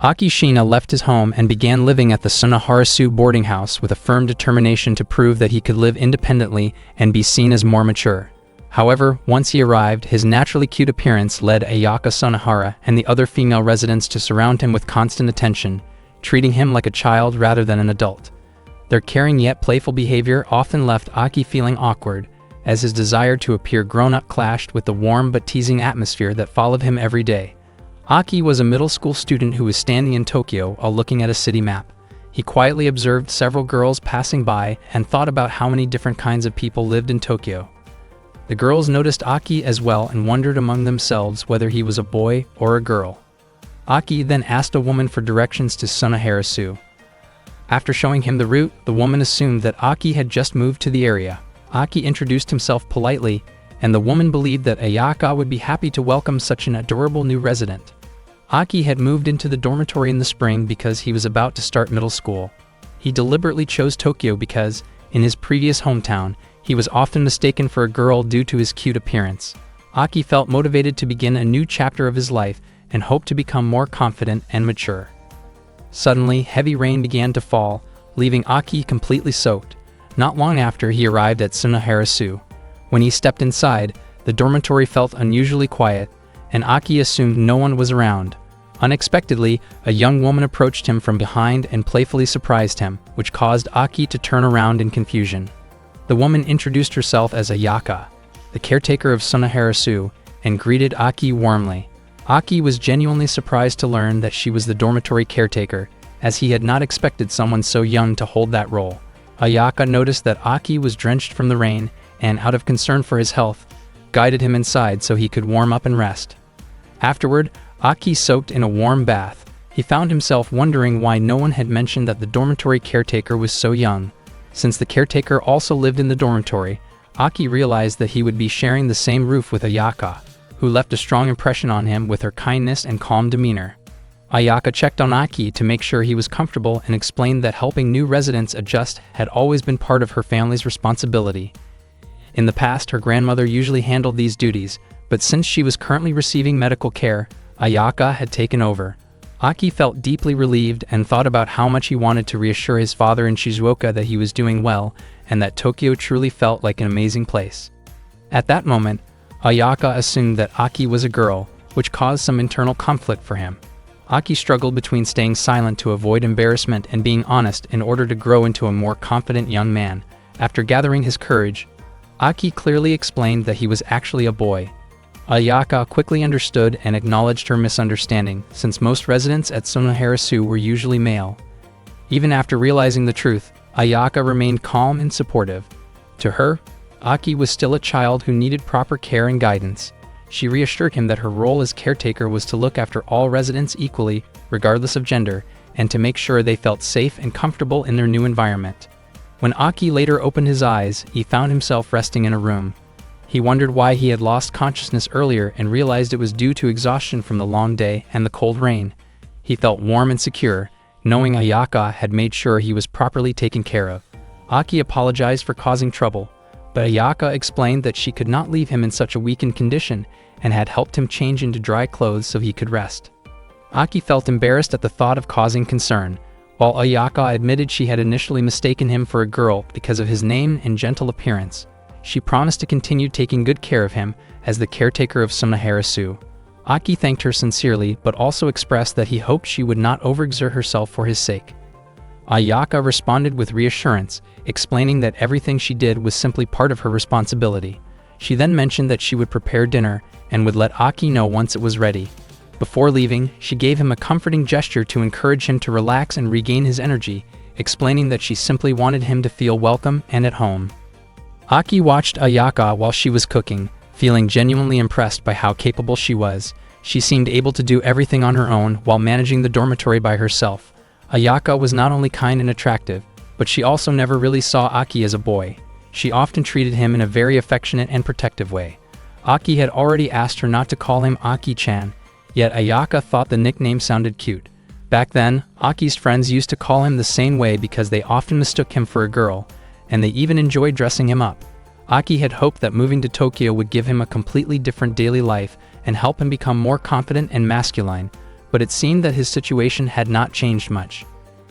Akishina left his home and began living at the Sunaharasu boarding house with a firm determination to prove that he could live independently and be seen as more mature. However, once he arrived, his naturally cute appearance led Ayaka Sunahara and the other female residents to surround him with constant attention, treating him like a child rather than an adult. Their caring yet playful behavior often left Aki feeling awkward, as his desire to appear grown-up clashed with the warm but teasing atmosphere that followed him every day. Aki was a middle school student who was standing in Tokyo while looking at a city map. He quietly observed several girls passing by and thought about how many different kinds of people lived in Tokyo. The girls noticed Aki as well and wondered among themselves whether he was a boy or a girl. Aki then asked a woman for directions to Sunaharasu. After showing him the route, the woman assumed that Aki had just moved to the area. Aki introduced himself politely, and the woman believed that Ayaka would be happy to welcome such an adorable new resident. Aki had moved into the dormitory in the spring because he was about to start middle school. He deliberately chose Tokyo because, in his previous hometown, he was often mistaken for a girl due to his cute appearance. Aki felt motivated to begin a new chapter of his life and hoped to become more confident and mature. Suddenly, heavy rain began to fall, leaving Aki completely soaked. Not long after, he arrived at Sunaharasu. When he stepped inside, the dormitory felt unusually quiet, and Aki assumed no one was around. Unexpectedly, a young woman approached him from behind and playfully surprised him, which caused Aki to turn around in confusion. The woman introduced herself as Ayaka, the caretaker of Sunaharasu, and greeted Aki warmly. Aki was genuinely surprised to learn that she was the dormitory caretaker, as he had not expected someone so young to hold that role. Ayaka noticed that Aki was drenched from the rain, and out of concern for his health, guided him inside so he could warm up and rest. Afterward, Aki soaked in a warm bath. He found himself wondering why no one had mentioned that the dormitory caretaker was so young. Since the caretaker also lived in the dormitory, Aki realized that he would be sharing the same roof with Ayaka, who left a strong impression on him with her kindness and calm demeanor. Ayaka checked on Aki to make sure he was comfortable and explained that helping new residents adjust had always been part of her family's responsibility. In the past, her grandmother usually handled these duties, but since she was currently receiving medical care, Ayaka had taken over. Aki felt deeply relieved and thought about how much he wanted to reassure his father in Shizuoka that he was doing well and that Tokyo truly felt like an amazing place. At that moment, Ayaka assumed that Aki was a girl, which caused some internal conflict for him. Aki struggled between staying silent to avoid embarrassment and being honest in order to grow into a more confident young man. After gathering his courage, Aki clearly explained that he was actually a boy. Ayaka quickly understood and acknowledged her misunderstanding, since most residents at Sunaharasu were usually male. Even after realizing the truth, Ayaka remained calm and supportive. To her, Aki was still a child who needed proper care and guidance. She reassured him that her role as caretaker was to look after all residents equally, regardless of gender, and to make sure they felt safe and comfortable in their new environment. When Aki later opened his eyes, he found himself resting in a room. He wondered why he had lost consciousness earlier and realized it was due to exhaustion from the long day and the cold rain. He felt warm and secure, knowing Ayaka had made sure he was properly taken care of. Aki apologized for causing trouble, but Ayaka explained that she could not leave him in such a weakened condition and had helped him change into dry clothes so he could rest. Aki felt embarrassed at the thought of causing concern, while Ayaka admitted she had initially mistaken him for a girl because of his name and gentle appearance. She promised to continue taking good care of him as the caretaker of Sunaharasu. Aki thanked her sincerely but also expressed that he hoped she would not overexert herself for his sake. Ayaka responded with reassurance, explaining that everything she did was simply part of her responsibility. She then mentioned that she would prepare dinner and would let Aki know once it was ready. Before leaving, she gave him a comforting gesture to encourage him to relax and regain his energy, explaining that she simply wanted him to feel welcome and at home. Aki watched Ayaka while she was cooking, feeling genuinely impressed by how capable she was. She seemed able to do everything on her own while managing the dormitory by herself. Ayaka was not only kind and attractive, but she also never really saw Aki as a boy. She often treated him in a very affectionate and protective way. Aki had already asked her not to call him Aki-chan, yet Ayaka thought the nickname sounded cute. Back then, Aki's friends used to call him the same way because they often mistook him for a girl, and they even enjoyed dressing him up. Aki had hoped that moving to Tokyo would give him a completely different daily life and help him become more confident and masculine, but it seemed that his situation had not changed much.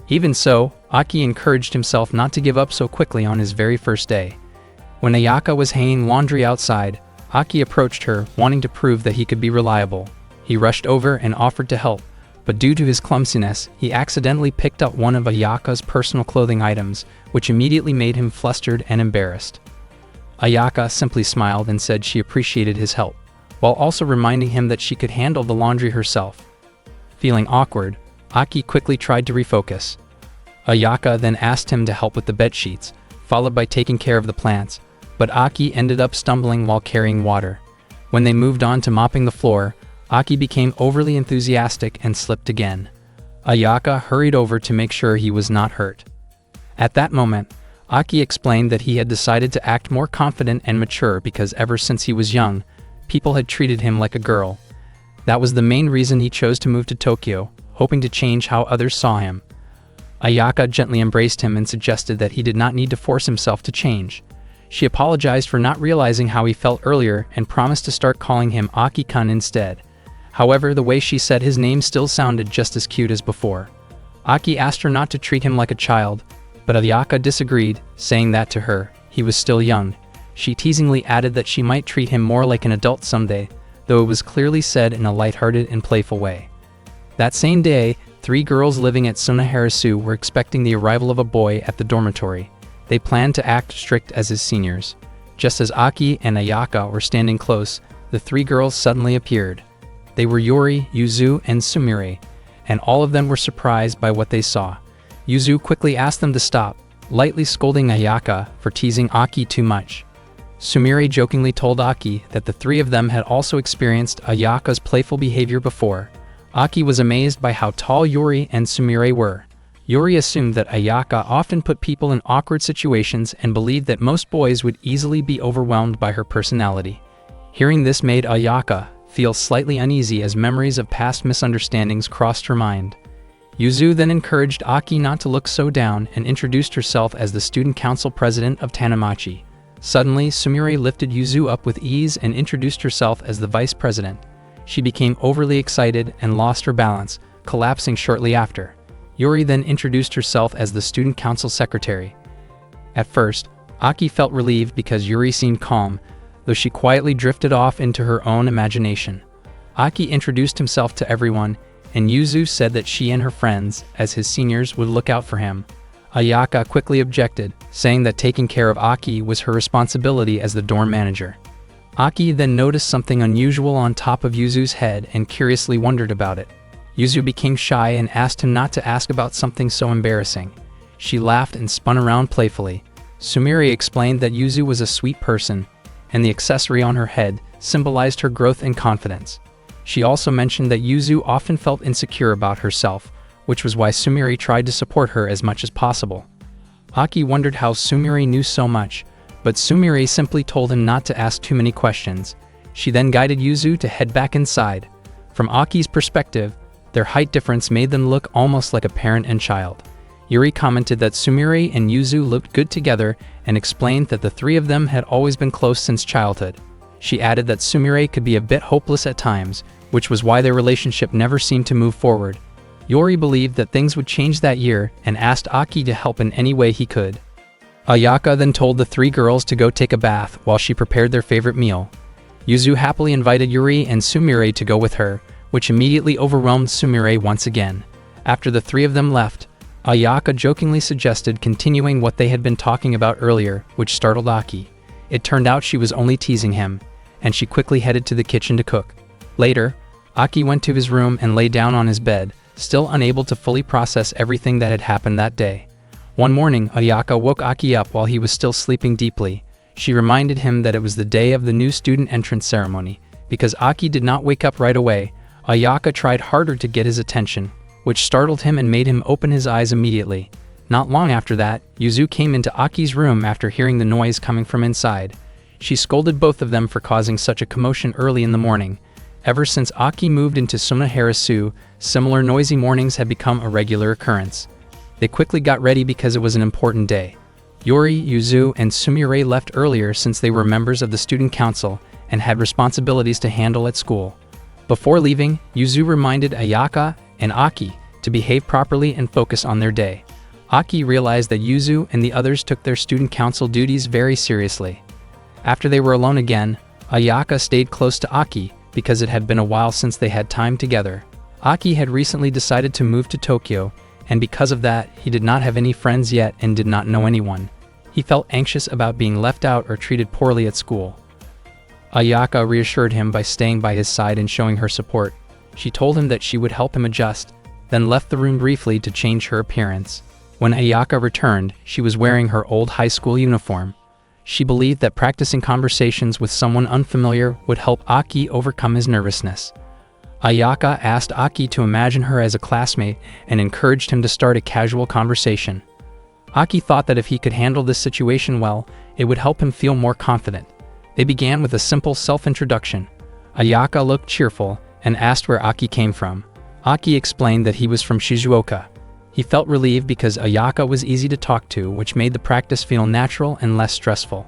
Even so, Aki encouraged himself not to give up so quickly on his very first day. When Ayaka was hanging laundry outside, Aki approached her, wanting to prove that he could be reliable. He rushed over and offered to help, but due to his clumsiness, he accidentally picked up one of Ayaka's personal clothing items, which immediately made him flustered and embarrassed. Ayaka simply smiled and said she appreciated his help, while also reminding him that she could handle the laundry herself. Feeling awkward, Aki quickly tried to refocus. Ayaka then asked him to help with the bed sheets, followed by taking care of the plants, but Aki ended up stumbling while carrying water. When they moved on to mopping the floor, Aki became overly enthusiastic and slipped again. Ayaka hurried over to make sure he was not hurt. At that moment, Aki explained that he had decided to act more confident and mature because ever since he was young, people had treated him like a girl. That was the main reason he chose to move to Tokyo, hoping to change how others saw him. Ayaka gently embraced him and suggested that he did not need to force himself to change. She apologized for not realizing how he felt earlier and promised to start calling him Aki-kun instead. However, the way she said his name still sounded just as cute as before. Aki asked her not to treat him like a child, but Ayaka disagreed, saying that to her, he was still young. She teasingly added that she might treat him more like an adult someday, though it was clearly said in a lighthearted and playful way. That same day, 3 girls living at Sunaharasu were expecting the arrival of a boy at the dormitory. They planned to act strict as his seniors. Just as Aki and Ayaka were standing close, the 3 girls suddenly appeared. They were Yuri, Yuzu, and Sumire, and all of them were surprised by what they saw. Yuzu quickly asked them to stop, lightly scolding Ayaka for teasing Aki too much. Sumire jokingly told Aki that the 3 of them had also experienced Ayaka's playful behavior before. Aki was amazed by how tall Yuri and Sumire were. Yuri assumed that Ayaka often put people in awkward situations and believed that most boys would easily be overwhelmed by her personality. Hearing this made Ayaka feel slightly uneasy as memories of past misunderstandings crossed her mind. Yuzu then encouraged Aki not to look so down and introduced herself as the student council president of Tanamachi. Suddenly, Sumire lifted Yuzu up with ease and introduced herself as the vice president. She became overly excited and lost her balance, collapsing shortly after. Yuri then introduced herself as the student council secretary. At first, Aki felt relieved because Yuri seemed calm, though she quietly drifted off into her own imagination. Aki introduced himself to everyone, and Yuzu said that she and her friends, as his seniors, would look out for him. Ayaka quickly objected, saying that taking care of Aki was her responsibility as the dorm manager. Aki then noticed something unusual on top of Yuzu's head and curiously wondered about it. Yuzu became shy and asked him not to ask about something so embarrassing. She laughed and spun around playfully. Sumire explained that Yuzu was a sweet person, and the accessory on her head symbolized her growth and confidence. She also mentioned that Yuzu often felt insecure about herself, which was why Sumire tried to support her as much as possible. Aki wondered how Sumire knew so much, but Sumire simply told him not to ask too many questions. She then guided Yuzu to head back inside. From Aki's perspective, their height difference made them look almost like a parent and child. Yuri commented that Sumire and Yuzu looked good together and explained that the 3 of them had always been close since childhood. She added that Sumire could be a bit hopeless at times, which was why their relationship never seemed to move forward. Yuri believed that things would change that year and asked Aki to help in any way he could. Ayaka then told the 3 girls to go take a bath while she prepared their favorite meal. Yuzu happily invited Yuri and Sumire to go with her, which immediately overwhelmed Sumire once again. After the 3 of them left, Ayaka jokingly suggested continuing what they had been talking about earlier, which startled Aki. It turned out she was only teasing him, and she quickly headed to the kitchen to cook. Later, Aki went to his room and lay down on his bed, still unable to fully process everything that had happened that day. One morning, Ayaka woke Aki up while he was still sleeping deeply. She reminded him that it was the day of the new student entrance ceremony. Because Aki did not wake up right away, Ayaka tried harder to get his attention, which startled him and made him open his eyes immediately. Not long after that, Yuzu came into Aki's room after hearing the noise coming from inside. She scolded both of them for causing such a commotion early in the morning. Ever since Aki moved into Sunaharasu, similar noisy mornings had become a regular occurrence. They quickly got ready because it was an important day. Yuri, Yuzu, and Sumire left earlier since they were members of the student council and had responsibilities to handle at school. Before leaving, Yuzu reminded Ayaka and Aki to behave properly and focus on their day. Aki realized that Yuzu and the others took their student council duties very seriously. After they were alone again, Ayaka stayed close to Aki because it had been a while since they had time together. Aki had recently decided to move to Tokyo, and because of that, he did not have any friends yet and did not know anyone. He felt anxious about being left out or treated poorly at school. Ayaka reassured him by staying by his side and showing her support. She told him that she would help him adjust, then left the room briefly to change her appearance. When Ayaka returned, she was wearing her old high school uniform. She believed that practicing conversations with someone unfamiliar would help Aki overcome his nervousness. Ayaka asked Aki to imagine her as a classmate and encouraged him to start a casual conversation. Aki thought that if he could handle this situation well, it would help him feel more confident. They began with a simple self-introduction. Ayaka looked cheerful and asked where Aki came from. Aki explained that he was from Shizuoka. He felt relieved because Ayaka was easy to talk to, which made the practice feel natural and less stressful.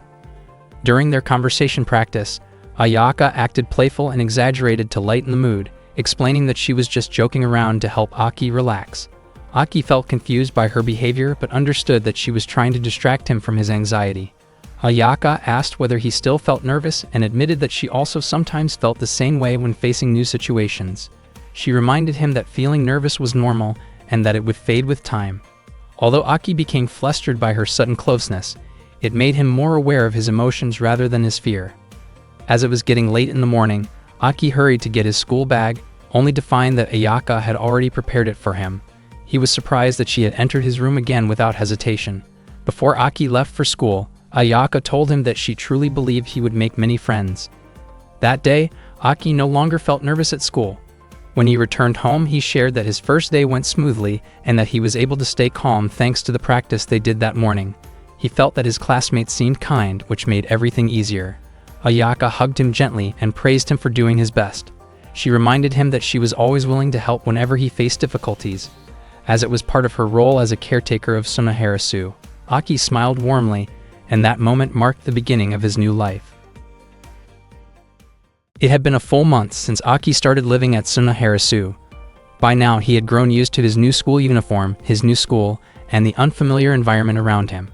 During their conversation practice, Ayaka acted playful and exaggerated to lighten the mood, explaining that she was just joking around to help Aki relax. Aki felt confused by her behavior but understood that she was trying to distract him from his anxiety. Ayaka asked whether he still felt nervous and admitted that she also sometimes felt the same way when facing new situations. She reminded him that feeling nervous was normal and that it would fade with time. Although Aki became flustered by her sudden closeness, it made him more aware of his emotions rather than his fear. As it was getting late in the morning, Aki hurried to get his school bag, only to find that Ayaka had already prepared it for him. He was surprised that she had entered his room again without hesitation. Before Aki left for school, Ayaka told him that she truly believed he would make many friends. That day, Aki no longer felt nervous at school. When he returned home, he shared that his first day went smoothly and that he was able to stay calm thanks to the practice they did that morning. He felt that his classmates seemed kind, which made everything easier. Ayaka hugged him gently and praised him for doing his best. She reminded him that she was always willing to help whenever he faced difficulties, as it was part of her role as a caretaker of Sunaharasu. Aki smiled warmly, and that moment marked the beginning of his new life. It had been a full month since Aki started living at Sunaharasu. By now, he had grown used to his new school uniform, his new school, and the unfamiliar environment around him.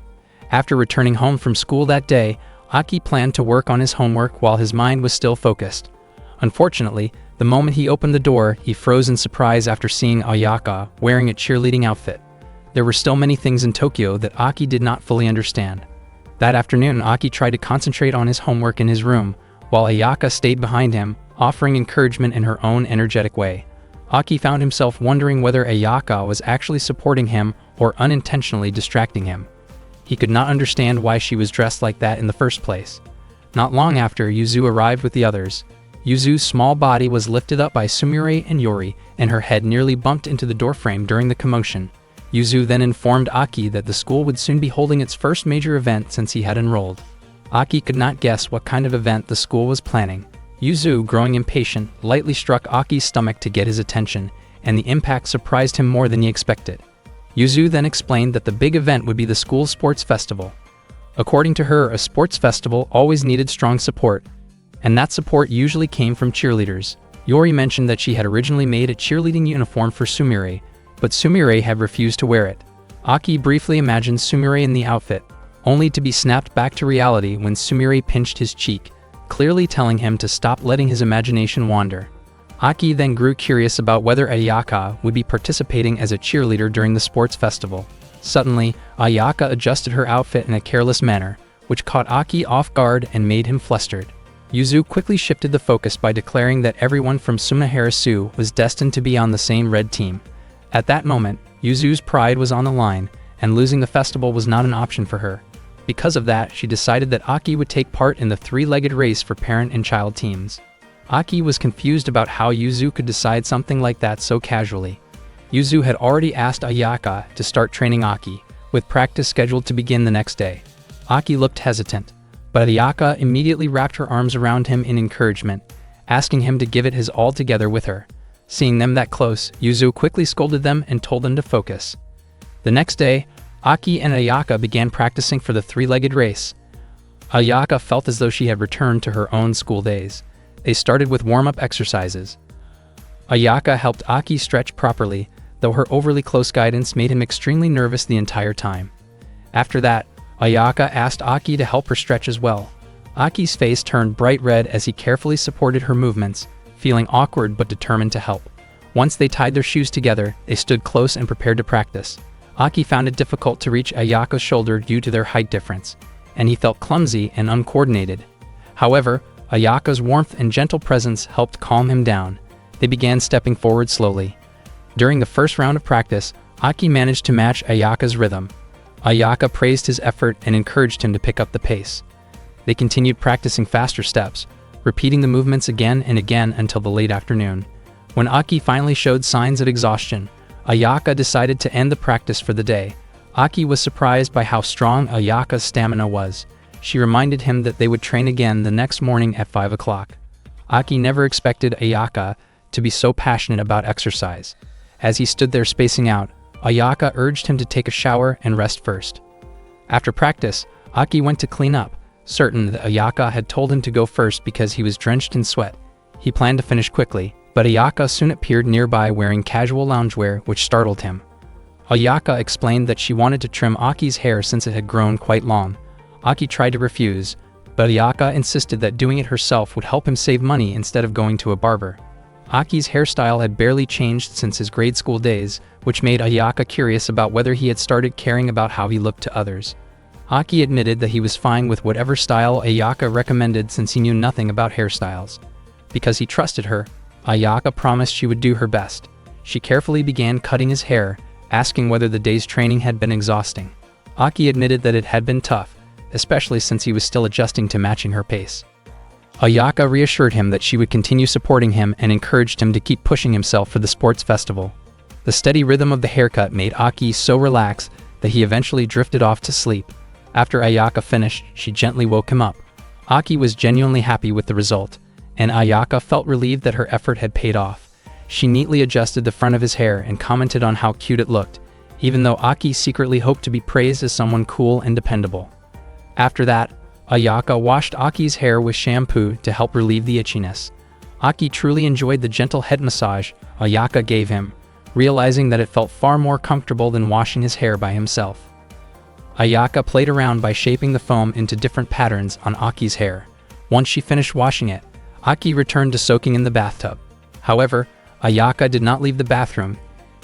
After returning home from school that day, Aki planned to work on his homework while his mind was still focused. Unfortunately, the moment he opened the door, he froze in surprise after seeing Ayaka wearing a cheerleading outfit. There were still many things in Tokyo that Aki did not fully understand. That afternoon, Aki tried to concentrate on his homework in his room, while Ayaka stayed behind him, offering encouragement in her own energetic way. Aki found himself wondering whether Ayaka was actually supporting him or unintentionally distracting him. He could not understand why she was dressed like that in the first place. Not long after, Yuzu arrived with the others. Yuzu's small body was lifted up by Sumire and Yori, and her head nearly bumped into the doorframe during the commotion. Yuzu then informed Aki that the school would soon be holding its first major event since he had enrolled. Aki could not guess what kind of event the school was planning. Yuzu, growing impatient, lightly struck Aki's stomach to get his attention, and the impact surprised him more than he expected. Yuzu then explained that the big event would be the school's sports festival. According to her, a sports festival always needed strong support, and that support usually came from cheerleaders. Yori mentioned that she had originally made a cheerleading uniform for Sumire, but Sumire had refused to wear it. Aki briefly imagined Sumire in the outfit, only to be snapped back to reality when Sumire pinched his cheek, clearly telling him to stop letting his imagination wander. Aki then grew curious about whether Ayaka would be participating as a cheerleader during the sports festival. Suddenly, Ayaka adjusted her outfit in a careless manner, which caught Aki off guard and made him flustered. Yuzu quickly shifted the focus by declaring that everyone from Sunaharasu was destined to be on the same red team. At that moment, Yuzu's pride was on the line, and losing the festival was not an option for her. Because of that, she decided that Aki would take part in the three-legged race for parent and child teams. Aki was confused about how Yuzu could decide something like that so casually. Yuzu had already asked Ayaka to start training Aki, with practice scheduled to begin the next day. Aki looked hesitant, but Ayaka immediately wrapped her arms around him in encouragement, asking him to give it his all together with her. Seeing them that close, Yuzu quickly scolded them and told them to focus. The next day, Aki and Ayaka began practicing for the three-legged race. Ayaka felt as though she had returned to her own school days. They started with warm-up exercises. Ayaka helped Aki stretch properly, though her overly close guidance made him extremely nervous the entire time. After that, Ayaka asked Aki to help her stretch as well. Aki's face turned bright red as he carefully supported her movements, feeling awkward but determined to help. Once they tied their shoes together, they stood close and prepared to practice. Aki found it difficult to reach Ayaka's shoulder due to their height difference, and he felt clumsy and uncoordinated. However, Ayaka's warmth and gentle presence helped calm him down. They began stepping forward slowly. During the first round of practice, Aki managed to match Ayaka's rhythm. Ayaka praised his effort and encouraged him to pick up the pace. They continued practicing faster steps, repeating the movements again and again until the late afternoon. When Aki finally showed signs of exhaustion, Ayaka decided to end the practice for the day. Aki was surprised by how strong Ayaka's stamina was. She reminded him that they would train again the next morning at 5 o'clock. Aki never expected Ayaka to be so passionate about exercise. As he stood there spacing out, Ayaka urged him to take a shower and rest first. After practice, Aki went to clean up, certain that Ayaka had told him to go first because he was drenched in sweat. He planned to finish quickly, but Ayaka soon appeared nearby wearing casual loungewear, which startled him. Ayaka explained that she wanted to trim Aki's hair since it had grown quite long. Aki tried to refuse, but Ayaka insisted that doing it herself would help him save money instead of going to a barber. Aki's hairstyle had barely changed since his grade school days, which made Ayaka curious about whether he had started caring about how he looked to others. Aki admitted that he was fine with whatever style Ayaka recommended since he knew nothing about hairstyles. Because he trusted her, Ayaka promised she would do her best. She carefully began cutting his hair, asking whether the day's training had been exhausting. Aki admitted that it had been tough, especially since he was still adjusting to matching her pace. Ayaka reassured him that she would continue supporting him and encouraged him to keep pushing himself for the sports festival. The steady rhythm of the haircut made Aki so relaxed that he eventually drifted off to sleep. After Ayaka finished, she gently woke him up. Aki was genuinely happy with the result, and Ayaka felt relieved that her effort had paid off. She neatly adjusted the front of his hair and commented on how cute it looked, even though Aki secretly hoped to be praised as someone cool and dependable. After that, Ayaka washed Aki's hair with shampoo to help relieve the itchiness. Aki truly enjoyed the gentle head massage Ayaka gave him, realizing that it felt far more comfortable than washing his hair by himself. Ayaka played around by shaping the foam into different patterns on Aki's hair. Once she finished washing it, Aki returned to soaking in the bathtub. However, Ayaka did not leave the bathroom,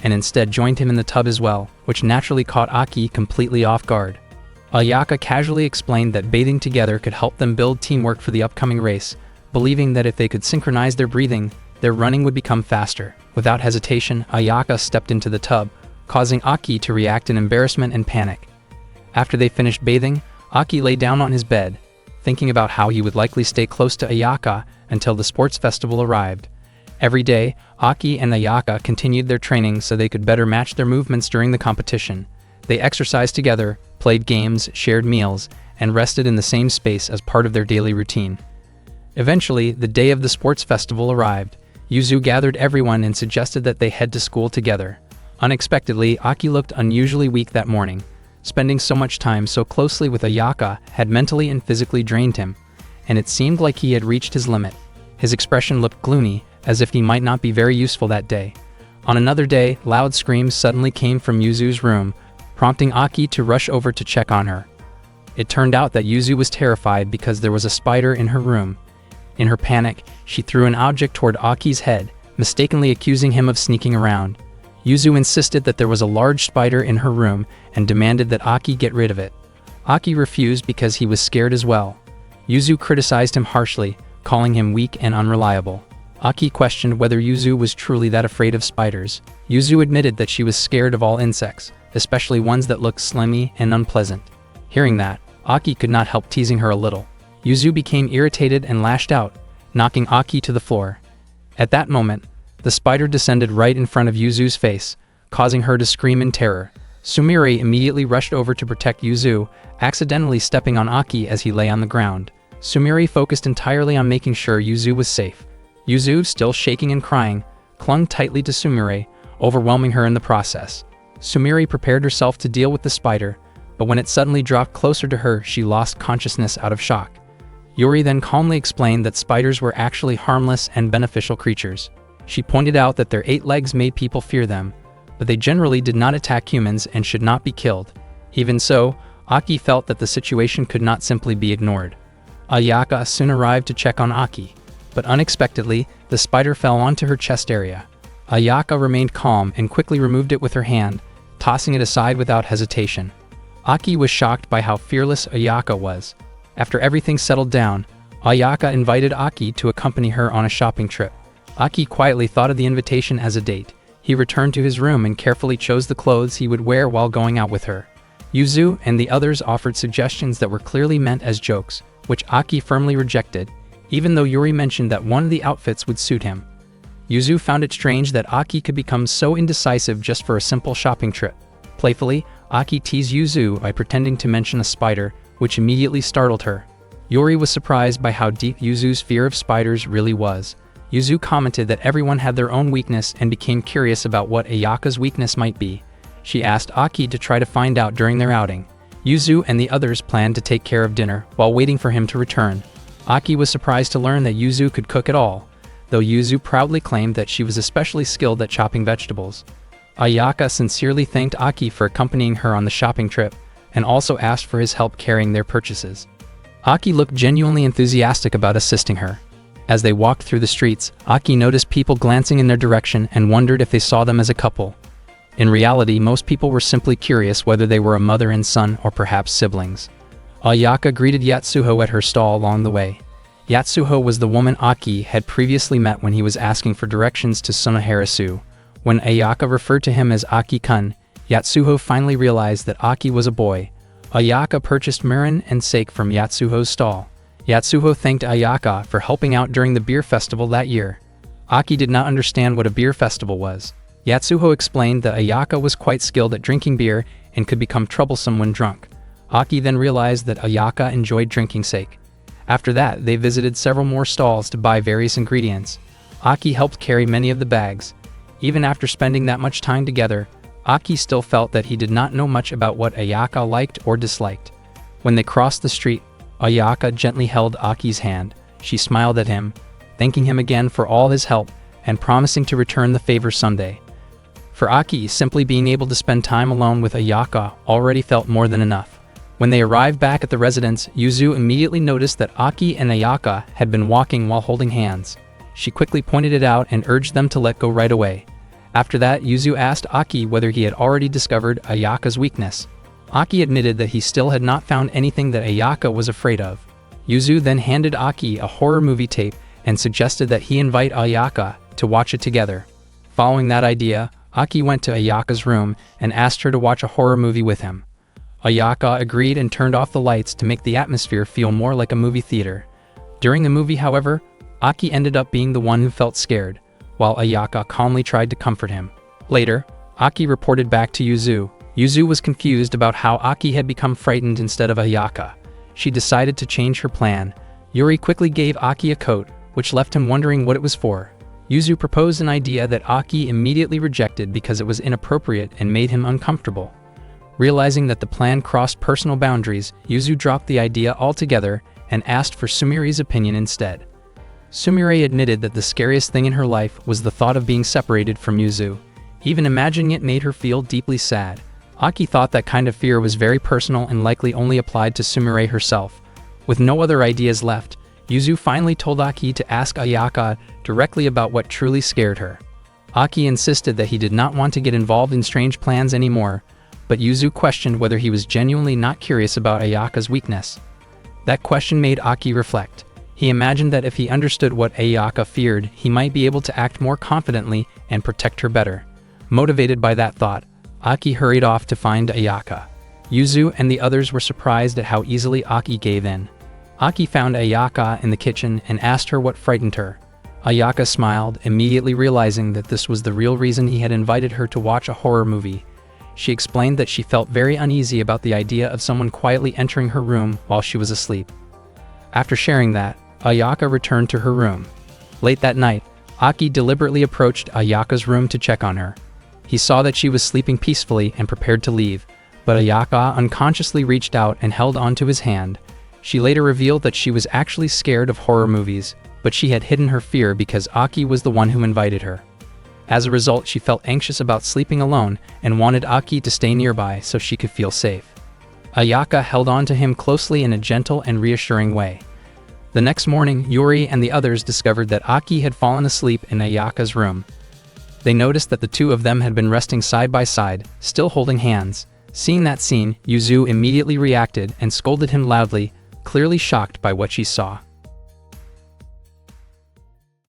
and instead joined him in the tub as well, which naturally caught Aki completely off guard. Ayaka casually explained that bathing together could help them build teamwork for the upcoming race, believing that if they could synchronize their breathing, their running would become faster. Without hesitation, Ayaka stepped into the tub, causing Aki to react in embarrassment and panic. After they finished bathing, Aki lay down on his bed, thinking about how he would likely stay close to Ayaka until the sports festival arrived. Every day, Aki and Ayaka continued their training so they could better match their movements during the competition. They exercised together, played games, shared meals, and rested in the same space as part of their daily routine. Eventually, the day of the sports festival arrived. Yuzu gathered everyone and suggested that they head to school together. Unexpectedly, Aki looked unusually weak that morning. Spending so much time so closely with Ayaka had mentally and physically drained him, and it seemed like he had reached his limit. His expression looked gloomy, as if he might not be very useful that day. On another day, loud screams suddenly came from Yuzu's room, prompting Aki to rush over to check on her. It turned out that Yuzu was terrified because there was a spider in her room. In her panic, she threw an object toward Aki's head, mistakenly accusing him of sneaking around. Yuzu insisted that there was a large spider in her room and demanded that Aki get rid of it. Aki refused because he was scared as well. Yuzu criticized him harshly, calling him weak and unreliable. Aki questioned whether Yuzu was truly that afraid of spiders. Yuzu admitted that she was scared of all insects, especially ones that looked slimy and unpleasant. Hearing that, Aki could not help teasing her a little. Yuzu became irritated and lashed out, knocking Aki to the floor. At that moment, the spider descended right in front of Yuzu's face, causing her to scream in terror. Sumire immediately rushed over to protect Yuzu, accidentally stepping on Aki as he lay on the ground. Sumire focused entirely on making sure Yuzu was safe. Yuzu, still shaking and crying, clung tightly to Sumire, overwhelming her in the process. Sumire prepared herself to deal with the spider, but when it suddenly dropped closer to her, she lost consciousness out of shock. Yuri then calmly explained that spiders were actually harmless and beneficial creatures. She pointed out that their 8 legs made people fear them, but they generally did not attack humans and should not be killed. Even so, Aki felt that the situation could not simply be ignored. Ayaka soon arrived to check on Aki, but unexpectedly, the spider fell onto her chest area. Ayaka remained calm and quickly removed it with her hand, tossing it aside without hesitation. Aki was shocked by how fearless Ayaka was. After everything settled down, Ayaka invited Aki to accompany her on a shopping trip. Aki quietly thought of the invitation as a date. He returned to his room and carefully chose the clothes he would wear while going out with her. Yuzu and the others offered suggestions that were clearly meant as jokes, which Aki firmly rejected, even though Yuri mentioned that one of the outfits would suit him. Yuzu found it strange that Aki could become so indecisive just for a simple shopping trip. Playfully, Aki teased Yuzu by pretending to mention a spider, which immediately startled her. Yuri was surprised by how deep Yuzu's fear of spiders really was. Yuzu commented that everyone had their own weakness and became curious about what Ayaka's weakness might be. She asked Aki to try to find out during their outing. Yuzu and the others planned to take care of dinner while waiting for him to return. Aki was surprised to learn that Yuzu could cook at all, though Yuzu proudly claimed that she was especially skilled at chopping vegetables. Ayaka sincerely thanked Aki for accompanying her on the shopping trip, and also asked for his help carrying their purchases. Aki looked genuinely enthusiastic about assisting her. As they walked through the streets, Aki noticed people glancing in their direction and wondered if they saw them as a couple. In reality, most people were simply curious whether they were a mother and son or perhaps siblings. Ayaka greeted Yatsuho at her stall along the way. Yatsuho was the woman Aki had previously met when he was asking for directions to Sunoharasu. When Ayaka referred to him as Aki-kun, Yatsuho finally realized that Aki was a boy. Ayaka purchased mirin and sake from Yatsuho's stall. Yatsuho thanked Ayaka for helping out during the beer festival that year. Aki did not understand what a beer festival was. Yatsuho explained that Ayaka was quite skilled at drinking beer and could become troublesome when drunk. Aki then realized that Ayaka enjoyed drinking sake. After that, they visited several more stalls to buy various ingredients. Aki helped carry many of the bags. Even after spending that much time together, Aki still felt that he did not know much about what Ayaka liked or disliked. When they crossed the street, Ayaka gently held Aki's hand. She smiled at him, thanking him again for all his help and promising to return the favor someday. For Aki, simply being able to spend time alone with Ayaka already felt more than enough. When they arrived back at the residence, Yuzu immediately noticed that Aki and Ayaka had been walking while holding hands. She quickly pointed it out and urged them to let go right away. After that, Yuzu asked Aki whether he had already discovered Ayaka's weakness. Aki admitted that he still had not found anything that Ayaka was afraid of. Yuzu then handed Aki a horror movie tape and suggested that he invite Ayaka to watch it together. Following that idea, Aki went to Ayaka's room and asked her to watch a horror movie with him. Ayaka agreed and turned off the lights to make the atmosphere feel more like a movie theater. During the movie, however, Aki ended up being the one who felt scared, while Ayaka calmly tried to comfort him. Later, Aki reported back to Yuzu. Yuzu was confused about how Aki had become frightened instead of Ayaka. She decided to change her plan. Yuri quickly gave Aki a coat, which left him wondering what it was for. Yuzu proposed an idea that Aki immediately rejected because it was inappropriate and made him uncomfortable. Realizing that the plan crossed personal boundaries, Yuzu dropped the idea altogether and asked for Sumire's opinion instead. Sumire admitted that the scariest thing in her life was the thought of being separated from Yuzu. Even imagining it made her feel deeply sad. Aki thought that kind of fear was very personal and likely only applied to Sumire herself. With no other ideas left, Yuzu finally told Aki to ask Ayaka directly about what truly scared her. Aki insisted that he did not want to get involved in strange plans anymore, but Yuzu questioned whether he was genuinely not curious about Ayaka's weakness. That question made Aki reflect. He imagined that if he understood what Ayaka feared, he might be able to act more confidently and protect her better. Motivated by that thought, Aki hurried off to find Ayaka. Yuzu and the others were surprised at how easily Aki gave in. Aki found Ayaka in the kitchen and asked her what frightened her. Ayaka smiled, immediately realizing that this was the real reason he had invited her to watch a horror movie. She explained that she felt very uneasy about the idea of someone quietly entering her room while she was asleep. After sharing that, Ayaka returned to her room. Late that night, Aki deliberately approached Ayaka's room to check on her. He saw that she was sleeping peacefully and prepared to leave, but Ayaka unconsciously reached out and held onto his hand. She later revealed that she was actually scared of horror movies, but she had hidden her fear because Aki was the one who invited her. As a result, she felt anxious about sleeping alone and wanted Aki to stay nearby so she could feel safe. Ayaka held on to him closely in a gentle and reassuring way. The next morning, Yuri and the others discovered that Aki had fallen asleep in Ayaka's room. They noticed that the two of them had been resting side by side, still holding hands. Seeing that scene, Yuzu immediately reacted and scolded him loudly, clearly shocked by what she saw.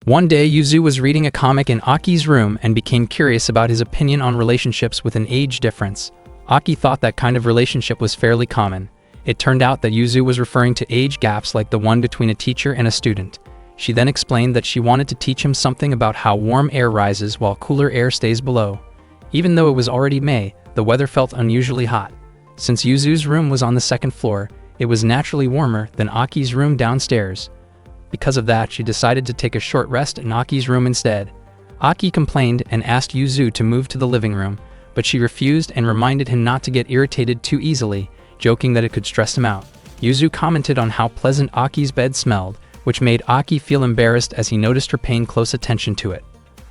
One day, Yuzu was reading a comic in Aki's room and became curious about his opinion on relationships with an age difference. Aki thought that kind of relationship was fairly common. It turned out that Yuzu was referring to age gaps like the one between a teacher and a student. She then explained that she wanted to teach him something about how warm air rises while cooler air stays below. Even though it was already May, the weather felt unusually hot. Since Yuzu's room was on the second floor, it was naturally warmer than Aki's room downstairs. Because of that, she decided to take a short rest in Aki's room instead. Aki complained and asked Yuzu to move to the living room, but she refused and reminded him not to get irritated too easily, joking that it could stress him out. Yuzu commented on how pleasant Aki's bed smelled, which made Aki feel embarrassed as he noticed her paying close attention to it.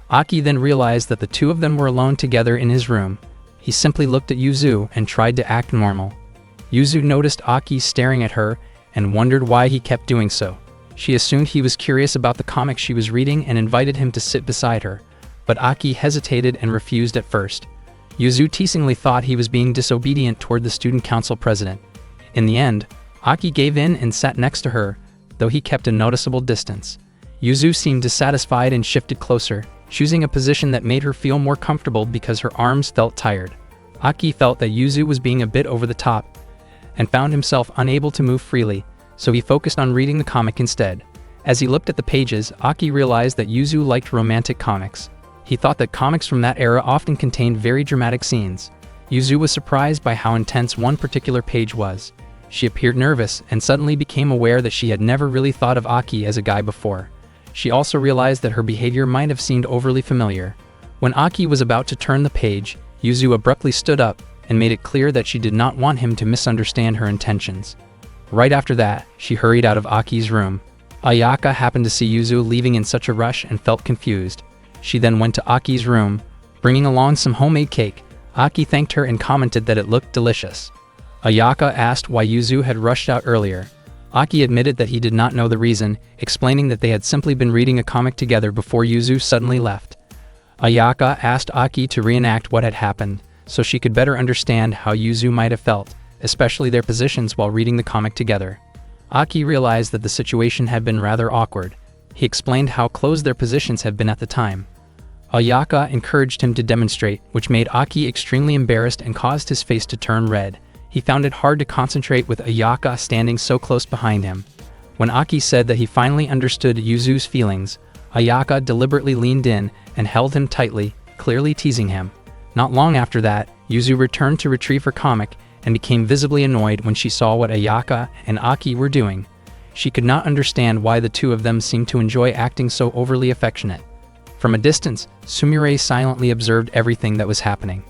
Aki then realized that the two of them were alone together in his room. He simply looked at Yuzu and tried to act normal. Yuzu noticed Aki staring at her and wondered why he kept doing so. She assumed he was curious about the comic she was reading and invited him to sit beside her, but Aki hesitated and refused at first. Yuzu teasingly thought he was being disobedient toward the student council president. In the end, Aki gave in and sat next to her, though he kept a noticeable distance. Yuzu seemed dissatisfied and shifted closer, choosing a position that made her feel more comfortable because her arms felt tired. Aki felt that Yuzu was being a bit over the top and found himself unable to move freely, so he focused on reading the comic instead. As he looked at the pages, Aki realized that Yuzu liked romantic comics. He thought that comics from that era often contained very dramatic scenes. Yuzu was surprised by how intense one particular page was. She appeared nervous and suddenly became aware that she had never really thought of Aki as a guy before. She also realized that her behavior might have seemed overly familiar. When Aki was about to turn the page, Yuzu abruptly stood up and made it clear that she did not want him to misunderstand her intentions. Right after that, she hurried out of Aki's room. Ayaka happened to see Yuzu leaving in such a rush and felt confused. She then went to Aki's room, bringing along some homemade cake. Aki thanked her and commented that it looked delicious. Ayaka asked why Yuzu had rushed out earlier. Aki admitted that he did not know the reason, explaining that they had simply been reading a comic together before Yuzu suddenly left. Ayaka asked Aki to reenact what had happened, so she could better understand how Yuzu might have felt, especially their positions while reading the comic together. Aki realized that the situation had been rather awkward. He explained how close their positions had been at the time. Ayaka encouraged him to demonstrate, which made Aki extremely embarrassed and caused his face to turn red. He found it hard to concentrate with Ayaka standing so close behind him. When Aki said that he finally understood Yuzu's feelings, Ayaka deliberately leaned in and held him tightly, clearly teasing him. Not long after that, Yuzu returned to retrieve her comic and became visibly annoyed when she saw what Ayaka and Aki were doing. She could not understand why the two of them seemed to enjoy acting so overly affectionate. From a distance, Sumire silently observed everything that was happening.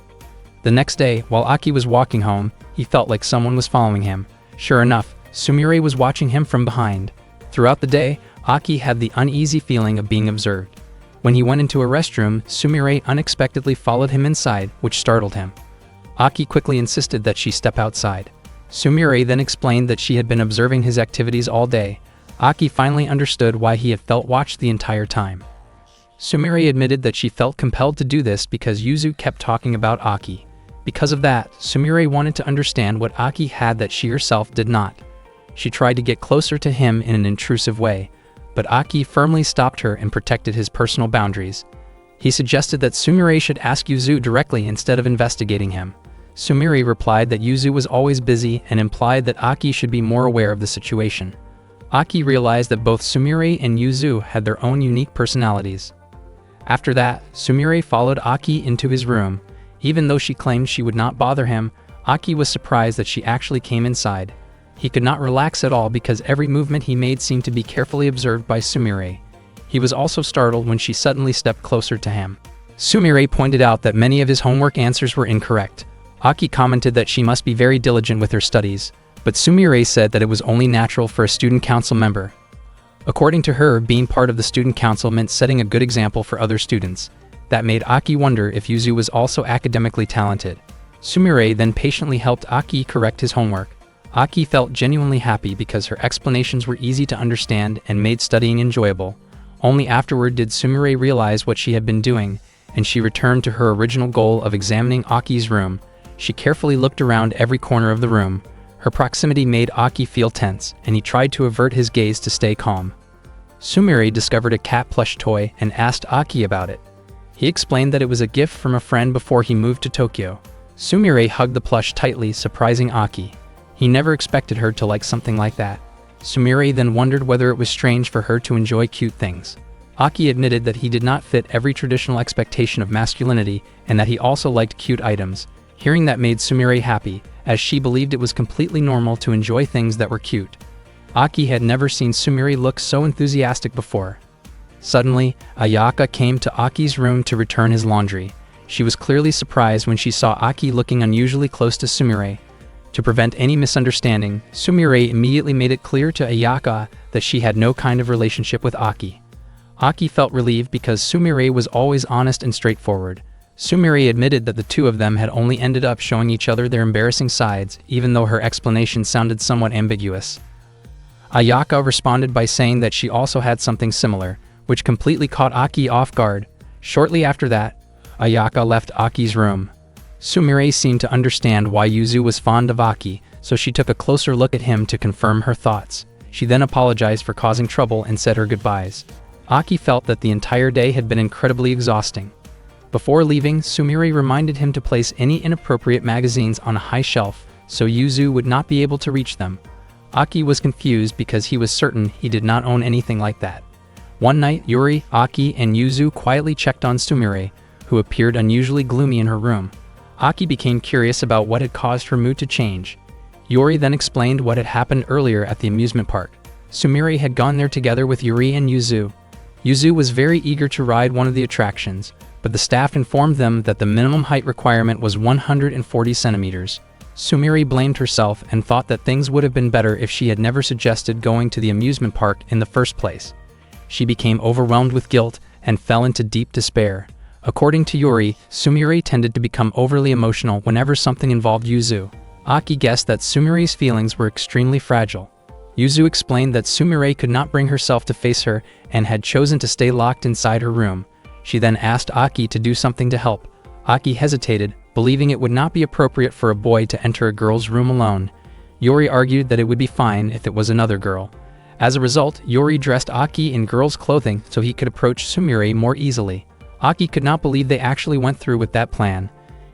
The next day, while Aki was walking home, he felt like someone was following him. Sure enough, Sumire was watching him from behind. Throughout the day, Aki had the uneasy feeling of being observed. When he went into a restroom, Sumire unexpectedly followed him inside, which startled him. Aki quickly insisted that she step outside. Sumire then explained that she had been observing his activities all day. Aki finally understood why he had felt watched the entire time. Sumire admitted that she felt compelled to do this because Yuzu kept talking about Aki. Because of that, Sumire wanted to understand what Aki had that she herself did not. She tried to get closer to him in an intrusive way, but Aki firmly stopped her and protected his personal boundaries. He suggested that Sumire should ask Yuzu directly instead of investigating him. Sumire replied that Yuzu was always busy and implied that Aki should be more aware of the situation. Aki realized that both Sumire and Yuzu had their own unique personalities. After that, Sumire followed Aki into his room. Even though she claimed she would not bother him, Aki was surprised that she actually came inside. He could not relax at all because every movement he made seemed to be carefully observed by Sumire. He was also startled when she suddenly stepped closer to him. Sumire pointed out that many of his homework answers were incorrect. Aki commented that she must be very diligent with her studies, but Sumire said that it was only natural for a student council member. According to her, being part of the student council meant setting a good example for other students. That made Aki wonder if Yuzu was also academically talented. Sumire then patiently helped Aki correct his homework. Aki felt genuinely happy because her explanations were easy to understand and made studying enjoyable. Only afterward did Sumire realize what she had been doing, and she returned to her original goal of examining Aki's room. She carefully looked around every corner of the room. Her proximity made Aki feel tense, and he tried to avert his gaze to stay calm. Sumire discovered a cat plush toy and asked Aki about it. He explained that it was a gift from a friend before he moved to Tokyo. Sumire hugged the plush tightly, surprising Aki. He never expected her to like something like that. Sumire then wondered whether it was strange for her to enjoy cute things. Aki admitted that he did not fit every traditional expectation of masculinity and that he also liked cute items. Hearing that made Sumire happy, as she believed it was completely normal to enjoy things that were cute. Aki had never seen Sumire look so enthusiastic before. Suddenly, Ayaka came to Aki's room to return his laundry. She was clearly surprised when she saw Aki looking unusually close to Sumire. To prevent any misunderstanding, Sumire immediately made it clear to Ayaka that she had no kind of relationship with Aki. Aki felt relieved because Sumire was always honest and straightforward. Sumire admitted that the two of them had only ended up showing each other their embarrassing sides, even though her explanation sounded somewhat ambiguous. Ayaka responded by saying that she also had something similar, which completely caught Aki off guard. Shortly after that, Ayaka left Aki's room. Sumire seemed to understand why Yuzu was fond of Aki, so she took a closer look at him to confirm her thoughts. She then apologized for causing trouble and said her goodbyes. Aki felt that the entire day had been incredibly exhausting. Before leaving, Sumire reminded him to place any inappropriate magazines on a high shelf, so Yuzu would not be able to reach them. Aki was confused because he was certain he did not own anything like that. One night, Yuri, Aki, and Yuzu quietly checked on Sumire, who appeared unusually gloomy in her room. Aki became curious about what had caused her mood to change. Yuri then explained what had happened earlier at the amusement park. Sumire had gone there together with Yuri and Yuzu. Yuzu was very eager to ride one of the attractions, but the staff informed them that the minimum height requirement was 140 centimeters. Sumire blamed herself and thought that things would have been better if she had never suggested going to the amusement park in the first place. She became overwhelmed with guilt and fell into deep despair. According to Yuri, Sumire tended to become overly emotional whenever something involved Yuzu. Aki guessed that Sumire's feelings were extremely fragile. Yuzu explained that Sumire could not bring herself to face her and had chosen to stay locked inside her room. She then asked Aki to do something to help. Aki hesitated, believing it would not be appropriate for a boy to enter a girl's room alone. Yuri argued that it would be fine if it was another girl. As a result, Yuri dressed Aki in girl's clothing so he could approach Sumire more easily. Aki could not believe they actually went through with that plan.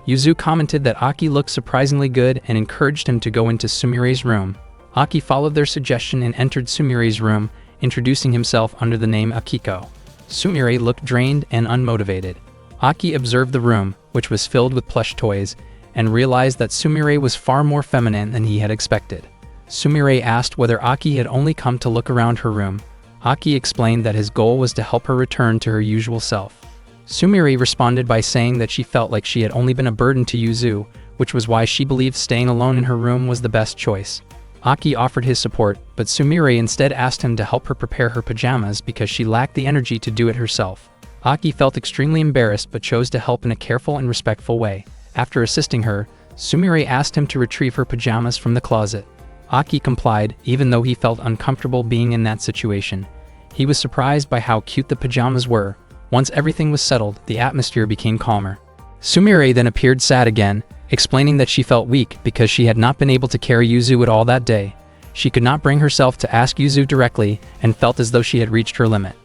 Yuzu commented that Aki looked surprisingly good and encouraged him to go into Sumire's room. Aki followed their suggestion and entered Sumire's room, introducing himself under the name Akiko. Sumire looked drained and unmotivated. Aki observed the room, which was filled with plush toys, and realized that Sumire was far more feminine than he had expected. Sumire asked whether Aki had only come to look around her room. Aki explained that his goal was to help her return to her usual self. Sumire responded by saying that she felt like she had only been a burden to Yuzu, which was why she believed staying alone in her room was the best choice. Aki offered his support, but Sumire instead asked him to help her prepare her pajamas because she lacked the energy to do it herself. Aki felt extremely embarrassed but chose to help in a careful and respectful way. After assisting her, Sumire asked him to retrieve her pajamas from the closet. Aki complied, even though he felt uncomfortable being in that situation. He was surprised by how cute the pajamas were. Once everything was settled, the atmosphere became calmer. Sumire then appeared sad again, explaining that she felt weak because she had not been able to carry Yuzu at all that day. She could not bring herself to ask Yuzu directly and felt as though she had reached her limit.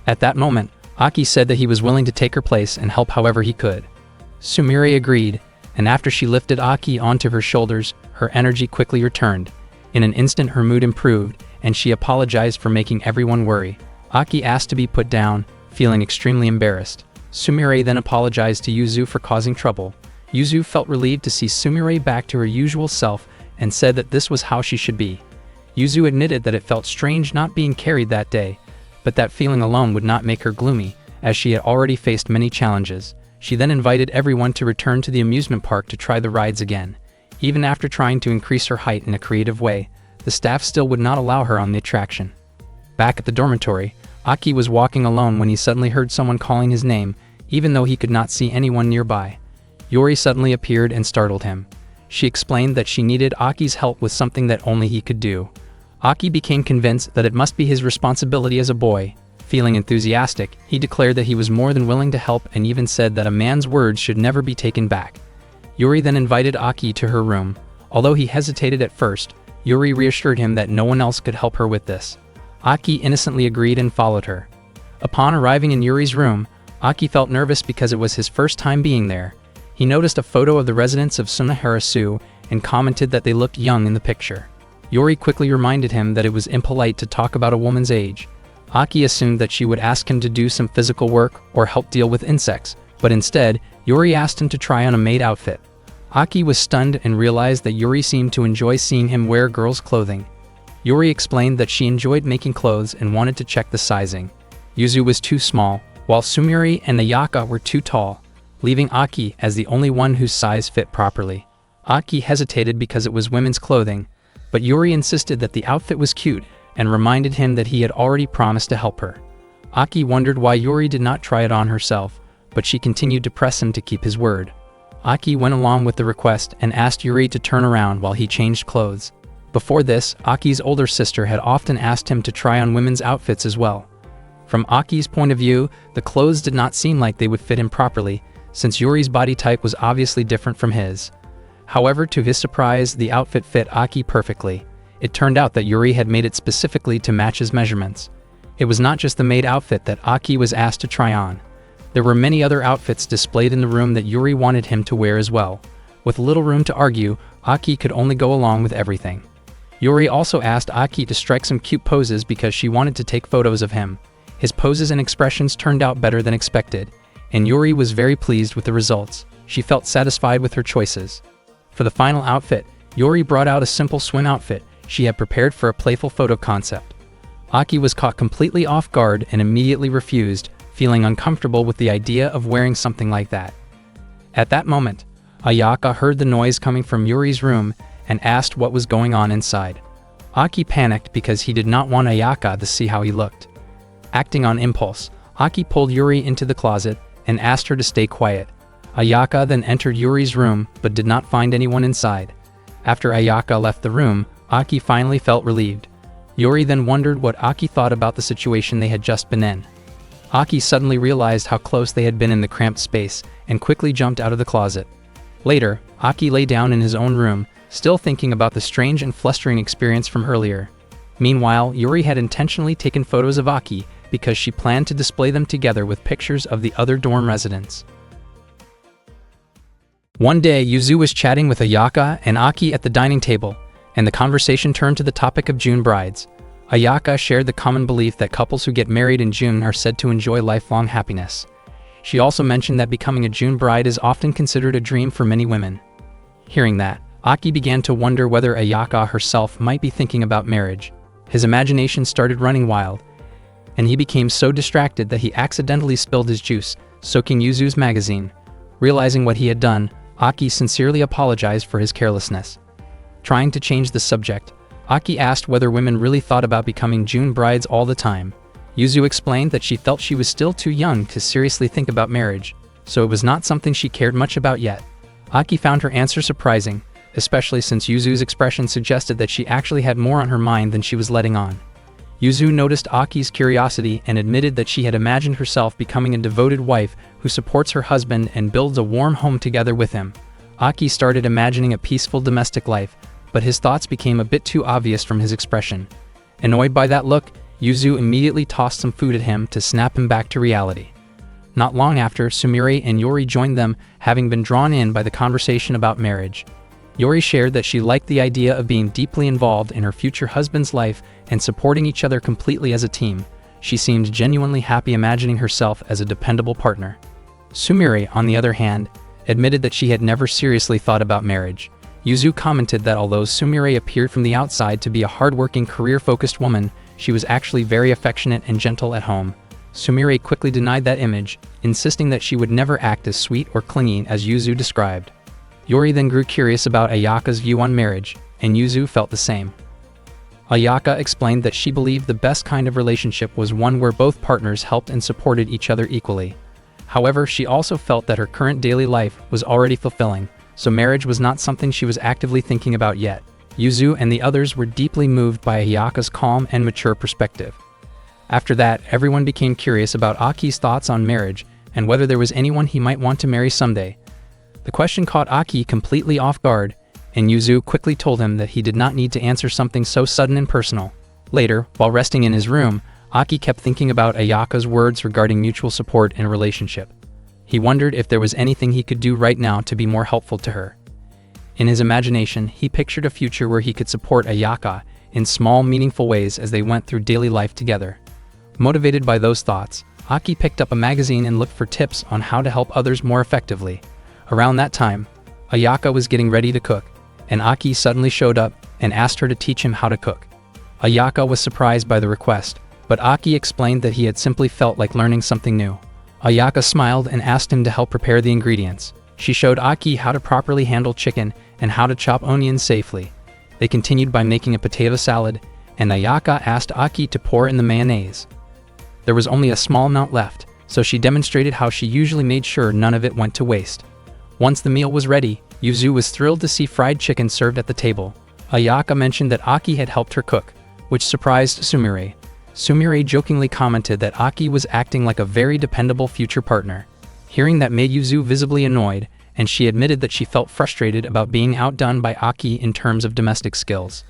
At that moment, Aki said that he was willing to take her place and help however he could. Sumire agreed, and after she lifted Aki onto her shoulders, her energy quickly returned. In an instant her mood improved, and she apologized for making everyone worry. Aki asked to be put down, feeling extremely embarrassed. Sumire then apologized to Yuzu for causing trouble. Yuzu felt relieved to see Sumire back to her usual self and said that this was how she should be. Yuzu admitted that it felt strange not being carried that day, but that feeling alone would not make her gloomy, as she had already faced many challenges. She then invited everyone to return to the amusement park to try the rides again. Even after trying to increase her height in a creative way, the staff still would not allow her on the attraction. Back at the dormitory, Aki was walking alone when he suddenly heard someone calling his name, even though he could not see anyone nearby. Yuri suddenly appeared and startled him. She explained that she needed Aki's help with something that only he could do. Aki became convinced that it must be his responsibility as a boy. Feeling enthusiastic, he declared that he was more than willing to help and even said that a man's words should never be taken back. Yuri then invited Aki to her room. Although he hesitated at first, Yuri reassured him that no one else could help her with this. Aki innocently agreed and followed her. Upon arriving in Yuri's room, Aki felt nervous because it was his first time being there. He noticed a photo of the residents of Sunaharasu and commented that they looked young in the picture. Yuri quickly reminded him that it was impolite to talk about a woman's age. Aki assumed that she would ask him to do some physical work or help deal with insects, but instead, Yuri asked him to try on a maid outfit. Aki was stunned and realized that Yuri seemed to enjoy seeing him wear girls' clothing. Yuri explained that she enjoyed making clothes and wanted to check the sizing. Yuzu was too small, while Sumire and Ayaka were too tall, leaving Aki as the only one whose size fit properly. Aki hesitated because it was women's clothing, but Yuri insisted that the outfit was cute and reminded him that he had already promised to help her. Aki wondered why Yuri did not try it on herself, but she continued to press him to keep his word. Aki went along with the request and asked Yuri to turn around while he changed clothes. Before this, Aki's older sister had often asked him to try on women's outfits as well. From Aki's point of view, the clothes did not seem like they would fit him properly, since Yuri's body type was obviously different from his. However, to his surprise, the outfit fit Aki perfectly. It turned out that Yuri had made it specifically to match his measurements. It was not just the maid outfit that Aki was asked to try on. There were many other outfits displayed in the room that Yuri wanted him to wear as well. With little room to argue, Aki could only go along with everything. Yuri also asked Aki to strike some cute poses because she wanted to take photos of him. His poses and expressions turned out better than expected, and Yuri was very pleased with the results. She felt satisfied with her choices. For the final outfit, Yuri brought out a simple swim outfit she had prepared for a playful photo concept. Aki was caught completely off guard and immediately refused, feeling uncomfortable with the idea of wearing something like that. At that moment, Ayaka heard the noise coming from Yuri's room and asked what was going on inside. Aki panicked because he did not want Ayaka to see how he looked. Acting on impulse, Aki pulled Yuri into the closet and asked her to stay quiet. Ayaka then entered Yuri's room but did not find anyone inside. After Ayaka left the room, Aki finally felt relieved. Yuri then wondered what Aki thought about the situation they had just been in. Aki suddenly realized how close they had been in the cramped space and quickly jumped out of the closet. Later, Aki lay down in his own room, still thinking about the strange and flustering experience from earlier. Meanwhile, Yuri had intentionally taken photos of Aki because she planned to display them together with pictures of the other dorm residents. One day, Yuzu was chatting with Ayaka and Aki at the dining table, and the conversation turned to the topic of June brides. Ayaka shared the common belief that couples who get married in June are said to enjoy lifelong happiness. She also mentioned that becoming a June bride is often considered a dream for many women. Hearing that, Aki began to wonder whether Ayaka herself might be thinking about marriage. His imagination started running wild, and he became so distracted that he accidentally spilled his juice, soaking Yuzu's magazine. Realizing what he had done, Aki sincerely apologized for his carelessness. Trying to change the subject, Aki asked whether women really thought about becoming June brides all the time. Yuzu explained that she felt she was still too young to seriously think about marriage, so it was not something she cared much about yet. Aki found her answer surprising, especially since Yuzu's expression suggested that she actually had more on her mind than she was letting on. Yuzu noticed Aki's curiosity and admitted that she had imagined herself becoming a devoted wife who supports her husband and builds a warm home together with him. Aki started imagining a peaceful domestic life, but his thoughts became a bit too obvious from his expression. Annoyed by that look, Yuzu immediately tossed some food at him to snap him back to reality. Not long after, Sumire and Yuri joined them, having been drawn in by the conversation about marriage. Yuri shared that she liked the idea of being deeply involved in her future husband's life and supporting each other completely as a team. She seemed genuinely happy imagining herself as a dependable partner. Sumire, on the other hand, admitted that she had never seriously thought about marriage. Yuzu commented that although Sumire appeared from the outside to be a hardworking, career-focused woman, she was actually very affectionate and gentle at home. Sumire quickly denied that image, insisting that she would never act as sweet or clingy as Yuzu described. Yuri then grew curious about Ayaka's view on marriage, and Yuzu felt the same. Ayaka explained that she believed the best kind of relationship was one where both partners helped and supported each other equally. However, she also felt that her current daily life was already fulfilling, so marriage was not something she was actively thinking about yet. Yuzu and the others were deeply moved by Ayaka's calm and mature perspective. After that, everyone became curious about Aki's thoughts on marriage and whether there was anyone he might want to marry someday. The question caught Aki completely off guard, and Yuzu quickly told him that he did not need to answer something so sudden and personal. Later, while resting in his room, Aki kept thinking about Ayaka's words regarding mutual support in a relationship. He wondered if there was anything he could do right now to be more helpful to her. In his imagination, he pictured a future where he could support Ayaka in small, meaningful ways as they went through daily life together. Motivated by those thoughts, Aki picked up a magazine and looked for tips on how to help others more effectively. Around that time, Ayaka was getting ready to cook, and Aki suddenly showed up and asked her to teach him how to cook. Ayaka was surprised by the request, but Aki explained that he had simply felt like learning something new. Ayaka smiled and asked him to help prepare the ingredients. She showed Aki how to properly handle chicken and how to chop onions safely. They continued by making a potato salad, and Ayaka asked Aki to pour in the mayonnaise. There was only a small amount left, so she demonstrated how she usually made sure none of it went to waste. Once the meal was ready, Yuzu was thrilled to see fried chicken served at the table. Ayaka mentioned that Aki had helped her cook, which surprised Sumire. Sumire jokingly commented that Aki was acting like a very dependable future partner. Hearing that made Yuzu visibly annoyed, and she admitted that she felt frustrated about being outdone by Aki in terms of domestic skills.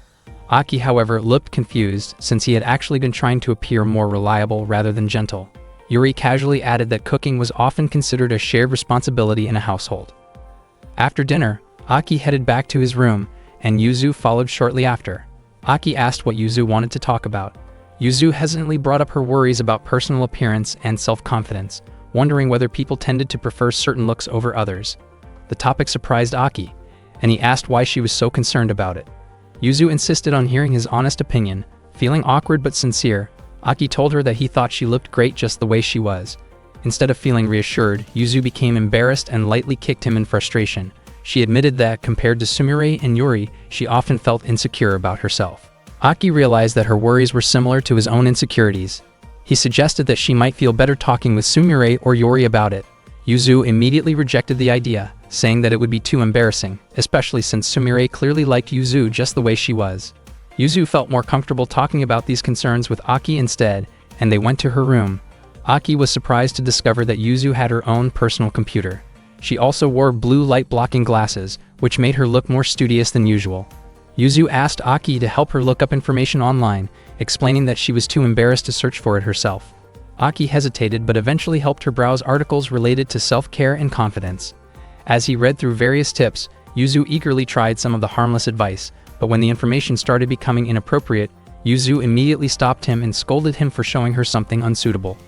Aki, however, looked confused since he had actually been trying to appear more reliable rather than gentle. Yuri casually added that cooking was often considered a shared responsibility in a household. After dinner, Aki headed back to his room, and Yuzu followed shortly after. Aki asked what Yuzu wanted to talk about. Yuzu hesitantly brought up her worries about personal appearance and self-confidence, wondering whether people tended to prefer certain looks over others. The topic surprised Aki, and he asked why she was so concerned about it. Yuzu insisted on hearing his honest opinion. Feeling awkward but sincere, Aki told her that he thought she looked great just the way she was. Instead of feeling reassured, Yuzu became embarrassed and lightly kicked him in frustration. She admitted that, compared to Sumire and Yuri, she often felt insecure about herself. Aki realized that her worries were similar to his own insecurities. He suggested that she might feel better talking with Sumire or Yuri about it. Yuzu immediately rejected the idea, saying that it would be too embarrassing, especially since Sumire clearly liked Yuzu just the way she was. Yuzu felt more comfortable talking about these concerns with Aki instead, and they went to her room. Aki was surprised to discover that Yuzu had her own personal computer. She also wore blue light-blocking glasses, which made her look more studious than usual. Yuzu asked Aki to help her look up information online, explaining that she was too embarrassed to search for it herself. Aki hesitated but eventually helped her browse articles related to self-care and confidence. As he read through various tips, Yuzu eagerly tried some of the harmless advice, but when the information started becoming inappropriate, Yuzu immediately stopped him and scolded him for showing her something unsuitable.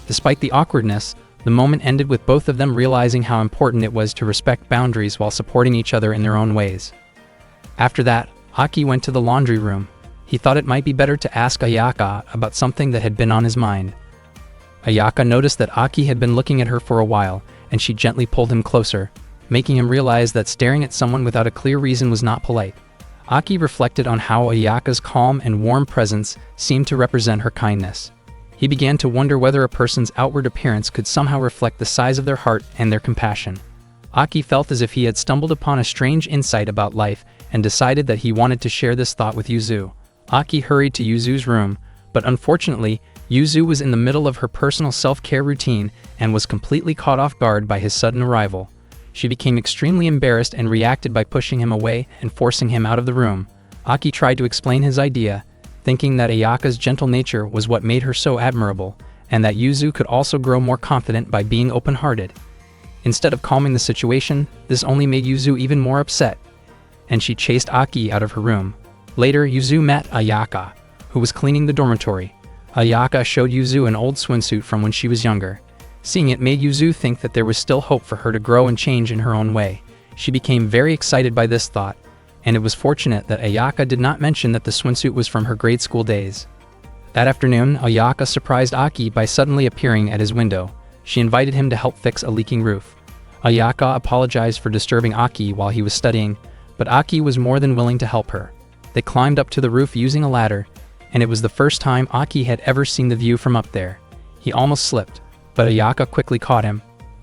Despite the awkwardness, the moment ended with both of them realizing how important it was to respect boundaries while supporting each other in their own ways. After that, Aki went to the laundry room. He thought it might be better to ask Ayaka about something that had been on his mind. Ayaka noticed that Aki had been looking at her for a while, and she gently pulled him closer, making him realize that staring at someone without a clear reason was not polite. Aki reflected on how Ayaka's calm and warm presence seemed to represent her kindness. He began to wonder whether a person's outward appearance could somehow reflect the size of their heart and their compassion. Aki felt as if he had stumbled upon a strange insight about life and decided that he wanted to share this thought with Yuzu. Aki hurried to Yuzu's room, but unfortunately, Yuzu was in the middle of her personal self-care routine and was completely caught off guard by his sudden arrival. She became extremely embarrassed and reacted by pushing him away and forcing him out of the room. Aki tried to explain his idea, thinking that Ayaka's gentle nature was what made her so admirable, and that Yuzu could also grow more confident by being open-hearted. Instead of calming the situation, this only made Yuzu even more upset, and she chased Aki out of her room. Later, Yuzu met Ayaka, who was cleaning the dormitory. Ayaka showed Yuzu an old swimsuit from when she was younger. Seeing it made Yuzu think that there was still hope for her to grow and change in her own way. She became very excited by this thought, and it was fortunate that Ayaka did not mention that the swimsuit was from her grade school days. That afternoon, Ayaka surprised Aki by suddenly appearing at his window. She invited him to help fix a leaking roof. Ayaka apologized for disturbing Aki while he was studying, but Aki was more than willing to help her. They climbed up to the roof using a ladder, and it was the first time Aki had ever seen the view from up there. He almost slipped, but Ayaka quickly caught him.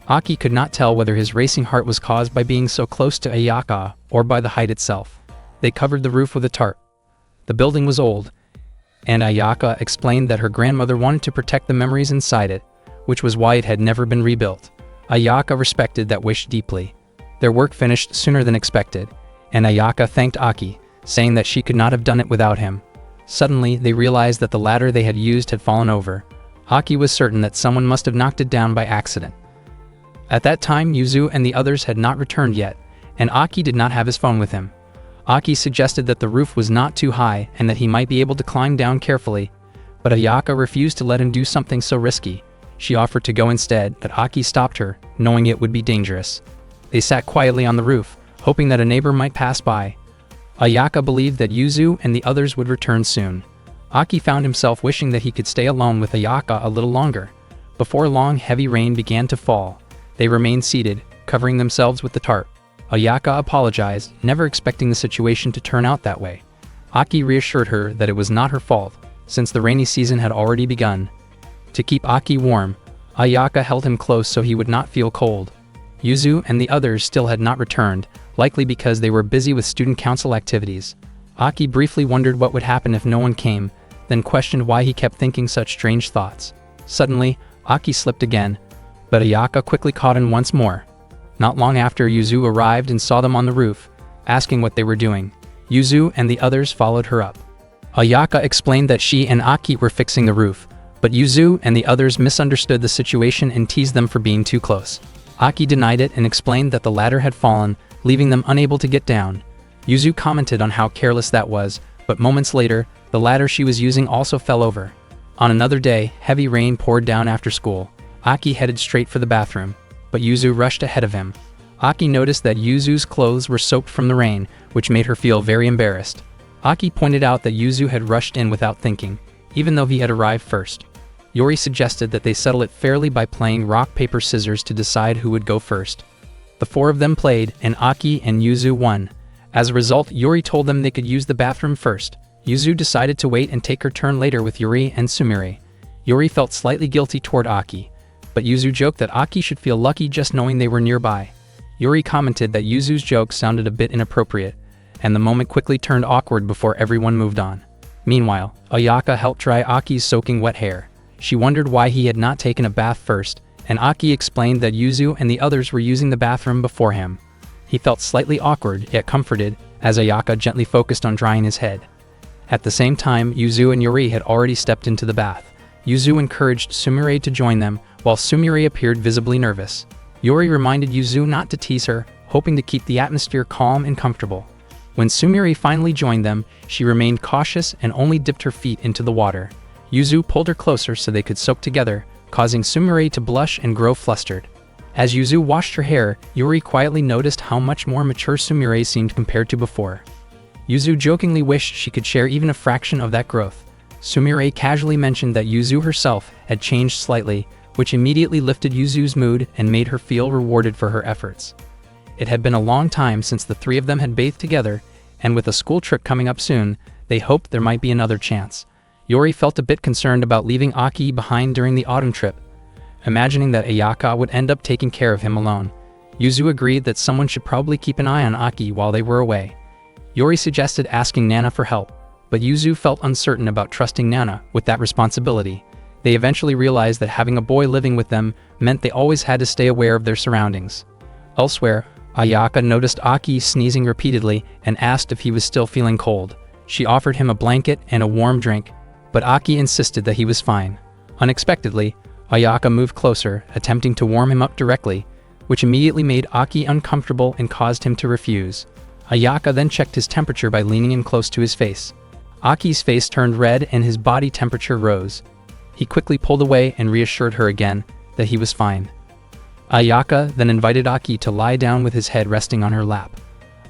Aki could not tell whether his racing heart was caused by being so close to Ayaka or by the height itself. They covered the roof with a tarp. The building was old, and Ayaka explained that her grandmother wanted to protect the memories inside it, which was why it had never been rebuilt. Ayaka respected that wish deeply. Their work finished sooner than expected, and Ayaka thanked Aki, saying that she could not have done it without him. Suddenly, they realized that the ladder they had used had fallen over. Aki was certain that someone must have knocked it down by accident. At that time, Yuzu and the others had not returned yet, and Aki did not have his phone with him. Aki suggested that the roof was not too high and that he might be able to climb down carefully, but Ayaka refused to let him do something so risky. She offered to go instead, but Aki stopped her, knowing it would be dangerous. They sat quietly on the roof, hoping that a neighbor might pass by. Ayaka believed that Yuzu and the others would return soon. Aki found himself wishing that he could stay alone with Ayaka a little longer. Before long, heavy rain began to fall. They remained seated, covering themselves with the tarp. Ayaka apologized, never expecting the situation to turn out that way. Aki reassured her that it was not her fault, since the rainy season had already begun. To keep Aki warm, Ayaka held him close so he would not feel cold. Yuzu and the others still had not returned, likely because they were busy with student council activities. Aki briefly wondered what would happen if no one came, then questioned why he kept thinking such strange thoughts. Suddenly, Aki slipped again, but Ayaka quickly caught him once more. Not long after, Yuzu arrived and saw them on the roof, asking what they were doing. Yuzu and the others followed her up. Ayaka explained that she and Aki were fixing the roof, but Yuzu and the others misunderstood the situation and teased them for being too close. Aki denied it and explained that the ladder had fallen, leaving them unable to get down. Yuzu commented on how careless that was, but moments later, the ladder she was using also fell over. On another day, heavy rain poured down after school. Aki headed straight for the bathroom, but Yuzu rushed ahead of him. Aki noticed that Yuzu's clothes were soaked from the rain, which made her feel very embarrassed. Aki pointed out that Yuzu had rushed in without thinking, even though he had arrived first. Yori suggested that they settle it fairly by playing rock, paper, scissors to decide who would go first. The four of them played, and Aki and Yuzu won. As a result, Yori told them they could use the bathroom first. Yuzu decided to wait and take her turn later with Yuri and Sumire. Yori felt slightly guilty toward Aki, but Yuzu joked that Aki should feel lucky just knowing they were nearby. Yuri commented that Yuzu's joke sounded a bit inappropriate, and the moment quickly turned awkward before everyone moved on. Meanwhile, Ayaka helped dry Aki's soaking wet hair. She wondered why he had not taken a bath first, and Aki explained that Yuzu and the others were using the bathroom before him. He felt slightly awkward, yet comforted, as Ayaka gently focused on drying his head. At the same time, Yuzu and Yuri had already stepped into the bath. Yuzu encouraged Sumire to join them, while Sumire appeared visibly nervous. Yuri reminded Yuzu not to tease her, hoping to keep the atmosphere calm and comfortable. When Sumire finally joined them, she remained cautious and only dipped her feet into the water. Yuzu pulled her closer so they could soak together, causing Sumire to blush and grow flustered. As Yuzu washed her hair, Yuri quietly noticed how much more mature Sumire seemed compared to before. Yuzu jokingly wished she could share even a fraction of that growth. Sumire casually mentioned that Yuzu herself had changed slightly, which immediately lifted Yuzu's mood and made her feel rewarded for her efforts. It had been a long time since the three of them had bathed together, and with a school trip coming up soon, they hoped there might be another chance. Yori felt a bit concerned about leaving Aki behind during the autumn trip, imagining that Ayaka would end up taking care of him alone. Yuzu agreed that someone should probably keep an eye on Aki while they were away. Yori suggested asking Nana for help, but Yuzu felt uncertain about trusting Nana with that responsibility. They eventually realized that having a boy living with them meant they always had to stay aware of their surroundings. Elsewhere, Ayaka noticed Aki sneezing repeatedly and asked if he was still feeling cold. She offered him a blanket and a warm drink, but Aki insisted that he was fine. Unexpectedly, Ayaka moved closer, attempting to warm him up directly, which immediately made Aki uncomfortable and caused him to refuse. Ayaka then checked his temperature by leaning in close to his face. Aki's face turned red and his body temperature rose. He quickly pulled away and reassured her again that he was fine. Ayaka then invited Aki to lie down with his head resting on her lap.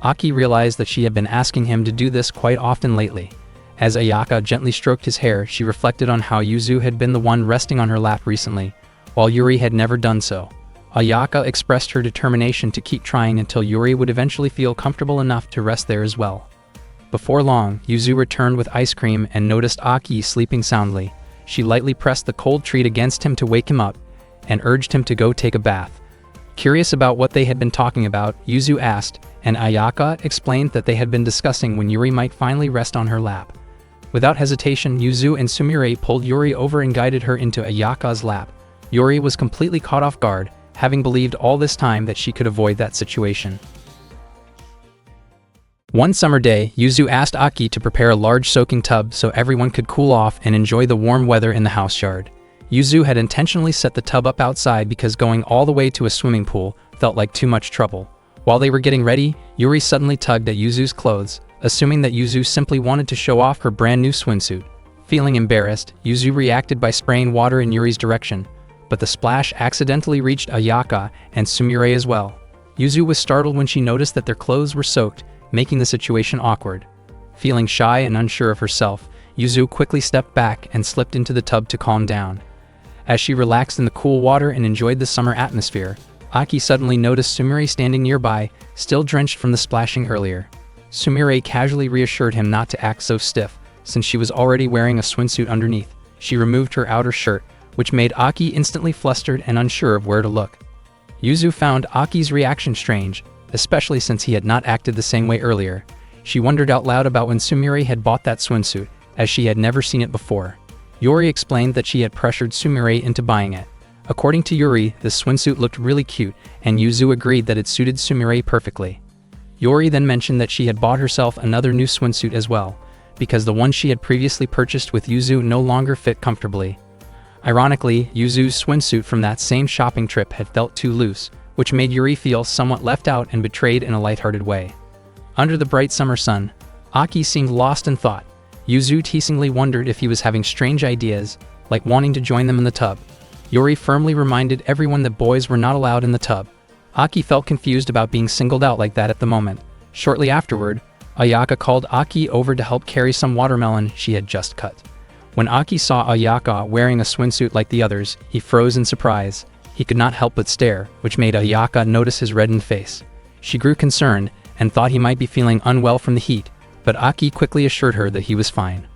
Aki realized that she had been asking him to do this quite often lately. As Ayaka gently stroked his hair, she reflected on how Yuzu had been the one resting on her lap recently, while Yuri had never done so. Ayaka expressed her determination to keep trying until Yuri would eventually feel comfortable enough to rest there as well. Before long, Yuzu returned with ice cream and noticed Aki sleeping soundly. She lightly pressed the cold treat against him to wake him up and urged him to go take a bath. Curious about what they had been talking about, Yuzu asked, and Ayaka explained that they had been discussing when Yuri might finally rest on her lap. Without hesitation, Yuzu and Sumire pulled Yuri over and guided her into Ayaka's lap. Yuri was completely caught off guard, having believed all this time that she could avoid that situation. One summer day, Yuzu asked Aki to prepare a large soaking tub so everyone could cool off and enjoy the warm weather in the house yard. Yuzu had intentionally set the tub up outside because going all the way to a swimming pool felt like too much trouble. While they were getting ready, Yuri suddenly tugged at Yuzu's clothes, assuming that Yuzu simply wanted to show off her brand new swimsuit. Feeling embarrassed, Yuzu reacted by spraying water in Yuri's direction, but the splash accidentally reached Ayaka and Sumire as well. Yuzu was startled when she noticed that their clothes were soaked, making the situation awkward. Feeling shy and unsure of herself, Yuzu quickly stepped back and slipped into the tub to calm down. As she relaxed in the cool water and enjoyed the summer atmosphere, Aki suddenly noticed Sumire standing nearby, still drenched from the splashing earlier. Sumire casually reassured him not to act so stiff, since she was already wearing a swimsuit underneath. She removed her outer shirt, which made Aki instantly flustered and unsure of where to look. Yuzu found Aki's reaction strange, especially since he had not acted the same way earlier. She wondered out loud about when Sumire had bought that swimsuit, as she had never seen it before. Yuri explained that she had pressured Sumire into buying it. According to Yuri, the swimsuit looked really cute, and Yuzu agreed that it suited Sumire perfectly. Yuri then mentioned that she had bought herself another new swimsuit as well, because the one she had previously purchased with Yuzu no longer fit comfortably. Ironically, Yuzu's swimsuit from that same shopping trip had felt too loose, which made Yuri feel somewhat left out and betrayed in a lighthearted way. Under the bright summer sun, Aki seemed lost in thought. Yuzu teasingly wondered if he was having strange ideas, like wanting to join them in the tub. Yuri firmly reminded everyone that boys were not allowed in the tub. Aki felt confused about being singled out like that at the moment. Shortly afterward, Ayaka called Aki over to help carry some watermelon she had just cut. When Aki saw Ayaka wearing a swimsuit like the others, he froze in surprise. He could not help but stare, which made Ayaka notice his reddened face. She grew concerned and thought he might be feeling unwell from the heat, but Aki quickly assured her that he was fine.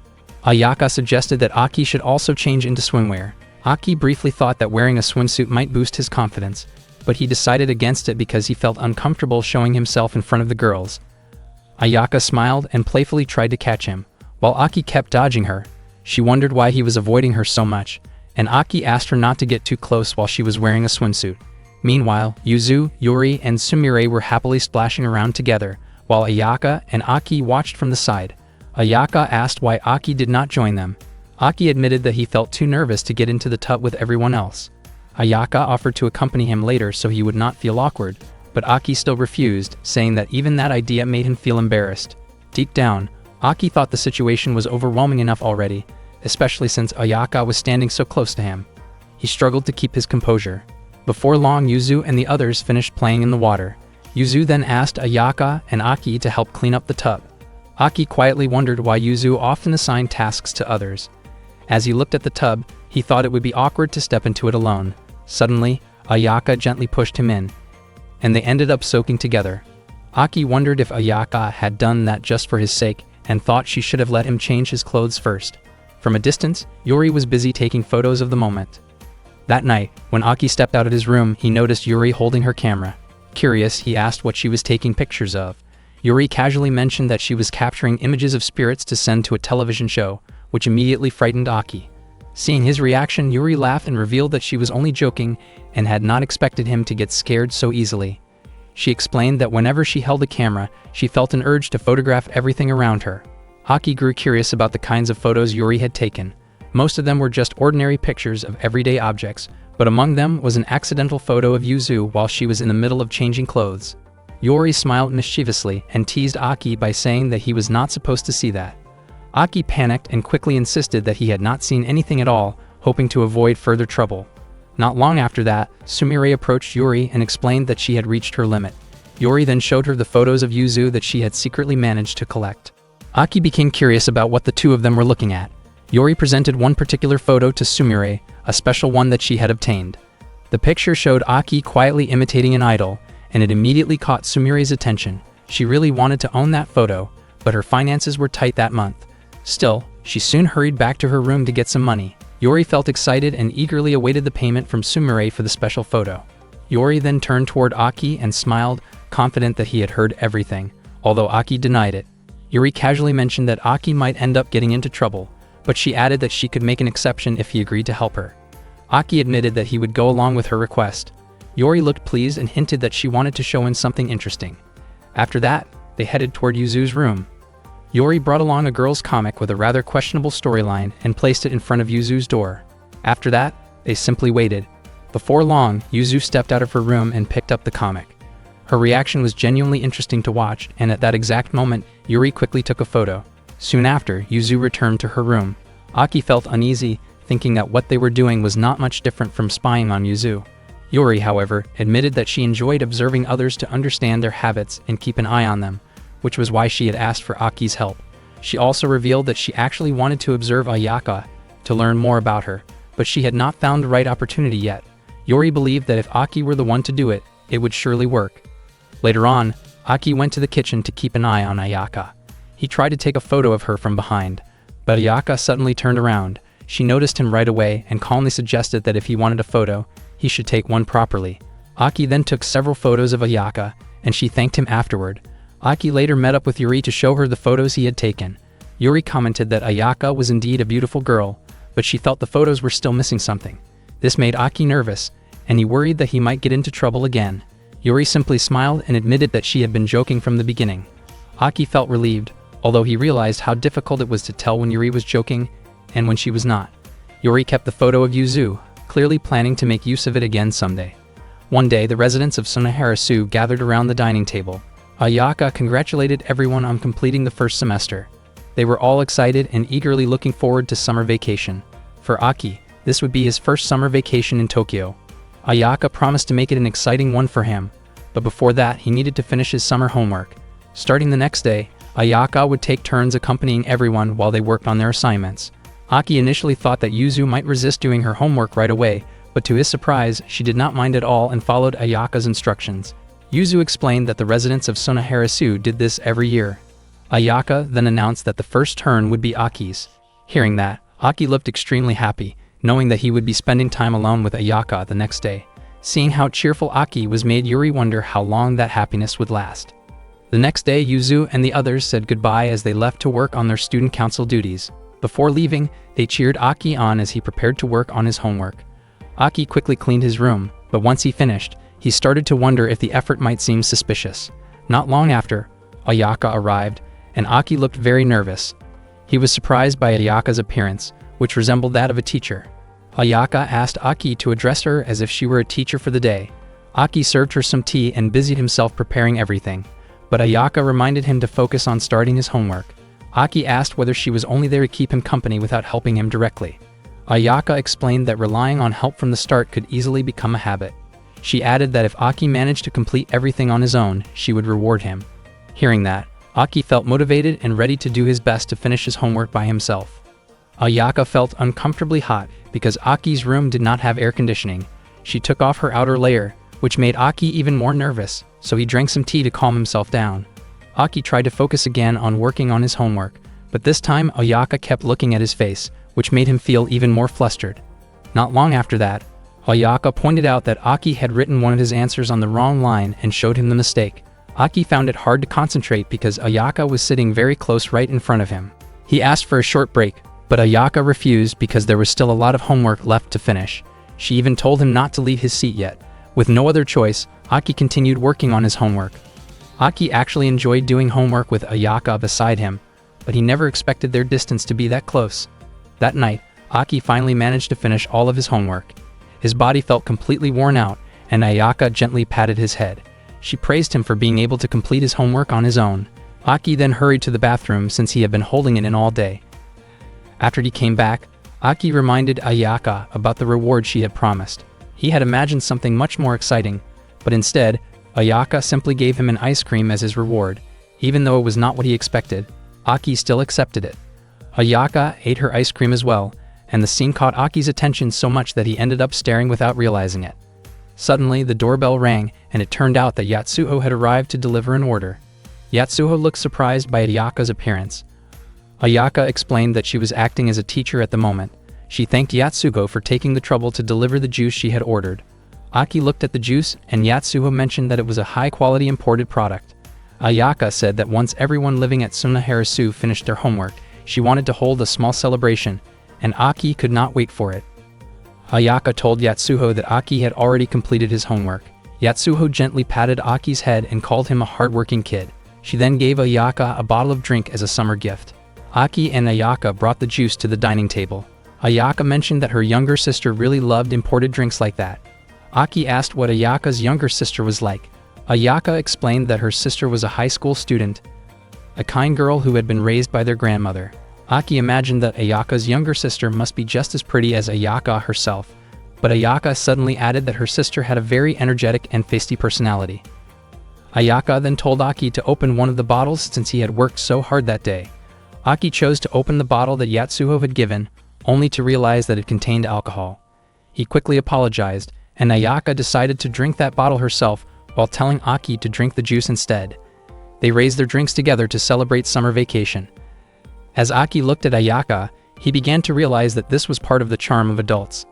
Ayaka suggested that Aki should also change into swimwear. Aki briefly thought that wearing a swimsuit might boost his confidence, but he decided against it because he felt uncomfortable showing himself in front of the girls. Ayaka smiled and playfully tried to catch him, while Aki kept dodging her. She wondered why he was avoiding her so much, and Aki asked her not to get too close while she was wearing a swimsuit. Meanwhile, Yuzu, Yuri, and Sumire were happily splashing around together, while Ayaka and Aki watched from the side. Ayaka asked why Aki did not join them. Aki admitted that he felt too nervous to get into the tub with everyone else. Ayaka offered to accompany him later so he would not feel awkward, but Aki still refused, saying that even that idea made him feel embarrassed. Deep down, Aki thought the situation was overwhelming enough already, especially since Ayaka was standing so close to him. He struggled to keep his composure. Before long, Yuzu and the others finished playing in the water. Yuzu then asked Ayaka and Aki to help clean up the tub. Aki quietly wondered why Yuzu often assigned tasks to others. As he looked at the tub, he thought it would be awkward to step into it alone. Suddenly, Ayaka gently pushed him in, and they ended up soaking together. Aki wondered if Ayaka had done that just for his sake, and thought she should have let him change his clothes first. From a distance, Yuri was busy taking photos of the moment. That night, when Aki stepped out of his room, he noticed Yuri holding her camera. Curious, he asked what she was taking pictures of. Yuri casually mentioned that she was capturing images of spirits to send to a television show, which immediately frightened Aki. Seeing his reaction, Yuri laughed and revealed that she was only joking and had not expected him to get scared so easily. She explained that whenever she held a camera, she felt an urge to photograph everything around her. Aki grew curious about the kinds of photos Yuri had taken. Most of them were just ordinary pictures of everyday objects, but among them was an accidental photo of Yuzu while she was in the middle of changing clothes. Yuri smiled mischievously and teased Aki by saying that he was not supposed to see that. Aki panicked and quickly insisted that he had not seen anything at all, hoping to avoid further trouble. Not long after that, Sumire approached Yuri and explained that she had reached her limit. Yuri then showed her the photos of Yuzu that she had secretly managed to collect. Aki became curious about what the two of them were looking at. Yuri presented one particular photo to Sumire, a special one that she had obtained. The picture showed Aki quietly imitating an idol, and it immediately caught Sumire's attention. She really wanted to own that photo, but her finances were tight that month. Still, she soon hurried back to her room to get some money. Yuri felt excited and eagerly awaited the payment from Sumire for the special photo. Yuri then turned toward Aki and smiled, confident that he had heard everything, although Aki denied it. Yuri casually mentioned that Aki might end up getting into trouble, but she added that she could make an exception if he agreed to help her. Aki admitted that he would go along with her request. Yuri looked pleased and hinted that she wanted to show him something interesting. After that, they headed toward Yuzu's room. Yuri brought along a girl's comic with a rather questionable storyline and placed it in front of Yuzu's door. After that, they simply waited. Before long, Yuzu stepped out of her room and picked up the comic. Her reaction was genuinely interesting to watch, and at that exact moment, Yuri quickly took a photo. Soon after, Yuzu returned to her room. Aki felt uneasy, thinking that what they were doing was not much different from spying on Yuzu. Yuri, however, admitted that she enjoyed observing others to understand their habits and keep an eye on them, which was why she had asked for Aki's help. She also revealed that she actually wanted to observe Ayaka to learn more about her, but she had not found the right opportunity yet. Yuri believed that if Aki were the one to do it, it would surely work. Later on, Aki went to the kitchen to keep an eye on Ayaka. He tried to take a photo of her from behind, but Ayaka suddenly turned around. She noticed him right away and calmly suggested that if he wanted a photo, he should take one properly. Aki then took several photos of Ayaka, and she thanked him afterward. Aki later met up with Yuri to show her the photos he had taken. Yuri commented that Ayaka was indeed a beautiful girl, but she felt the photos were still missing something. This made Aki nervous, and he worried that he might get into trouble again. Yuri simply smiled and admitted that she had been joking from the beginning. Aki felt relieved, although he realized how difficult it was to tell when Yuri was joking and when she was not. Yuri kept the photo of Yuzu, clearly planning to make use of it again someday. One day, the residents of Sonaharasu gathered around the dining table. Ayaka congratulated everyone on completing the first semester. They were all excited and eagerly looking forward to summer vacation. For Aki, this would be his first summer vacation in Tokyo. Ayaka promised to make it an exciting one for him, but before that he needed to finish his summer homework. Starting the next day, Ayaka would take turns accompanying everyone while they worked on their assignments. Aki initially thought that Yuzu might resist doing her homework right away, but to his surprise, she did not mind at all and followed Ayaka's instructions. Yuzu explained that the residents of Sonaharasu did this every year. Ayaka then announced that the first turn would be Aki's. Hearing that, Aki looked extremely happy, knowing that he would be spending time alone with Ayaka the next day. Seeing how cheerful Aki was made Yuri wonder how long that happiness would last. The next day, Yuzu and the others said goodbye as they left to work on their student council duties. Before leaving, they cheered Aki on as he prepared to work on his homework. Aki quickly cleaned his room, but once he finished, he started to wonder if the effort might seem suspicious. Not long after, Ayaka arrived, and Aki looked very nervous. He was surprised by Ayaka's appearance, which resembled that of a teacher. Ayaka asked Aki to address her as if she were a teacher for the day. Aki served her some tea and busied himself preparing everything, but Ayaka reminded him to focus on starting his homework. Aki asked whether she was only there to keep him company without helping him directly. Ayaka explained that relying on help from the start could easily become a habit. She added that if Aki managed to complete everything on his own, she would reward him. Hearing that, Aki felt motivated and ready to do his best to finish his homework by himself. Ayaka felt uncomfortably hot because Aki's room did not have air conditioning. She took off her outer layer, which made Aki even more nervous, so he drank some tea to calm himself down. Aki tried to focus again on working on his homework, but this time Ayaka kept looking at his face, which made him feel even more flustered. Not long after that, Ayaka pointed out that Aki had written one of his answers on the wrong line and showed him the mistake. Aki found it hard to concentrate because Ayaka was sitting very close right in front of him. He asked for a short break, but Ayaka refused because there was still a lot of homework left to finish. She even told him not to leave his seat yet. With no other choice, Aki continued working on his homework. Aki actually enjoyed doing homework with Ayaka beside him, but he never expected their distance to be that close. That night, Aki finally managed to finish all of his homework. His body felt completely worn out, and Ayaka gently patted his head. She praised him for being able to complete his homework on his own. Aki then hurried to the bathroom since he had been holding it in all day. After he came back, Aki reminded Ayaka about the reward she had promised. He had imagined something much more exciting, but instead, Ayaka simply gave him an ice cream as his reward. Even though it was not what he expected, Aki still accepted it. Ayaka ate her ice cream as well, and the scene caught Aki's attention so much that he ended up staring without realizing it. Suddenly, the doorbell rang, and it turned out that Yatsuho had arrived to deliver an order. Yatsuho looked surprised by Ayaka's appearance. Ayaka explained that she was acting as a teacher at the moment. She thanked Yatsuho for taking the trouble to deliver the juice she had ordered. Aki looked at the juice, and Yatsuho mentioned that it was a high-quality imported product. Ayaka said that once everyone living at Sunaharasu finished their homework, she wanted to hold a small celebration, and Aki could not wait for it. Ayaka told Yatsuho that Aki had already completed his homework. Yatsuho gently patted Aki's head and called him a hard-working kid. She then gave Ayaka a bottle of drink as a summer gift. Aki and Ayaka brought the juice to the dining table. Ayaka mentioned that her younger sister really loved imported drinks like that. Aki asked what Ayaka's younger sister was like. Ayaka explained that her sister was a high school student, a kind girl who had been raised by their grandmother. Aki imagined that Ayaka's younger sister must be just as pretty as Ayaka herself, but Ayaka suddenly added that her sister had a very energetic and feisty personality. Ayaka then told Aki to open one of the bottles since he had worked so hard that day. Aki chose to open the bottle that Yatsuho had given, only to realize that it contained alcohol. He quickly apologized, and Ayaka decided to drink that bottle herself while telling Aki to drink the juice instead. They raised their drinks together to celebrate summer vacation. As Aki looked at Ayaka, he began to realize that this was part of the charm of adults.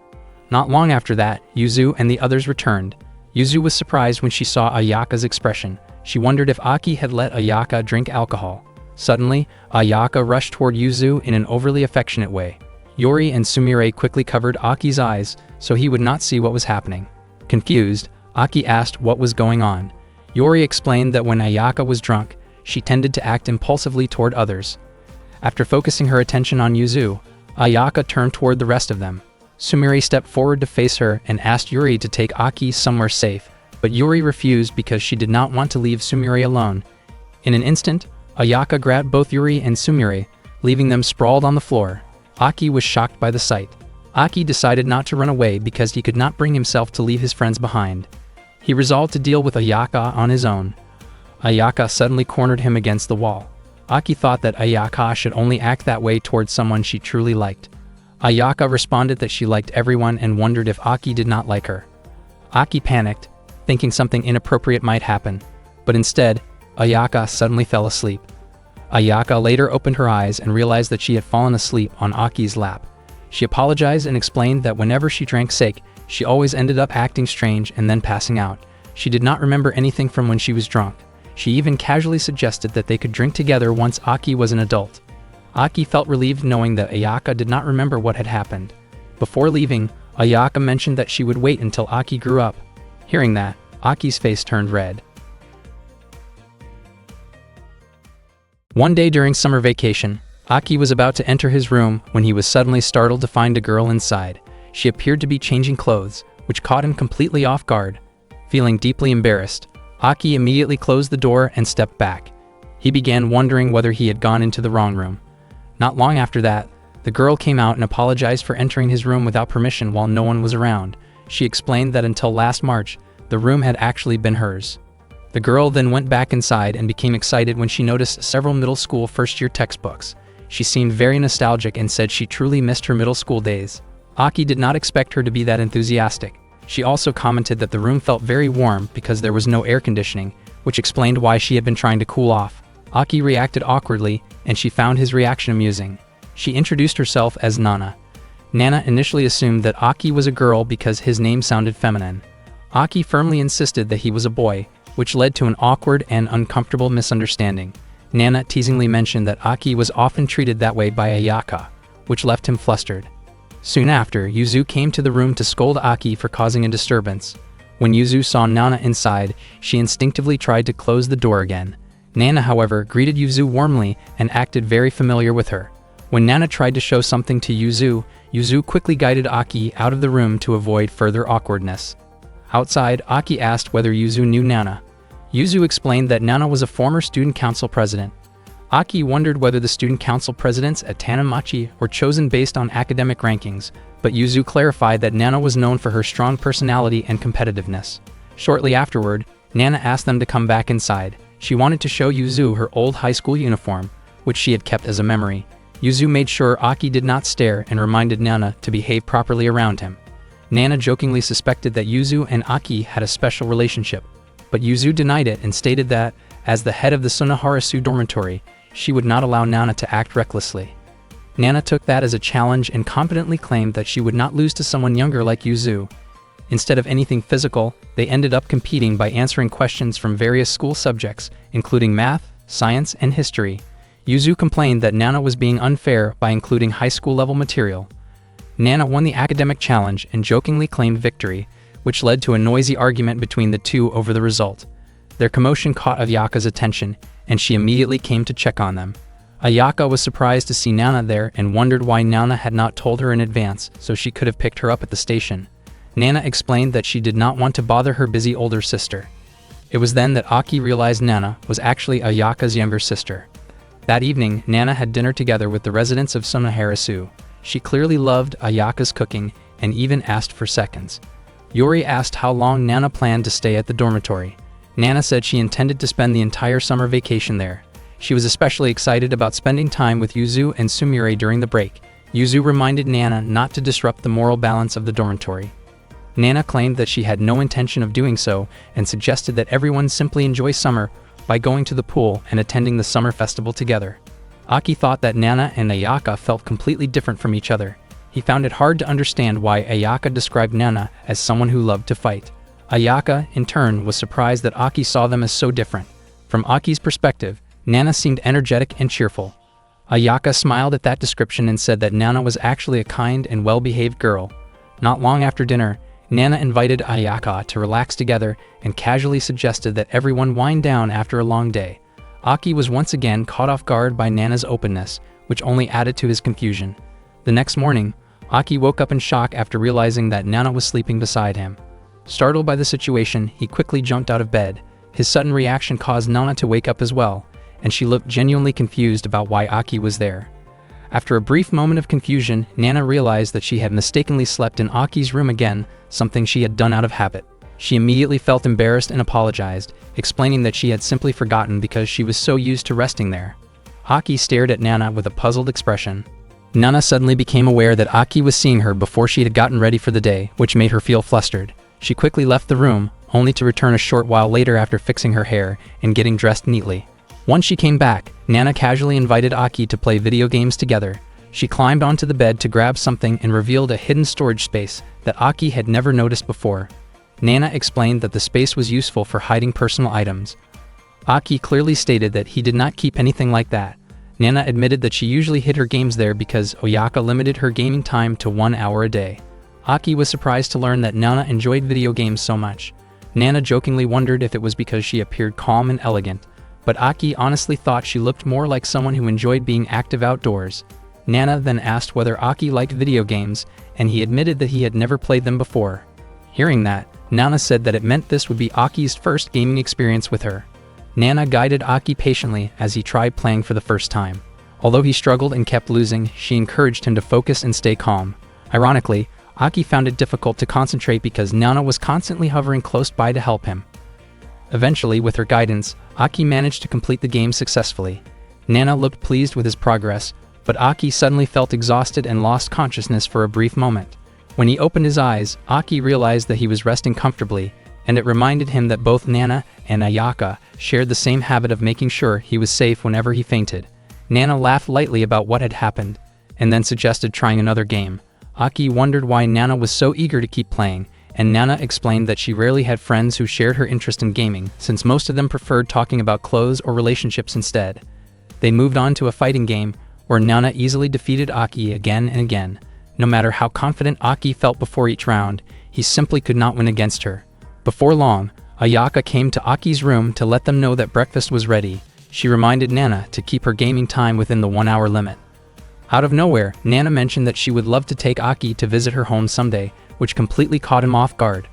Not long after that, Yuzu and the others returned. Yuzu was surprised when she saw Ayaka's expression. She wondered if Aki had let Ayaka drink alcohol. Suddenly, Ayaka rushed toward Yuzu in an overly affectionate way. Yori and Sumire quickly covered Aki's eyes so he would not see what was happening. Confused, Aki asked what was going on. Yori explained that when Ayaka was drunk, she tended to act impulsively toward others. After focusing her attention on Yuzu, Ayaka turned toward the rest of them. Sumire stepped forward to face her and asked Yuri to take Aki somewhere safe, but Yuri refused because she did not want to leave Sumire alone. In an instant, Ayaka grabbed both Yuri and Sumire, leaving them sprawled on the floor. Aki was shocked by the sight. Aki decided not to run away because he could not bring himself to leave his friends behind. He resolved to deal with Ayaka on his own. Ayaka suddenly cornered him against the wall. Aki thought that Ayaka should only act that way towards someone she truly liked. Ayaka responded that she liked everyone and wondered if Aki did not like her. Aki panicked, thinking something inappropriate might happen, but instead, Ayaka suddenly fell asleep. Ayaka later opened her eyes and realized that she had fallen asleep on Aki's lap. She apologized and explained that whenever she drank sake, she always ended up acting strange and then passing out. She did not remember anything from when she was drunk. She even casually suggested that they could drink together once Aki was an adult. Aki felt relieved knowing that Ayaka did not remember what had happened. Before leaving, Ayaka mentioned that she would wait until Aki grew up. Hearing that, Aki's face turned red. One day during summer vacation, Aki was about to enter his room when he was suddenly startled to find a girl inside. She appeared to be changing clothes, which caught him completely off guard. Feeling deeply embarrassed, Aki immediately closed the door and stepped back. He began wondering whether he had gone into the wrong room. Not long after that, the girl came out and apologized for entering his room without permission while no one was around. She explained that until last March, the room had actually been hers. The girl then went back inside and became excited when she noticed several middle school first-year textbooks. She seemed very nostalgic and said she truly missed her middle school days. Aki did not expect her to be that enthusiastic. She also commented that the room felt very warm because there was no air conditioning, which explained why she had been trying to cool off. Aki reacted awkwardly, and she found his reaction amusing. She introduced herself as Nana. Nana initially assumed that Aki was a girl because his name sounded feminine. Aki firmly insisted that he was a boy, which led to an awkward and uncomfortable misunderstanding. Nana teasingly mentioned that Aki was often treated that way by Ayaka, which left him flustered. Soon after, Yuzu came to the room to scold Aki for causing a disturbance. When Yuzu saw Nana inside, she instinctively tried to close the door again. Nana, however, greeted Yuzu warmly and acted very familiar with her. When Nana tried to show something to Yuzu, Yuzu quickly guided Aki out of the room to avoid further awkwardness. Outside, Aki asked whether Yuzu knew Nana. Yuzu explained that Nana was a former student council president. Aki wondered whether the student council presidents at Tanamachi were chosen based on academic rankings, but Yuzu clarified that Nana was known for her strong personality and competitiveness. Shortly afterward, Nana asked them to come back inside. She wanted to show Yuzu her old high school uniform, which she had kept as a memory. Yuzu made sure Aki did not stare and reminded Nana to behave properly around him. Nana jokingly suspected that Yuzu and Aki had a special relationship, but Yuzu denied it and stated that, As the head of the Sunaharasu dormitory, she would not allow Nana to act recklessly. Nana took that as a challenge and confidently claimed that she would not lose to someone younger like Yuzu. Instead of anything physical, they ended up competing by answering questions from various school subjects, including math, science, and history. Yuzu complained that Nana was being unfair by including high school level material. Nana won the academic challenge and jokingly claimed victory, which led to a noisy argument between the two over the result. Their commotion caught Ayaka's attention, and she immediately came to check on them. Ayaka was surprised to see Nana there and wondered why Nana had not told her in advance so she could have picked her up at the station. Nana explained that she did not want to bother her busy older sister. It was then that Aki realized Nana was actually Ayaka's younger sister. That evening, Nana had dinner together with the residents of Sunaharasu. She clearly loved Ayaka's cooking and even asked for seconds. Yori asked how long Nana planned to stay at the dormitory. Nana said she intended to spend the entire summer vacation there. She was especially excited about spending time with Yuzu and Sumire during the break. Yuzu reminded Nana not to disrupt the moral balance of the dormitory. Nana claimed that she had no intention of doing so and suggested that everyone simply enjoy summer by going to the pool and attending the summer festival together. Aki thought that Nana and Ayaka felt completely different from each other. He found it hard to understand why Ayaka described Nana as someone who loved to fight. Ayaka, in turn, was surprised that Aki saw them as so different. From Aki's perspective, Nana seemed energetic and cheerful. Ayaka smiled at that description and said that Nana was actually a kind and well-behaved girl. Not long after dinner, Nana invited Ayaka to relax together and casually suggested that everyone wind down after a long day. Aki was once again caught off guard by Nana's openness, which only added to his confusion. The next morning, Aki woke up in shock after realizing that Nana was sleeping beside him. Startled by the situation, he quickly jumped out of bed. His sudden reaction caused Nana to wake up as well, and she looked genuinely confused about why Aki was there. After a brief moment of confusion, Nana realized that she had mistakenly slept in Aki's room again, something she had done out of habit. She immediately felt embarrassed and apologized, explaining that she had simply forgotten because she was so used to resting there. Aki stared at Nana with a puzzled expression. Nana suddenly became aware that Aki was seeing her before she had gotten ready for the day, which made her feel flustered. She quickly left the room, only to return a short while later after fixing her hair and getting dressed neatly. Once she came back, Nana casually invited Aki to play video games together. She climbed onto the bed to grab something and revealed a hidden storage space that Aki had never noticed before. Nana explained that the space was useful for hiding personal items. Aki clearly stated that he did not keep anything like that. Nana admitted that she usually hid her games there because Oyaka limited her gaming time to 1 hour a day. Aki was surprised to learn that Nana enjoyed video games so much. Nana jokingly wondered if it was because she appeared calm and elegant, but Aki honestly thought she looked more like someone who enjoyed being active outdoors. Nana then asked whether Aki liked video games, and he admitted that he had never played them before. Hearing that, Nana said that it meant this would be Aki's first gaming experience with her. Nana guided Aki patiently as he tried playing for the first time. Although he struggled and kept losing, she encouraged him to focus and stay calm. Ironically, Aki found it difficult to concentrate because Nana was constantly hovering close by to help him. Eventually, with her guidance, Aki managed to complete the game successfully. Nana looked pleased with his progress, but Aki suddenly felt exhausted and lost consciousness for a brief moment. When he opened his eyes, Aki realized that he was resting comfortably, and it reminded him that both Nana and Ayaka shared the same habit of making sure he was safe whenever he fainted. Nana laughed lightly about what had happened, and then suggested trying another game. Aki wondered why Nana was so eager to keep playing, and Nana explained that she rarely had friends who shared her interest in gaming, since most of them preferred talking about clothes or relationships instead. They moved on to a fighting game, where Nana easily defeated Aki again and again. No matter how confident Aki felt before each round, he simply could not win against her. Before long, Ayaka came to Aki's room to let them know that breakfast was ready. She reminded Nana to keep her gaming time within the 1 hour limit. Out of nowhere, Nana mentioned that she would love to take Aki to visit her home someday, which completely caught him off guard.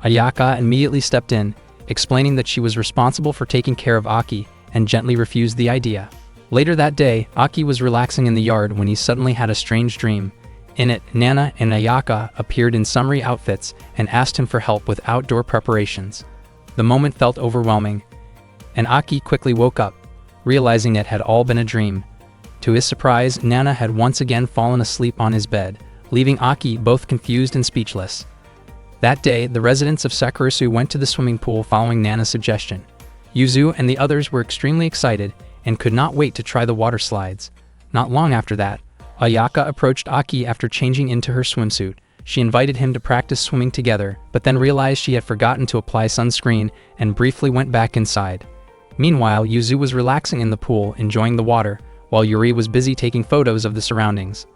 Ayaka immediately stepped in, explaining that she was responsible for taking care of Aki, and gently refused the idea. Later that day, Aki was relaxing in the yard when he suddenly had a strange dream. In it, Nana and Ayaka appeared in summery outfits and asked him for help with outdoor preparations. The moment felt overwhelming, and Aki quickly woke up, realizing it had all been a dream. To his surprise, Nana had once again fallen asleep on his bed, leaving Aki both confused and speechless. That day, the residents of Sakurasu went to the swimming pool following Nana's suggestion. Yuzu and the others were extremely excited and could not wait to try the water slides. Not long after that, Ayaka approached Aki after changing into her swimsuit. She invited him to practice swimming together, but then realized she had forgotten to apply sunscreen and briefly went back inside. Meanwhile, Yuzu was relaxing in the pool, enjoying the water, while Yuri was busy taking photos of the surroundings.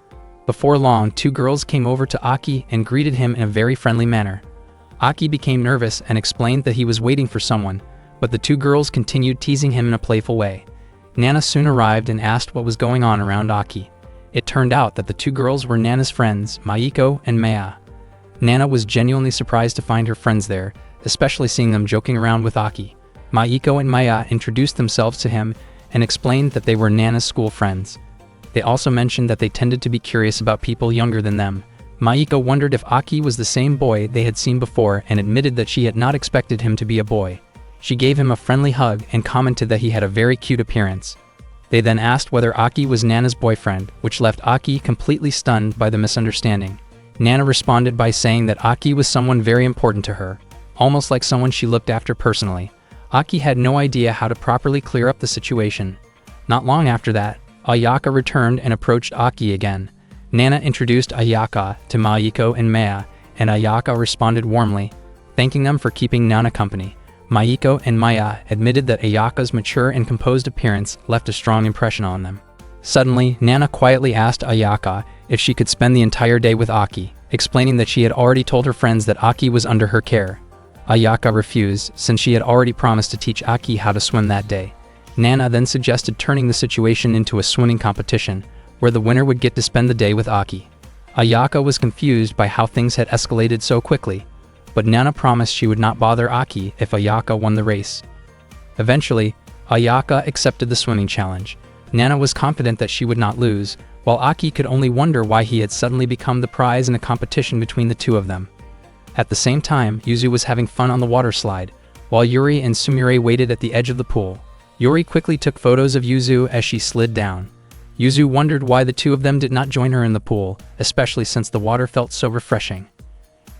Before long, two girls came over to Aki and greeted him in a very friendly manner. Aki became nervous and explained that he was waiting for someone, but the two girls continued teasing him in a playful way. Nana soon arrived and asked what was going on around Aki. It turned out that the two girls were Nana's friends, Maiko and Maya. Nana was genuinely surprised to find her friends there, especially seeing them joking around with Aki. Maiko and Maya introduced themselves to him and explained that they were Nana's school friends. They also mentioned that they tended to be curious about people younger than them. Maiko wondered if Aki was the same boy they had seen before and admitted that she had not expected him to be a boy. She gave him a friendly hug and commented that he had a very cute appearance. They then asked whether Aki was Nana's boyfriend, which left Aki completely stunned by the misunderstanding. Nana responded by saying that Aki was someone very important to her, almost like someone she looked after personally. Aki had no idea how to properly clear up the situation. Not long after that, Ayaka returned and approached Aki again. Nana introduced Ayaka to Maiko and Maya, and Ayaka responded warmly, thanking them for keeping Nana company. Maiko and Maya admitted that Ayaka's mature and composed appearance left a strong impression on them. Suddenly, Nana quietly asked Ayaka if she could spend the entire day with Aki, explaining that she had already told her friends that Aki was under her care. Ayaka refused, since she had already promised to teach Aki how to swim that day. Nana then suggested turning the situation into a swimming competition, where the winner would get to spend the day with Aki. Ayaka was confused by how things had escalated so quickly, but Nana promised she would not bother Aki if Ayaka won the race. Eventually, Ayaka accepted the swimming challenge. Nana was confident that she would not lose, while Aki could only wonder why he had suddenly become the prize in a competition between the two of them. At the same time, Yuzu was having fun on the water slide, while Yuri and Sumire waited at the edge of the pool. Yuri quickly took photos of Yuzu as she slid down. Yuzu wondered why the two of them did not join her in the pool, especially since the water felt so refreshing.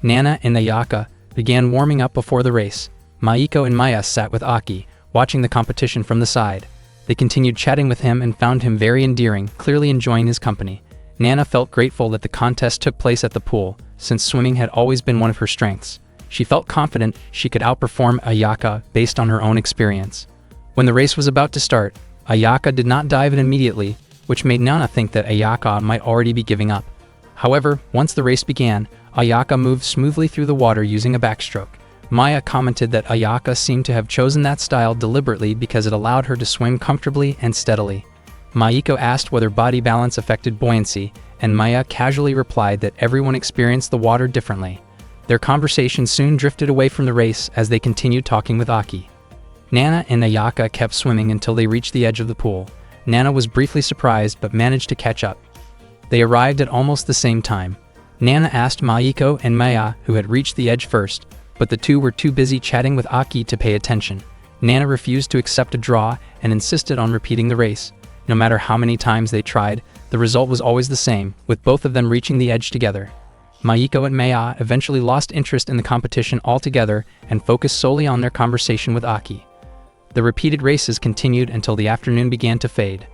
Nana and Ayaka began warming up before the race. Maiko and Maya sat with Aki, watching the competition from the side. They continued chatting with him and found him very endearing, clearly enjoying his company. Nana felt grateful that the contest took place at the pool, since swimming had always been one of her strengths. She felt confident she could outperform Ayaka based on her own experience. When the race was about to start, Ayaka did not dive in immediately, which made Nana think that Ayaka might already be giving up. However, once the race began, Ayaka moved smoothly through the water using a backstroke. Maya commented that Ayaka seemed to have chosen that style deliberately because it allowed her to swim comfortably and steadily. Maiko asked whether body balance affected buoyancy, and Maya casually replied that everyone experienced the water differently. Their conversation soon drifted away from the race as they continued talking with Aki. Nana and Ayaka kept swimming until they reached the edge of the pool. Nana was briefly surprised but managed to catch up. They arrived at almost the same time. Nana asked Maiko and Maya who had reached the edge first, but the two were too busy chatting with Aki to pay attention. Nana refused to accept a draw and insisted on repeating the race. No matter how many times they tried, the result was always the same, with both of them reaching the edge together. Maiko and Maya eventually lost interest in the competition altogether and focused solely on their conversation with Aki. The repeated races continued until the afternoon began to fade.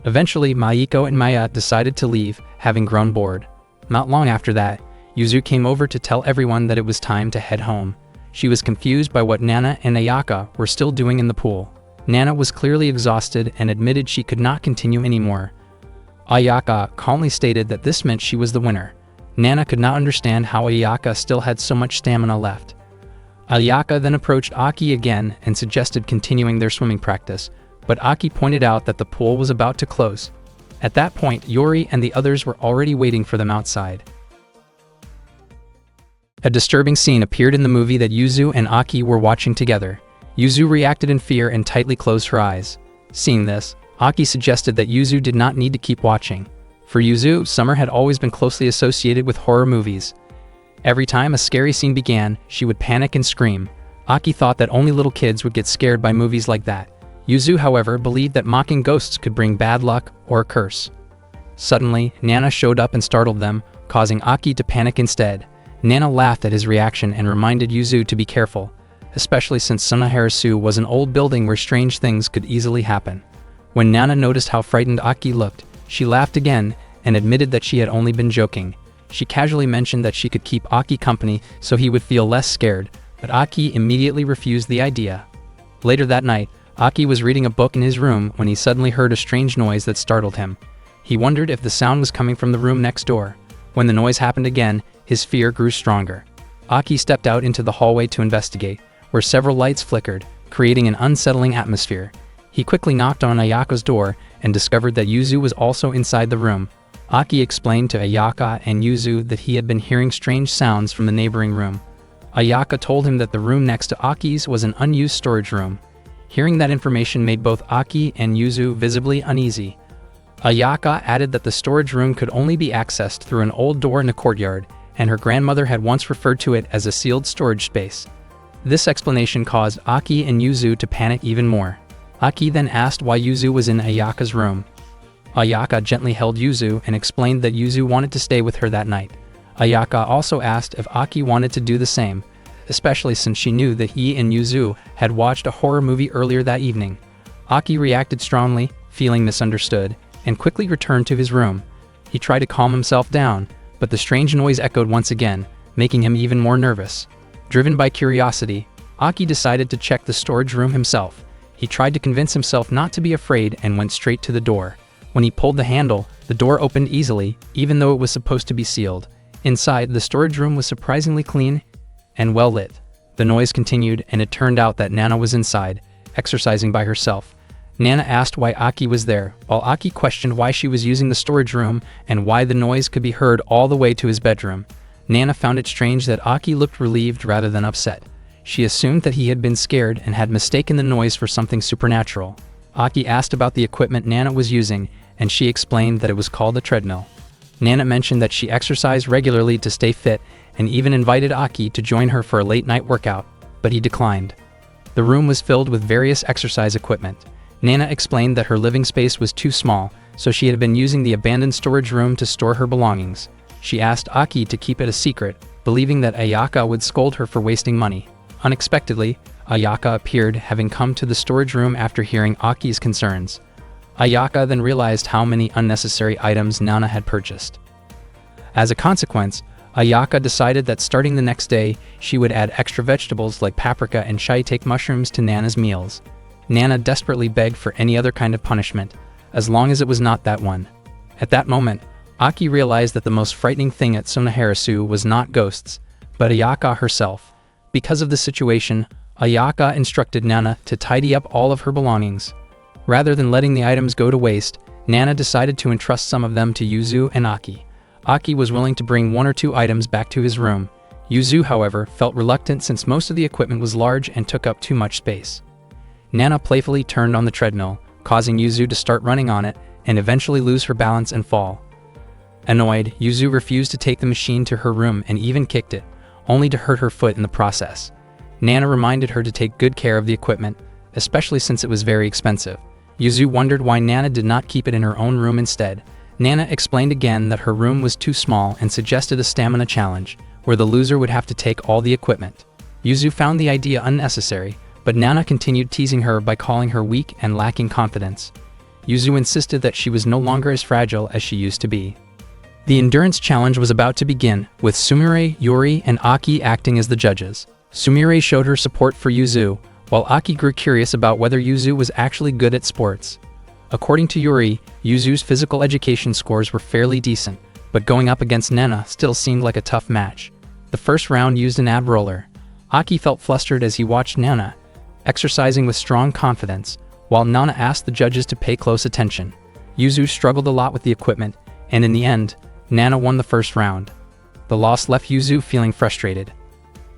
Eventually, Maiko and Maya decided to leave, having grown bored. Not long after that, Yuzu came over to tell everyone that it was time to head home. She was confused by what Nana and Ayaka were still doing in the pool. Nana was clearly exhausted and admitted she could not continue anymore. Ayaka calmly stated that this meant she was the winner. Nana could not understand how Ayaka still had so much stamina left. Ayaka then approached Aki again and suggested continuing their swimming practice, but Aki pointed out that the pool was about to close. At that point, Yuri and the others were already waiting for them outside. A disturbing scene appeared in the movie that Yuzu and Aki were watching together. Yuzu reacted in fear and tightly closed her eyes. Seeing this, Aki suggested that Yuzu did not need to keep watching. For Yuzu, summer had always been closely associated with horror movies. Every time a scary scene began, she would panic and scream. Aki thought that only little kids would get scared by movies like that. Yuzu, however, believed that mocking ghosts could bring bad luck or a curse. Suddenly, Nana showed up and startled them, causing Aki to panic instead. Nana laughed at his reaction and reminded Yuzu to be careful, especially since Sunaharasu was an old building where strange things could easily happen. When Nana noticed how frightened Aki looked, she laughed again and admitted that she had only been joking. She casually mentioned that she could keep Aki company so he would feel less scared, but Aki immediately refused the idea. Later that night, Aki was reading a book in his room when he suddenly heard a strange noise that startled him. He wondered if the sound was coming from the room next door. When the noise happened again, his fear grew stronger. Aki stepped out into the hallway to investigate, where several lights flickered, creating an unsettling atmosphere. He quickly knocked on Ayaka's door and discovered that Yuzu was also inside the room. Aki explained to Ayaka and Yuzu that he had been hearing strange sounds from the neighboring room. Ayaka told him that the room next to Aki's was an unused storage room. Hearing that information made both Aki and Yuzu visibly uneasy. Ayaka added that the storage room could only be accessed through an old door in the courtyard, and her grandmother had once referred to it as a sealed storage space. This explanation caused Aki and Yuzu to panic even more. Aki then asked why Yuzu was in Ayaka's room. Ayaka gently held Yuzu and explained that Yuzu wanted to stay with her that night. Ayaka also asked if Aki wanted to do the same, especially since she knew that he and Yuzu had watched a horror movie earlier that evening. Aki reacted strongly, feeling misunderstood, and quickly returned to his room. He tried to calm himself down, but the strange noise echoed once again, making him even more nervous. Driven by curiosity, Aki decided to check the storage room himself. He tried to convince himself not to be afraid and went straight to the door. When he pulled the handle, the door opened easily, even though it was supposed to be sealed. Inside, the storage room was surprisingly clean and well lit. The noise continued, and it turned out that Nana was inside, exercising by herself. Nana asked why Aki was there, while Aki questioned why she was using the storage room and why the noise could be heard all the way to his bedroom. Nana found it strange that Aki looked relieved rather than upset. She assumed that he had been scared and had mistaken the noise for something supernatural. Aki asked about the equipment Nana was using, and she explained that it was called a treadmill. Nana mentioned that she exercised regularly to stay fit and even invited Aki to join her for a late-night workout, but he declined. The room was filled with various exercise equipment. Nana explained that her living space was too small, so she had been using the abandoned storage room to store her belongings. She asked Aki to keep it a secret, believing that Ayaka would scold her for wasting money. Unexpectedly, Ayaka appeared, having come to the storage room after hearing Aki's concerns. Ayaka then realized how many unnecessary items Nana had purchased. As a consequence, Ayaka decided that starting the next day, she would add extra vegetables like paprika and shiitake mushrooms to Nana's meals. Nana desperately begged for any other kind of punishment, as long as it was not that one. At that moment, Aki realized that the most frightening thing at Sunaharasu was not ghosts, but Ayaka herself. Because of the situation, Ayaka instructed Nana to tidy up all of her belongings. Rather than letting the items go to waste, Nana decided to entrust some of them to Yuzu and Aki. Aki was willing to bring 1 or 2 items back to his room. Yuzu, however, felt reluctant since most of the equipment was large and took up too much space. Nana playfully turned on the treadmill, causing Yuzu to start running on it and eventually lose her balance and fall. Annoyed, Yuzu refused to take the machine to her room and even kicked it, only to hurt her foot in the process. Nana reminded her to take good care of the equipment, especially since it was very expensive. Yuzu wondered why Nana did not keep it in her own room instead. Nana explained again that her room was too small and suggested a stamina challenge, where the loser would have to take all the equipment. Yuzu found the idea unnecessary, but Nana continued teasing her by calling her weak and lacking confidence. Yuzu insisted that she was no longer as fragile as she used to be. The endurance challenge was about to begin, with Sumire, Yuri, and Aki acting as the judges. Sumire showed her support for Yuzu, while Aki grew curious about whether Yuzu was actually good at sports. According to Yuri, Yuzu's physical education scores were fairly decent, but going up against Nana still seemed like a tough match. The first round used an ab roller. Aki felt flustered as he watched Nana, exercising with strong confidence, while Nana asked the judges to pay close attention. Yuzu struggled a lot with the equipment, and in the end, Nana won the first round. The loss left Yuzu feeling frustrated.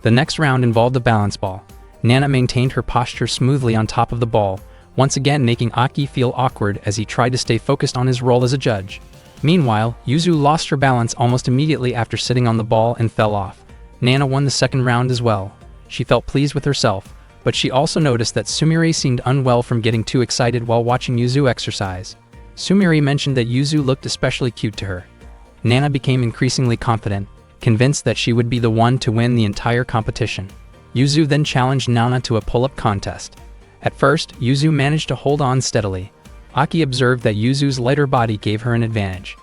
The next round involved a balance ball. Nana maintained her posture smoothly on top of the ball, once again making Aki feel awkward as he tried to stay focused on his role as a judge. Meanwhile, Yuzu lost her balance almost immediately after sitting on the ball and fell off. Nana won the second round as well. She felt pleased with herself, but she also noticed that Sumire seemed unwell from getting too excited while watching Yuzu exercise. Sumire mentioned that Yuzu looked especially cute to her. Nana became increasingly confident, convinced that she would be the one to win the entire competition. Yuzu then challenged Nana to a pull-up contest. At first, Yuzu managed to hold on steadily. Aki observed that Yuzu's lighter body gave her an advantage.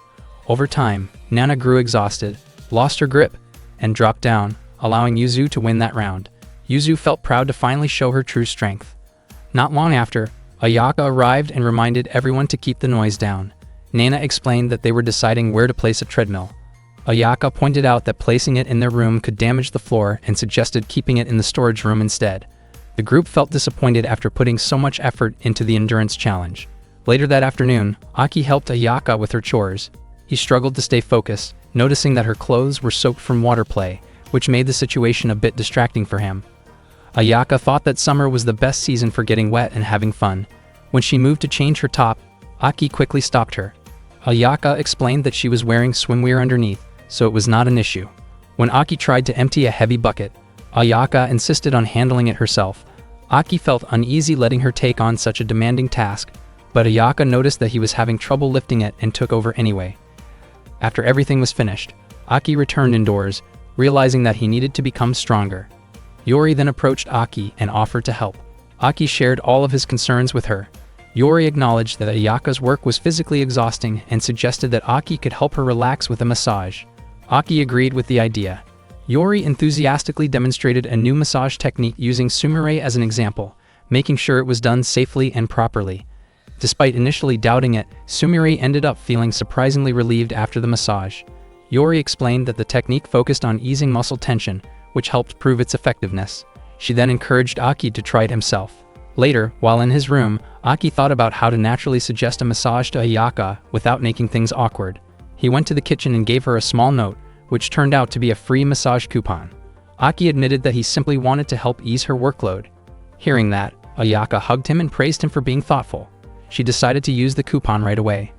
Over time, Nana grew exhausted, lost her grip, and dropped down, allowing Yuzu to win that round. Yuzu felt proud to finally show her true strength. Not long after, Ayaka arrived and reminded everyone to keep the noise down. Nana explained that they were deciding where to place a treadmill. Ayaka pointed out that placing it in their room could damage the floor and suggested keeping it in the storage room instead. The group felt disappointed after putting so much effort into the endurance challenge. Later that afternoon, Aki helped Ayaka with her chores. He struggled to stay focused, noticing that her clothes were soaked from water play, which made the situation a bit distracting for him. Ayaka thought that summer was the best season for getting wet and having fun. When she moved to change her top, Aki quickly stopped her. Ayaka explained that she was wearing swimwear underneath, so it was not an issue. When Aki tried to empty a heavy bucket, Ayaka insisted on handling it herself. Aki felt uneasy letting her take on such a demanding task, but Ayaka noticed that he was having trouble lifting it and took over anyway. After everything was finished, Aki returned indoors, realizing that he needed to become stronger. Yori then approached Aki and offered to help. Aki shared all of his concerns with her. Yori acknowledged that Ayaka's work was physically exhausting and suggested that Aki could help her relax with a massage. Aki agreed with the idea. Yori enthusiastically demonstrated a new massage technique using sumire as an example, making sure it was done safely and properly. Despite initially doubting it, Sumire ended up feeling surprisingly relieved after the massage. Yori explained that the technique focused on easing muscle tension, which helped prove its effectiveness. She then encouraged Aki to try it himself. Later, while in his room, Aki thought about how to naturally suggest a massage to Ayaka without making things awkward. He went to the kitchen and gave her a small note, which turned out to be a free massage coupon. Aki admitted that he simply wanted to help ease her workload. Hearing that, Ayaka hugged him and praised him for being thoughtful. She decided to use the coupon right away.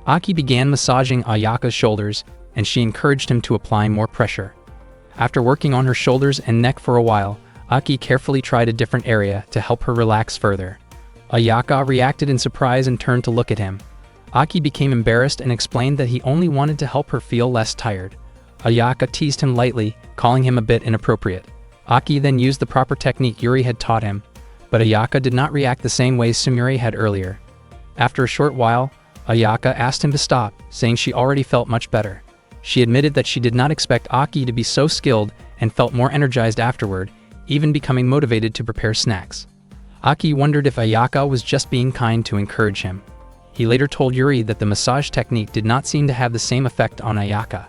Aki began massaging Ayaka's shoulders, and she encouraged him to apply more pressure. After working on her shoulders and neck for a while, Aki carefully tried a different area to help her relax further. Ayaka reacted in surprise and turned to look at him. Aki became embarrassed and explained that he only wanted to help her feel less tired. Ayaka teased him lightly, calling him a bit inappropriate. Aki then used the proper technique Yuri had taught him, but Ayaka did not react the same way Sumire had earlier. After a short while, Ayaka asked him to stop, saying she already felt much better. She admitted that she did not expect Aki to be so skilled and felt more energized afterward, even becoming motivated to prepare snacks. Aki wondered if Ayaka was just being kind to encourage him. He later told Yuri that the massage technique did not seem to have the same effect on Ayaka.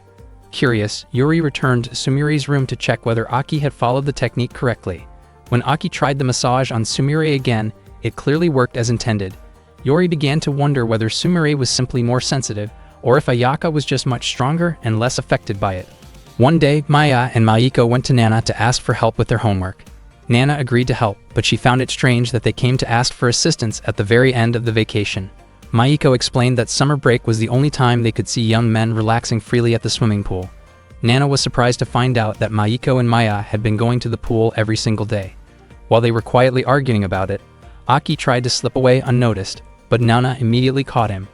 Curious, Yuri returned to Sumire's room to check whether Aki had followed the technique correctly. When Aki tried the massage on Sumire again, it clearly worked as intended. Yuri began to wonder whether Sumire was simply more sensitive, or if Ayaka was just much stronger and less affected by it. One day, Maya and Maiko went to Nana to ask for help with their homework. Nana agreed to help, but she found it strange that they came to ask for assistance at the very end of the vacation. Maiko explained that summer break was the only time they could see young men relaxing freely at the swimming pool. Nana was surprised to find out that Maiko and Maya had been going to the pool every single day. While they were quietly arguing about it, Aki tried to slip away unnoticed, but Nana immediately caught him.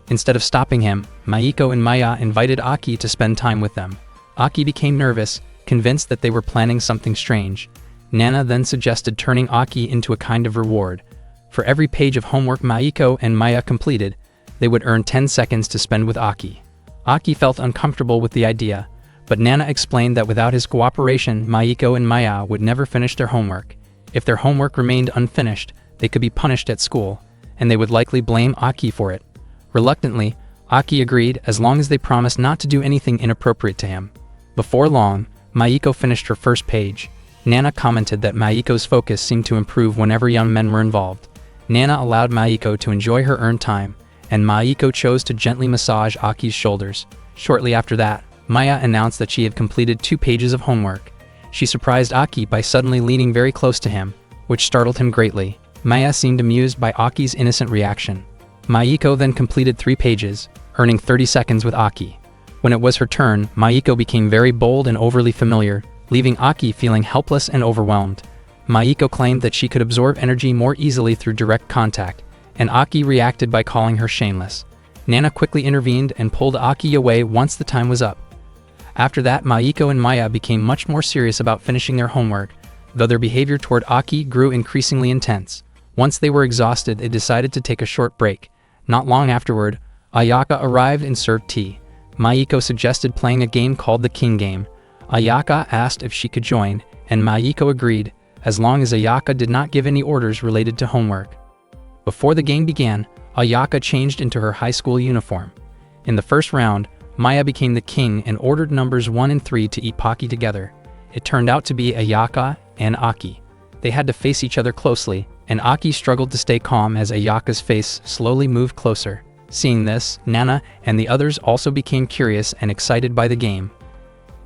Instead of stopping him, Maiko and Maya invited Aki to spend time with them. Aki became nervous, convinced that they were planning something strange. Nana then suggested turning Aki into a kind of reward. For every page of homework Maiko and Maya completed, they would earn 10 seconds to spend with Aki. Aki felt uncomfortable with the idea, but Nana explained that without his cooperation, Maiko and Maya would never finish their homework. If their homework remained unfinished, they could be punished at school, and they would likely blame Aki for it. Reluctantly, Aki agreed as long as they promised not to do anything inappropriate to him. Before long, Maiko finished her first page. Nana commented that Maiko's focus seemed to improve whenever young men were involved. Nana allowed Maiko to enjoy her earned time, and Maiko chose to gently massage Aki's shoulders. Shortly after that, Maya announced that she had completed 2 pages of homework. She surprised Aki by suddenly leaning very close to him, which startled him greatly. Maya seemed amused by Aki's innocent reaction. Maiko then completed 3 pages, earning 30 seconds with Aki. When it was her turn, Maiko became very bold and overly familiar, leaving Aki feeling helpless and overwhelmed. Maiko claimed that she could absorb energy more easily through direct contact, and Aki reacted by calling her shameless. Nana quickly intervened and pulled Aki away once the time was up. After that, Maiko and Maya became much more serious about finishing their homework. though their behavior toward Aki grew increasingly intense. Once they were exhausted, they decided to take a short break. Not long afterward, Ayaka arrived and served tea. Mayiko suggested playing a game called the King Game. Ayaka asked if she could join, and Mayiko agreed, as long as Ayaka did not give any orders related to homework. Before the game began, Ayaka changed into her high school uniform. In the first round, Maya became the king and ordered numbers 1 and 3 to eat Pocky together. It turned out to be Ayaka and Aki. They had to face each other closely, and Aki struggled to stay calm as Ayaka's face slowly moved closer. Seeing this, Nana and the others also became curious and excited by the game.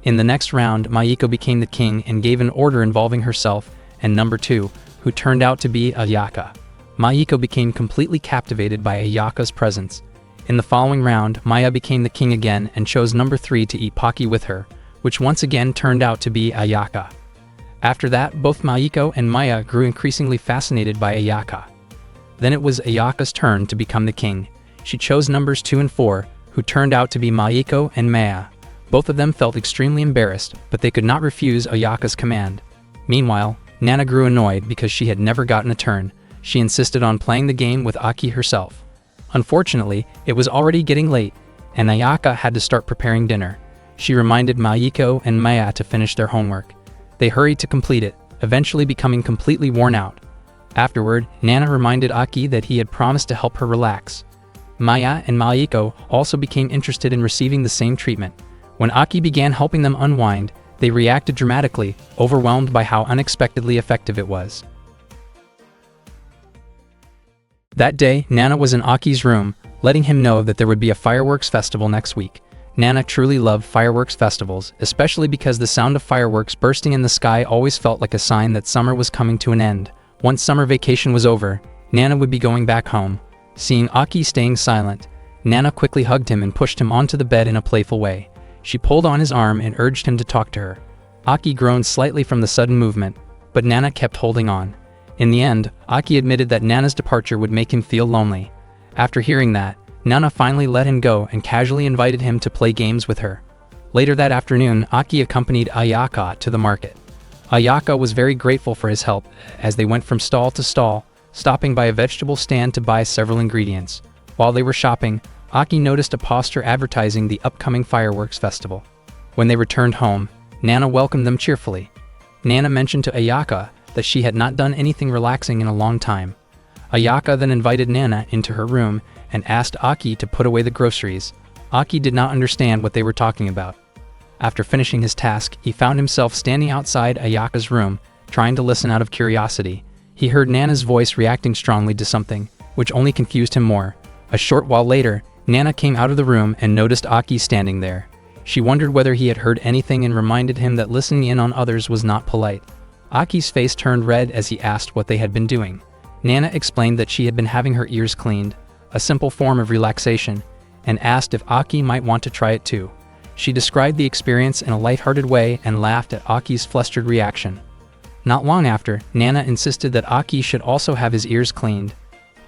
In the next round, Mayiko became the king and gave an order involving herself and number 2, who turned out to be Ayaka. Mayiko became completely captivated by Ayaka's presence. In the following round, Maya became the king again and chose number 3 to eat Pocky with her, which once again turned out to be Ayaka. After that, both Mayiko and Maya grew increasingly fascinated by Ayaka. Then it was Ayaka's turn to become the king. She chose numbers 2 and 4, who turned out to be Mayiko and Maya. Both of them felt extremely embarrassed, but they could not refuse Ayaka's command. Meanwhile, Nana grew annoyed because she had never gotten a turn. She insisted on playing the game with Aki herself. Unfortunately, it was already getting late, and Ayaka had to start preparing dinner. She reminded Mayiko and Maya to finish their homework. They hurried to complete it, eventually becoming completely worn out. Afterward, Nana reminded Aki that he had promised to help her relax. Maya and Mayiko also became interested in receiving the same treatment. When Aki began helping them unwind, they reacted dramatically, overwhelmed by how unexpectedly effective it was. That day, Nana was in Aki's room, letting him know that there would be a fireworks festival next week. Nana truly loved fireworks festivals, especially because the sound of fireworks bursting in the sky always felt like a sign that summer was coming to an end. Once summer vacation was over, Nana would be going back home. Seeing Aki staying silent, Nana quickly hugged him and pushed him onto the bed in a playful way. She pulled on his arm and urged him to talk to her. Aki groaned slightly from the sudden movement, but Nana kept holding on. In the end, Aki admitted that Nana's departure would make him feel lonely. After hearing that, Nana finally let him go and casually invited him to play games with her. Later that afternoon, Aki accompanied Ayaka to the market. Ayaka was very grateful for his help as they went from stall to stall, stopping by a vegetable stand to buy several ingredients. While they were shopping, Aki noticed a poster advertising the upcoming fireworks festival. When they returned home, Nana welcomed them cheerfully. Nana mentioned to Ayaka that she had not done anything relaxing in a long time. Ayaka then invited Nana into her room and asked Aki to put away the groceries. Aki did not understand what they were talking about. After finishing his task, he found himself standing outside Ayaka's room, trying to listen out of curiosity. He heard Nana's voice reacting strongly to something, which only confused him more. A short while later, Nana came out of the room and noticed Aki standing there. She wondered whether he had heard anything and reminded him that listening in on others was not polite. Aki's face turned red as he asked what they had been doing. Nana explained that she had been having her ears cleaned, a simple form of relaxation, and asked if Aki might want to try it too. She described the experience in a lighthearted way and laughed at Aki's flustered reaction. Not long after, Nana insisted that Aki should also have his ears cleaned.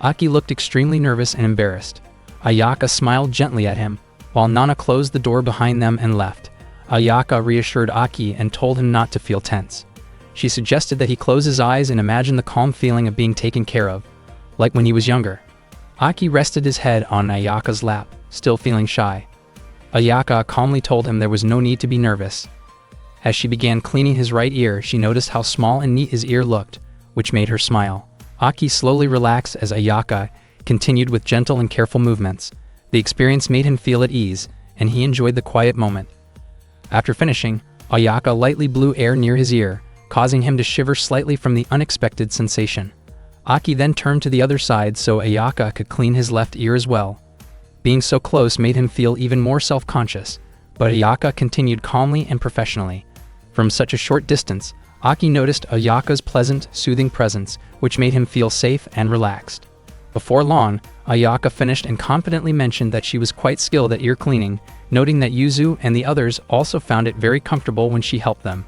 Aki looked extremely nervous and embarrassed. Ayaka smiled gently at him, while Nana closed the door behind them and left. Ayaka reassured Aki and told him not to feel tense. She suggested that he close his eyes and imagine the calm feeling of being taken care of, like when he was younger. Aki rested his head on Ayaka's lap, still feeling shy. Ayaka calmly told him there was no need to be nervous. As she began cleaning his right ear, she noticed how small and neat his ear looked, which made her smile. Aki slowly relaxed as Ayaka continued with gentle and careful movements. The experience made him feel at ease, and he enjoyed the quiet moment. After finishing, Ayaka lightly blew air near his ear, causing him to shiver slightly from the unexpected sensation. Aki then turned to the other side so Ayaka could clean his left ear as well. Being so close made him feel even more self-conscious, but Ayaka continued calmly and professionally. From such a short distance, Aki noticed Ayaka's pleasant, soothing presence, which made him feel safe and relaxed. Before long, Ayaka finished and confidently mentioned that she was quite skilled at ear cleaning, noting that Yuzu and the others also found it very comfortable when she helped them.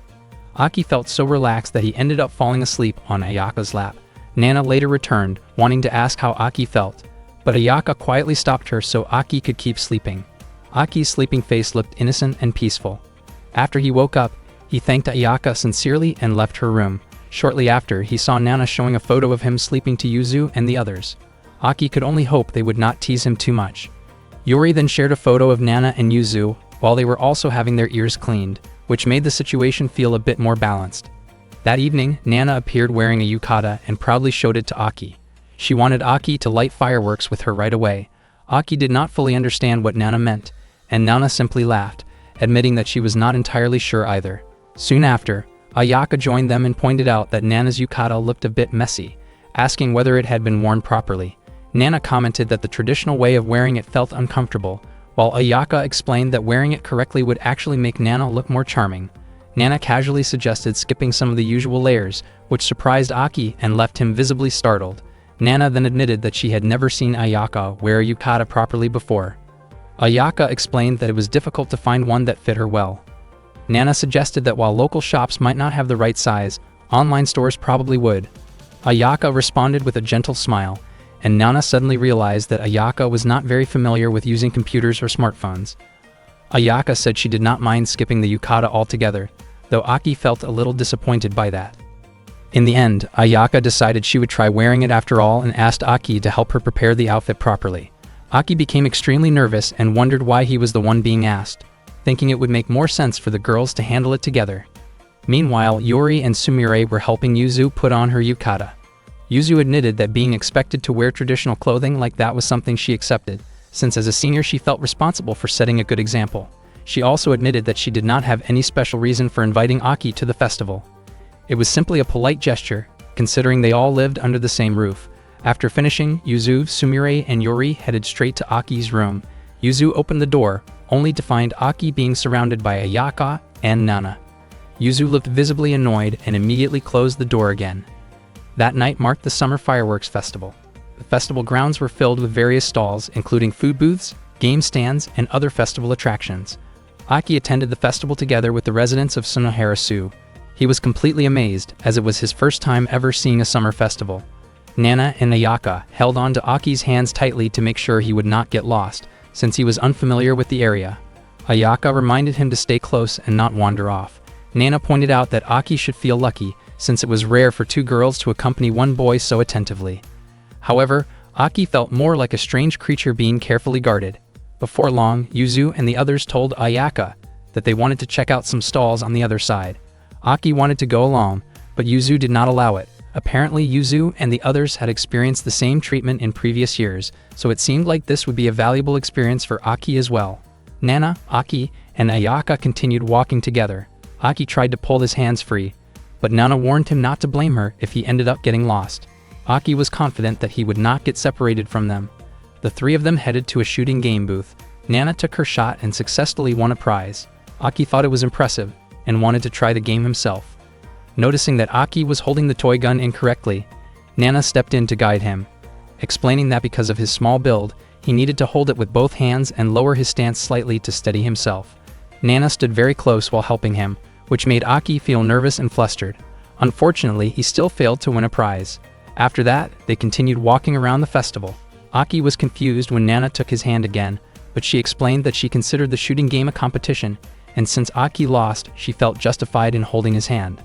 Aki felt so relaxed that he ended up falling asleep on Ayaka's lap. Nana later returned, wanting to ask how Aki felt, but Ayaka quietly stopped her so Aki could keep sleeping. Aki's sleeping face looked innocent and peaceful. After he woke up, he thanked Ayaka sincerely and left her room. Shortly after, he saw Nana showing a photo of him sleeping to Yuzu and the others. Aki could only hope they would not tease him too much. Yuri then shared a photo of Nana and Yuzu while they were also having their ears cleaned, which made the situation feel a bit more balanced. That evening, Nana appeared wearing a yukata and proudly showed it to Aki. She wanted Aki to light fireworks with her right away. Aki did not fully understand what Nana meant, and Nana simply laughed, admitting that she was not entirely sure either. Soon after, Ayaka joined them and pointed out that Nana's yukata looked a bit messy, asking whether it had been worn properly. Nana commented that the traditional way of wearing it felt uncomfortable, while Ayaka explained that wearing it correctly would actually make Nana look more charming. Nana casually suggested skipping some of the usual layers, which surprised Aki and left him visibly startled. Nana then admitted that she had never seen Ayaka wear a yukata properly before. Ayaka explained that it was difficult to find one that fit her well. Nana suggested that while local shops might not have the right size, online stores probably would. Ayaka responded with a gentle smile, and Nana suddenly realized that Ayaka was not very familiar with using computers or smartphones. Ayaka said she did not mind skipping the yukata altogether, though Aki felt a little disappointed by that. In the end, Ayaka decided she would try wearing it after all and asked Aki to help her prepare the outfit properly. Aki became extremely nervous and wondered why he was the one being asked, thinking it would make more sense for the girls to handle it together. Meanwhile, Yuri and Sumire were helping Yuzu put on her yukata. Yuzu admitted that being expected to wear traditional clothing like that was something she accepted, since as a senior she felt responsible for setting a good example. She also admitted that she did not have any special reason for inviting Aki to the festival. It was simply a polite gesture, considering they all lived under the same roof. After finishing, Yuzu, Sumire, and Yuri headed straight to Aki's room. Yuzu opened the door, only to find Aki being surrounded by Ayaka and Nana. Yuzu looked visibly annoyed and immediately closed the door again. That night marked the Summer Fireworks Festival. The festival grounds were filled with various stalls, including food booths, game stands, and other festival attractions. Aki attended the festival together with the residents of Sunoharasu. He was completely amazed, as it was his first time ever seeing a summer festival. Nana and Ayaka held on to Aki's hands tightly to make sure he would not get lost, since he was unfamiliar with the area. Ayaka reminded him to stay close and not wander off. Nana pointed out that Aki should feel lucky, since it was rare for two girls to accompany one boy so attentively. However, Aki felt more like a strange creature being carefully guarded. Before long, Yuzu and the others told Ayaka that they wanted to check out some stalls on the other side. Aki wanted to go along, but Yuzu did not allow it. Apparently, Yuzu and the others had experienced the same treatment in previous years, so it seemed like this would be a valuable experience for Aki as well. Nana, Aki, and Ayaka continued walking together. Aki tried to pull his hands free, but Nana warned him not to blame her if he ended up getting lost. Aki was confident that he would not get separated from them. The three of them headed to a shooting game booth. Nana took her shot and successfully won a prize. Aki thought it was impressive and wanted to try the game himself. Noticing that Aki was holding the toy gun incorrectly, Nana stepped in to guide him, explaining that because of his small build, he needed to hold it with both hands and lower his stance slightly to steady himself. Nana stood very close while helping him, which made Aki feel nervous and flustered. Unfortunately, he still failed to win a prize. After that, they continued walking around the festival. Aki was confused when Nana took his hand again, but she explained that she considered the shooting game a competition, and since Aki lost, she felt justified in holding his hand.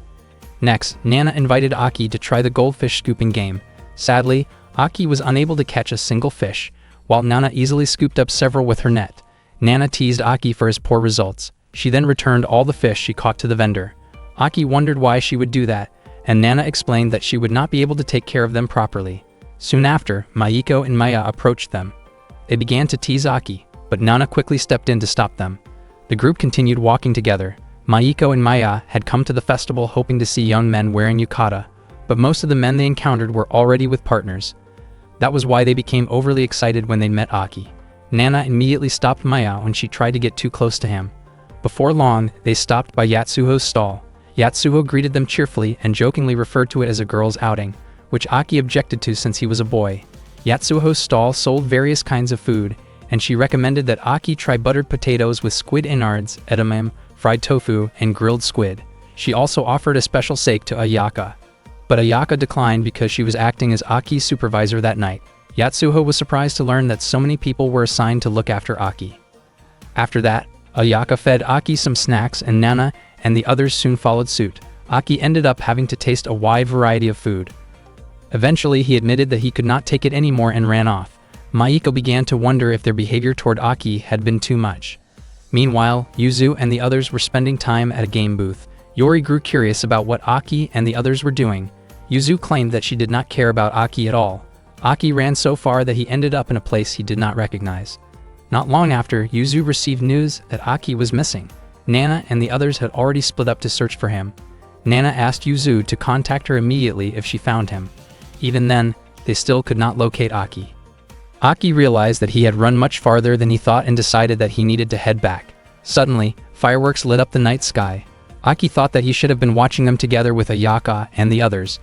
Next, Nana invited Aki to try the goldfish scooping game. Sadly, Aki was unable to catch a single fish, while Nana easily scooped up several with her net. Nana teased Aki for his poor results. She then returned all the fish she caught to the vendor. Aki wondered why she would do that, and Nana explained that she would not be able to take care of them properly. Soon after, Maiko and Maya approached them. They began to tease Aki, but Nana quickly stepped in to stop them. The group continued walking together. Maiko and Maya had come to the festival hoping to see young men wearing yukata, but most of the men they encountered were already with partners. That was why they became overly excited when they met Aki. Nana immediately stopped Maya when she tried to get too close to him. Before long, they stopped by Yatsuho's stall. Yatsuho greeted them cheerfully and jokingly referred to it as a girls' outing, which Aki objected to since he was a boy. Yatsuho's stall sold various kinds of food, and she recommended that Aki try buttered potatoes with squid innards, edamame, fried tofu, and grilled squid. She also offered a special sake to Ayaka, but Ayaka declined because she was acting as Aki's supervisor that night. Yatsuho was surprised to learn that so many people were assigned to look after Aki. After that, Ayaka fed Aki some snacks and Nana and the others soon followed suit. Aki ended up having to taste a wide variety of food. Eventually, he admitted that he could not take it anymore and ran off. Mayuko began to wonder if their behavior toward Aki had been too much. Meanwhile, Yuzu and the others were spending time at a game booth. Yori grew curious about what Aki and the others were doing. Yuzu claimed that she did not care about Aki at all. Aki ran so far that he ended up in a place he did not recognize. Not long after, Yuzu received news that Aki was missing. Nana and the others had already split up to search for him. Nana asked Yuzu to contact her immediately if she found him. Even then, they still could not locate Aki. Aki realized that he had run much farther than he thought and decided that he needed to head back. Suddenly, fireworks lit up the night sky. Aki thought that he should have been watching them together with Ayaka and the others,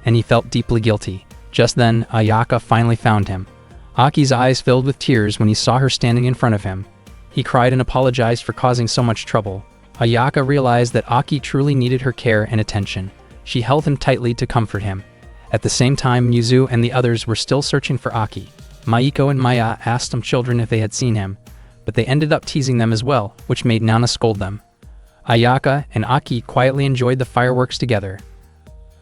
and he felt deeply guilty. Just then, Ayaka finally found him. Aki's eyes filled with tears when he saw her standing in front of him. He cried and apologized for causing so much trouble. Ayaka realized that Aki truly needed her care and attention. She held him tightly to comfort him. At the same time, Yuzu and the others were still searching for Aki. Mayuko and Maya asked some children if they had seen him, but they ended up teasing them as well, which made Nana scold them. Ayaka and Aki quietly enjoyed the fireworks together.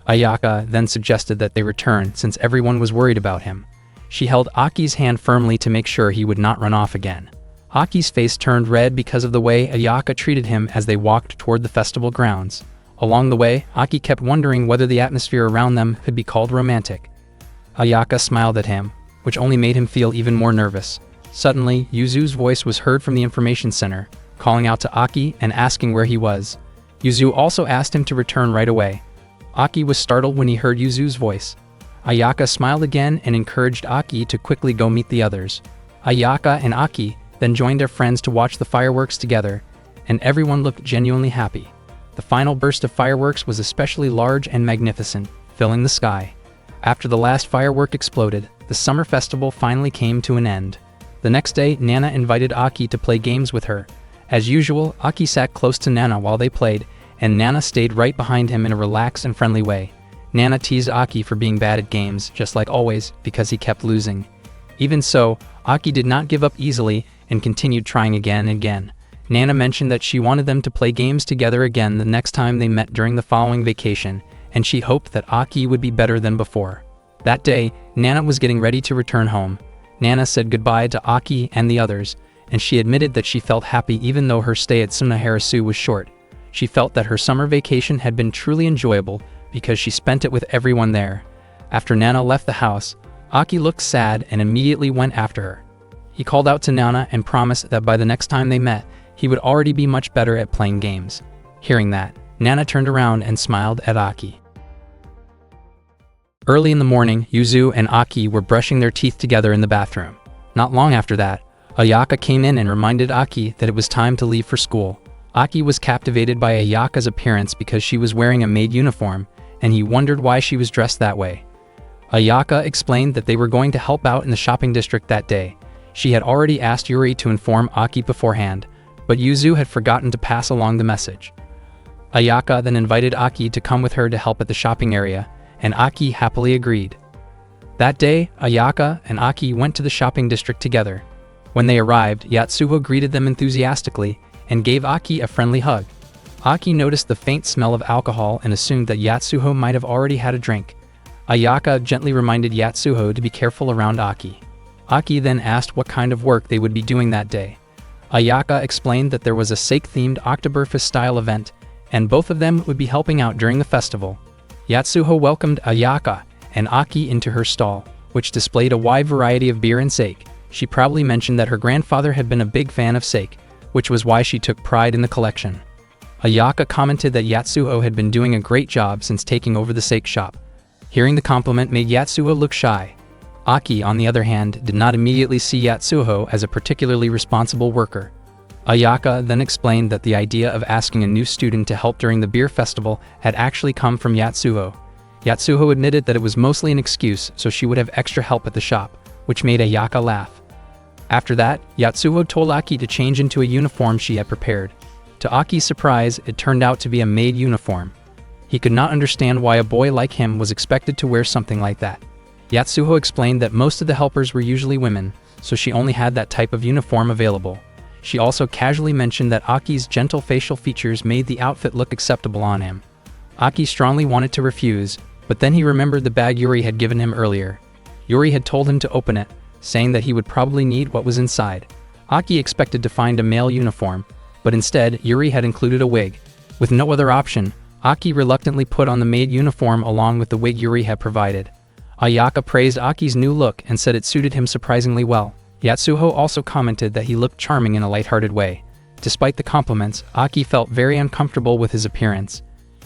Ayaka then suggested that they return since everyone was worried about him. She held Aki's hand firmly to make sure he would not run off again. Aki's face turned red because of the way Ayaka treated him as they walked toward the festival grounds. Along the way, Aki kept wondering whether the atmosphere around them could be called romantic. Ayaka smiled at him, which only made him feel even more nervous. Suddenly, Yuzu's voice was heard from the information center, calling out to Aki and asking where he was. Yuzu also asked him to return right away. Aki was startled when he heard Yuzu's voice. Ayaka smiled again and encouraged Aki to quickly go meet the others. Ayaka and Aki then joined their friends to watch the fireworks together, and everyone looked genuinely happy. The final burst of fireworks was especially large and magnificent, filling the sky. After the last firework exploded, the summer festival finally came to an end. The next day, Nana invited Aki to play games with her. As usual, Aki sat close to Nana while they played, and Nana stayed right behind him in a relaxed and friendly way. Nana teased Aki for being bad at games, just like always, because he kept losing. Even so, Aki did not give up easily and continued trying again and again. Nana mentioned that she wanted them to play games together again the next time they met during the following vacation, and she hoped that Aki would be better than before. That day, Nana was getting ready to return home. Nana said goodbye to Aki and the others, and she admitted that she felt happy even though her stay at Sunaharasu was short. She felt that her summer vacation had been truly enjoyable because she spent it with everyone there. After Nana left the house, Aki looked sad and immediately went after her. He called out to Nana and promised that by the next time they met, he would already be much better at playing games. Hearing that, Nana turned around and smiled at Aki. Early in the morning, Yuzu and Aki were brushing their teeth together in the bathroom. Not long after that, Ayaka came in and reminded Aki that it was time to leave for school. Aki was captivated by Ayaka's appearance because she was wearing a maid uniform, and he wondered why she was dressed that way. Ayaka explained that they were going to help out in the shopping district that day. She had already asked Yuri to inform Aki beforehand, but Yuzu had forgotten to pass along the message. Ayaka then invited Aki to come with her to help at the shopping area, and Aki happily agreed. That day, Ayaka and Aki went to the shopping district together. When they arrived, Yatsuho greeted them enthusiastically and gave Aki a friendly hug. Aki noticed the faint smell of alcohol and assumed that Yatsuho might have already had a drink. Ayaka gently reminded Yatsuho to be careful around Aki. Aki then asked what kind of work they would be doing that day. Ayaka explained that there was a Sake-themed Oktoberfest-style event, and both of them would be helping out during the festival. Yatsuho welcomed Ayaka and Aki into her stall, which displayed a wide variety of beer and sake. She proudly mentioned that her grandfather had been a big fan of sake, which was why she took pride in the collection. Ayaka commented that Yatsuho had been doing a great job since taking over the sake shop. Hearing the compliment made Yatsuho look shy. Aki, on the other hand, did not immediately see Yatsuho as a particularly responsible worker. Ayaka then explained that the idea of asking a new student to help during the beer festival had actually come from Yatsuho. Yatsuho admitted that it was mostly an excuse so she would have extra help at the shop, which made Ayaka laugh. After that, Yatsuho told Aki to change into a uniform she had prepared. To Aki's surprise, it turned out to be a maid uniform. He could not understand why a boy like him was expected to wear something like that. Yatsuho explained that most of the helpers were usually women, so she only had that type of uniform available. She also casually mentioned that Aki's gentle facial features made the outfit look acceptable on him. Aki strongly wanted to refuse, but then he remembered the bag Yuri had given him earlier. Yuri had told him to open it, saying that he would probably need what was inside. Aki expected to find a male uniform, but instead Yuri had included a wig. With no other option, Aki reluctantly put on the maid uniform along with the wig Yuri had provided. Ayaka praised Aki's new look and said it suited him surprisingly well. Yatsuho also commented that he looked charming in a lighthearted way. Despite the compliments, Aki felt very uncomfortable with his appearance.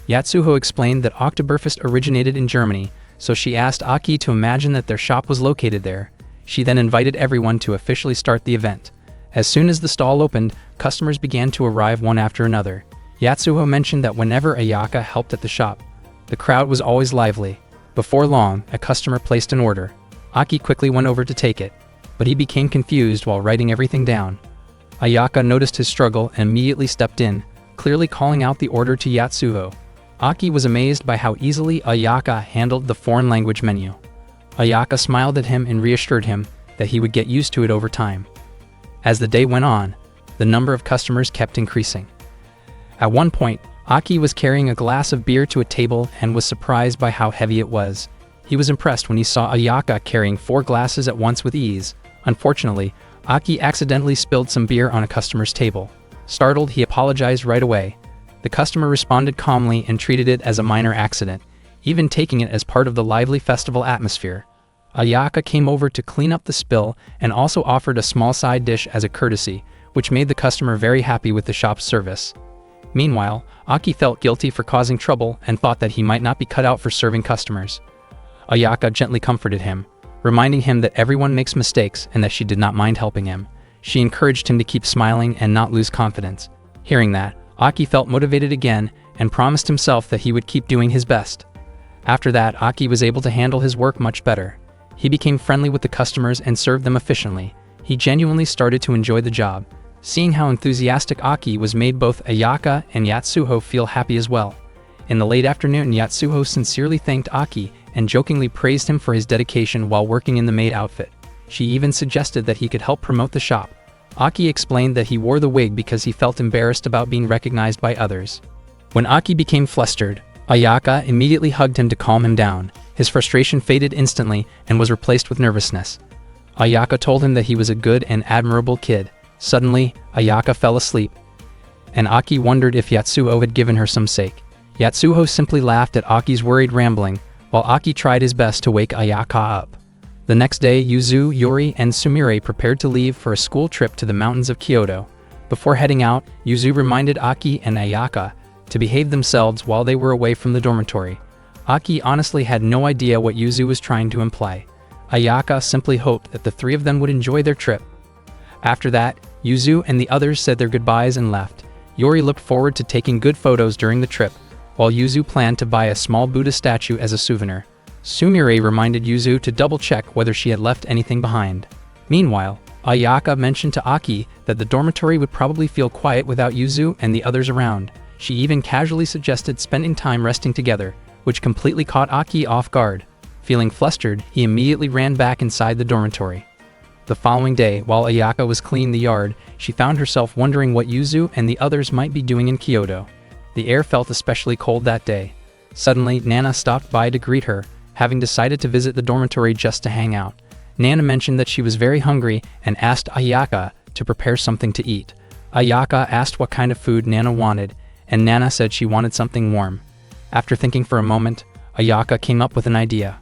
Yatsuho explained that Oktoberfest originated in Germany, so she asked Aki to imagine that their shop was located there. She then invited everyone to officially start the event. As soon as the stall opened, customers began to arrive one after another. Yatsuho mentioned that whenever Ayaka helped at the shop, the crowd was always lively. Before long, a customer placed an order. Aki quickly went over to take it, but he became confused while writing everything down. Ayaka noticed his struggle and immediately stepped in, clearly calling out the order to Yatsuho. Aki was amazed by how easily Ayaka handled the foreign language menu. Ayaka smiled at him and reassured him that he would get used to it over time. As the day went on, the number of customers kept increasing. At one point, Aki was carrying a glass of beer to a table and was surprised by how heavy it was. He was impressed when he saw Ayaka carrying 4 glasses at once with ease. Unfortunately, Aki accidentally spilled some beer on a customer's table. Startled, he apologized right away. The customer responded calmly and treated it as a minor accident, even taking it as part of the lively festival atmosphere. Ayaka came over to clean up the spill and also offered a small side dish as a courtesy, which made the customer very happy with the shop's service. Meanwhile, Aki felt guilty for causing trouble and thought that he might not be cut out for serving customers. Ayaka gently comforted him, reminding him that everyone makes mistakes and that she did not mind helping him. She encouraged him to keep smiling and not lose confidence. Hearing that, Aki felt motivated again and promised himself that he would keep doing his best. After that, Aki was able to handle his work much better. He became friendly with the customers and served them efficiently. He genuinely started to enjoy the job. Seeing how enthusiastic Aki was made both Ayaka and Yatsuho feel happy as well. In the late afternoon, Yatsuho sincerely thanked Aki and jokingly praised him for his dedication while working in the maid outfit. She even suggested that he could help promote the shop. Aki explained that he wore the wig because he felt embarrassed about being recognized by others. When Aki became flustered, Ayaka immediately hugged him to calm him down. His frustration faded instantly and was replaced with nervousness. Ayaka told him that he was a good and admirable kid. Suddenly, Ayaka fell asleep, and Aki wondered if Yatsuho had given her some sake. Yatsuho simply laughed at Aki's worried rambling, while Aki tried his best to wake Ayaka up. The next day, Yuzu, Yuri, and Sumire prepared to leave for a school trip to the mountains of Kyoto. Before heading out, Yuzu reminded Aki and Ayaka to behave themselves while they were away from the dormitory. Aki honestly had no idea what Yuzu was trying to imply. Ayaka simply hoped that the 3 of them would enjoy their trip. After that, Yuzu and the others said their goodbyes and left. Yuri looked forward to taking good photos during the trip, while Yuzu planned to buy a small Buddha statue as a souvenir. Sumire reminded Yuzu to double-check whether she had left anything behind. Meanwhile, Ayaka mentioned to Aki that the dormitory would probably feel quiet without Yuzu and the others around. She even casually suggested spending time resting together, which completely caught Aki off guard. Feeling flustered, he immediately ran back inside the dormitory. The following day, while Ayaka was cleaning the yard, she found herself wondering what Yuzu and the others might be doing in Kyoto. The air felt especially cold that day. Suddenly, Nana stopped by to greet her, having decided to visit the dormitory just to hang out. Nana mentioned that she was very hungry and asked Ayaka to prepare something to eat. Ayaka asked what kind of food Nana wanted, and Nana said she wanted something warm. After thinking for a moment, Ayaka came up with an idea.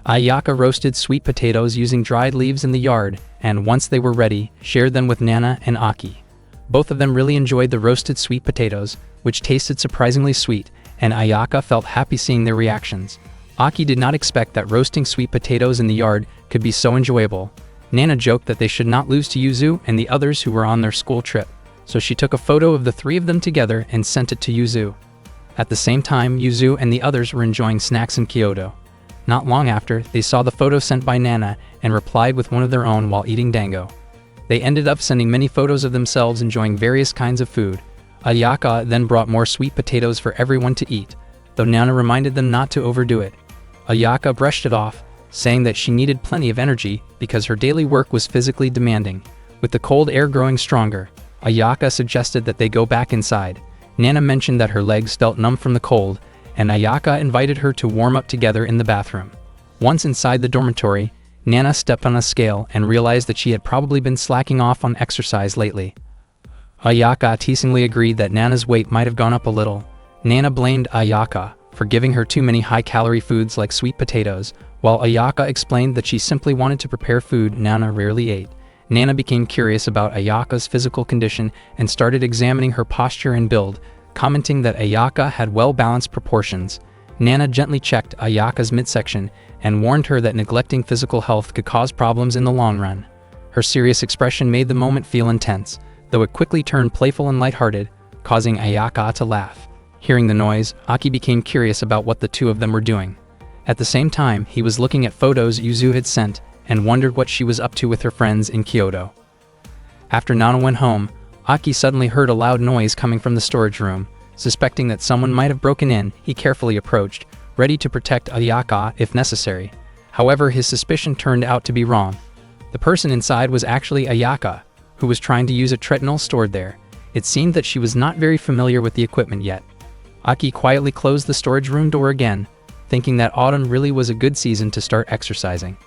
Ayaka roasted sweet potatoes using dried leaves in the yard, and once they were ready, shared them with Nana and Aki. Both of them really enjoyed the roasted sweet potatoes, which tasted surprisingly sweet, and Ayaka felt happy seeing their reactions. Aki did not expect that roasting sweet potatoes in the yard could be so enjoyable. Nana joked that they should not lose to Yuzu and the others who were on their school trip, so she took a photo of the 3 of them together and sent it to Yuzu. At the same time, Yuzu and the others were enjoying snacks in Kyoto. Not long after, they saw the photo sent by Nana and replied with one of their own while eating dango. They ended up sending many photos of themselves enjoying various kinds of food. Ayaka then brought more sweet potatoes for everyone to eat, though Nana reminded them not to overdo it. Ayaka brushed it off, saying that she needed plenty of energy because her daily work was physically demanding. With the cold air growing stronger, Ayaka suggested that they go back inside. Nana mentioned that her legs felt numb from the cold, and Ayaka invited her to warm up together in the bathroom. Once inside the dormitory, Nana stepped on a scale and realized that she had probably been slacking off on exercise lately. Ayaka teasingly agreed that Nana's weight might have gone up a little. Nana blamed Ayaka for giving her too many high-calorie foods like sweet potatoes, while Ayaka explained that she simply wanted to prepare food Nana rarely ate. Nana became curious about Ayaka's physical condition and started examining her posture and build, commenting that Ayaka had well-balanced proportions. Nana gently checked Ayaka's midsection and warned her that neglecting physical health could cause problems in the long run. Her serious expression made the moment feel intense, though it quickly turned playful and lighthearted, causing Ayaka to laugh. Hearing the noise, Aki became curious about what the two of them were doing. At the same time, he was looking at photos Yuzu had sent and wondered what she was up to with her friends in Kyoto. After Nana went home, Aki suddenly heard a loud noise coming from the storage room. Suspecting that someone might have broken in, he carefully approached, ready to protect Ayaka if necessary. However, his suspicion turned out to be wrong. The person inside was actually Ayaka, who was trying to use a treadmill stored there. It seemed that she was not very familiar with the equipment yet. Aki quietly closed the storage room door again, thinking that autumn really was a good season to start exercising.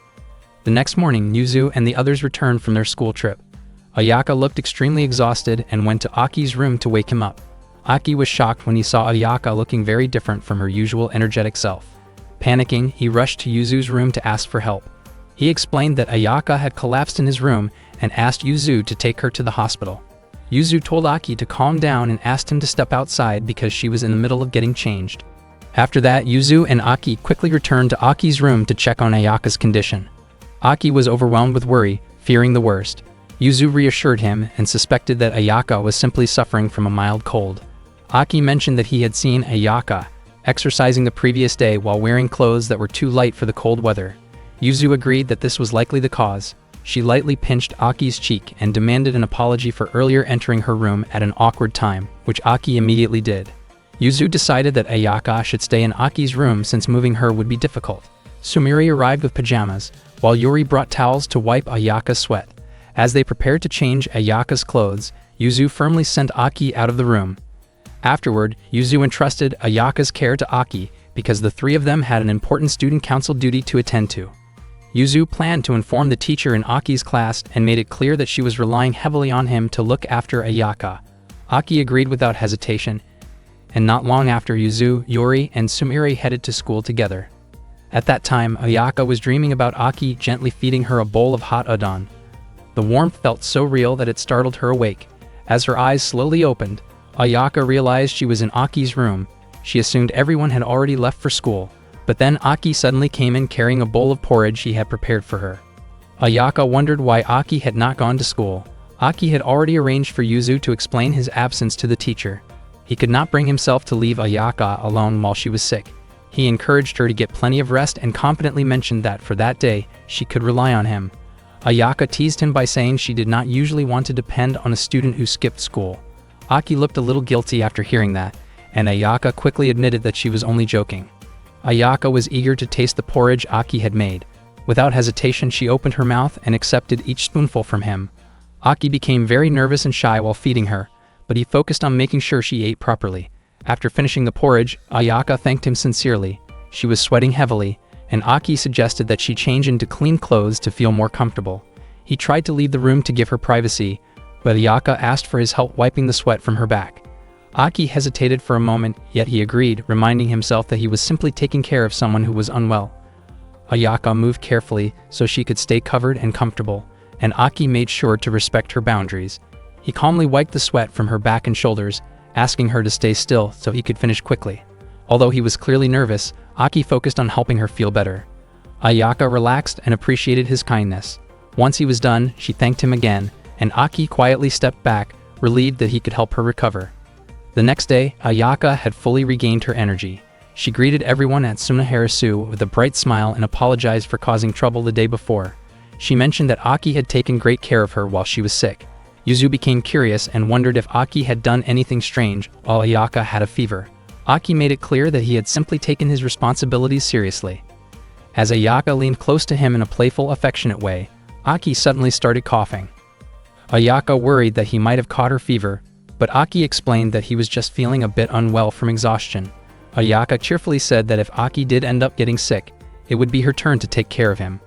The next morning, Yuzu and the others returned from their school trip. Ayaka looked extremely exhausted and went to Aki's room to wake him up. Aki was shocked when he saw Ayaka looking very different from her usual energetic self. Panicking, he rushed to Yuzu's room to ask for help. He explained that Ayaka had collapsed in his room and asked Yuzu to take her to the hospital. Yuzu told Aki to calm down and asked him to step outside because she was in the middle of getting changed. After that, Yuzu and Aki quickly returned to Aki's room to check on Ayaka's condition. Aki was overwhelmed with worry, fearing the worst. Yuzu reassured him and suspected that Ayaka was simply suffering from a mild cold. Aki mentioned that he had seen Ayaka exercising the previous day while wearing clothes that were too light for the cold weather. Yuzu agreed that this was likely the cause. She lightly pinched Aki's cheek and demanded an apology for earlier entering her room at an awkward time, which Aki immediately did. Yuzu decided that Ayaka should stay in Aki's room since moving her would be difficult. Sumire arrived with pajamas, while Yuri brought towels to wipe Ayaka's sweat. As they prepared to change Ayaka's clothes, Yuzu firmly sent Aki out of the room. Afterward, Yuzu entrusted Ayaka's care to Aki because the three of them had an important student council duty to attend to. Yuzu planned to inform the teacher in Aki's class and made it clear that she was relying heavily on him to look after Ayaka. Aki agreed without hesitation, and not long after, Yuzu, Yuri, and Sumire headed to school together. At that time, Ayaka was dreaming about Aki gently feeding her a bowl of hot udon. The warmth felt so real that it startled her awake. As her eyes slowly opened, Ayaka realized she was in Aki's room. She assumed everyone had already left for school, but then Aki suddenly came in carrying a bowl of porridge he had prepared for her. Ayaka wondered why Aki had not gone to school. Aki had already arranged for Yuzu to explain his absence to the teacher. He could not bring himself to leave Ayaka alone while she was sick. He encouraged her to get plenty of rest and confidently mentioned that for that day, she could rely on him. Ayaka teased him by saying she did not usually want to depend on a student who skipped school. Aki looked a little guilty after hearing that, and Ayaka quickly admitted that she was only joking. Ayaka was eager to taste the porridge Aki had made. Without hesitation, she opened her mouth and accepted each spoonful from him. Aki became very nervous and shy while feeding her, but he focused on making sure she ate properly. After finishing the porridge, Ayaka thanked him sincerely. She was sweating heavily, and Aki suggested that she change into clean clothes to feel more comfortable. He tried to leave the room to give her privacy, but Ayaka asked for his help wiping the sweat from her back. Aki hesitated for a moment, yet he agreed, reminding himself that he was simply taking care of someone who was unwell. Ayaka moved carefully so she could stay covered and comfortable, and Aki made sure to respect her boundaries. He calmly wiped the sweat from her back and shoulders, asking her to stay still so he could finish quickly. Although he was clearly nervous, Aki focused on helping her feel better. Ayaka relaxed and appreciated his kindness. Once he was done, she thanked him again, and Aki quietly stepped back, relieved that he could help her recover. The next day, Ayaka had fully regained her energy. She greeted everyone at Sunaharasu with a bright smile and apologized for causing trouble the day before. She mentioned that Aki had taken great care of her while she was sick. Yuzu became curious and wondered if Aki had done anything strange while Ayaka had a fever. Aki made it clear that he had simply taken his responsibilities seriously. As Ayaka leaned close to him in a playful, affectionate way, Aki suddenly started coughing. Ayaka worried that he might have caught her fever, but Aki explained that he was just feeling a bit unwell from exhaustion. Ayaka cheerfully said that if Aki did end up getting sick, it would be her turn to take care of him.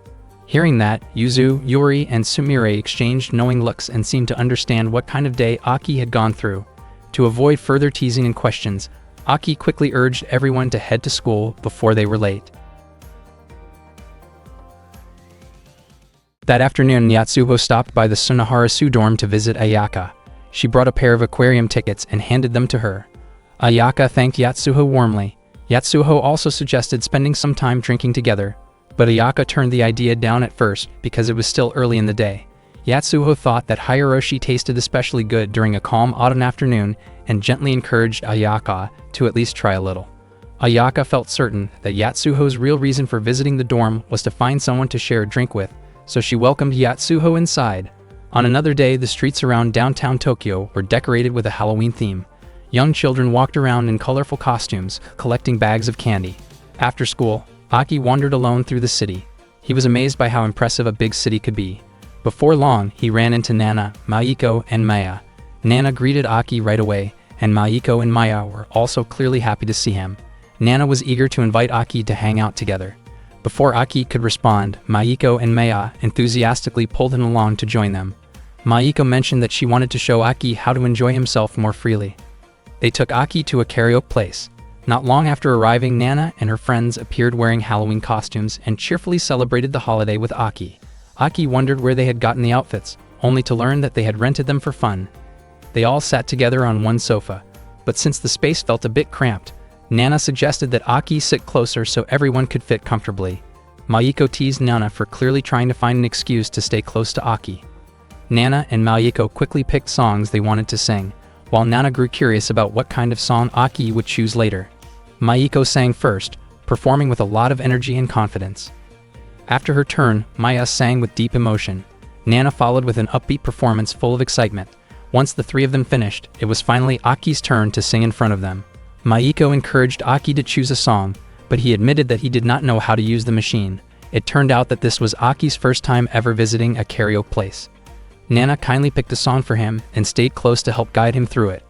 Hearing that, Yuzu, Yuri, and Sumire exchanged knowing looks and seemed to understand what kind of day Aki had gone through. To avoid further teasing and questions, Aki quickly urged everyone to head to school before they were late. That afternoon, Yatsuho stopped by the Sunaharasu dorm to visit Ayaka. She brought a pair of aquarium tickets and handed them to her. Ayaka thanked Yatsuho warmly. Yatsuho also suggested spending some time drinking together, but Ayaka turned the idea down at first because it was still early in the day. Yatsuho thought that Hirayoshi tasted especially good during a calm autumn afternoon and gently encouraged Ayaka to at least try a little. Ayaka felt certain that Yatsuho's real reason for visiting the dorm was to find someone to share a drink with, so she welcomed Yatsuho inside. On another day, the streets around downtown Tokyo were decorated with a Halloween theme. Young children walked around in colorful costumes, collecting bags of candy. After school, Aki wandered alone through the city. He was amazed by how impressive a big city could be. Before long, he ran into Nana, Maiko, and Maya. Nana greeted Aki right away, and Maiko and Maya were also clearly happy to see him. Nana was eager to invite Aki to hang out together. Before Aki could respond, Maiko and Maya enthusiastically pulled him along to join them. Maiko mentioned that she wanted to show Aki how to enjoy himself more freely. They took Aki to a karaoke place. Not long after arriving, Nana and her friends appeared wearing Halloween costumes and cheerfully celebrated the holiday with Aki. Aki wondered where they had gotten the outfits, only to learn that they had rented them for fun. They all sat together on one sofa, but since the space felt a bit cramped, Nana suggested that Aki sit closer so everyone could fit comfortably. Maiko teased Nana for clearly trying to find an excuse to stay close to Aki. Nana and Maiko quickly picked songs they wanted to sing, while Nana grew curious about what kind of song Aki would choose later. Maiko sang first, performing with a lot of energy and confidence. After her turn, Maya sang with deep emotion. Nana followed with an upbeat performance full of excitement. Once the three of them finished, it was finally Aki's turn to sing in front of them. Maiko encouraged Aki to choose a song, but he admitted that he did not know how to use the machine. It turned out that this was Aki's first time ever visiting a karaoke place. Nana kindly picked a song for him and stayed close to help guide him through it.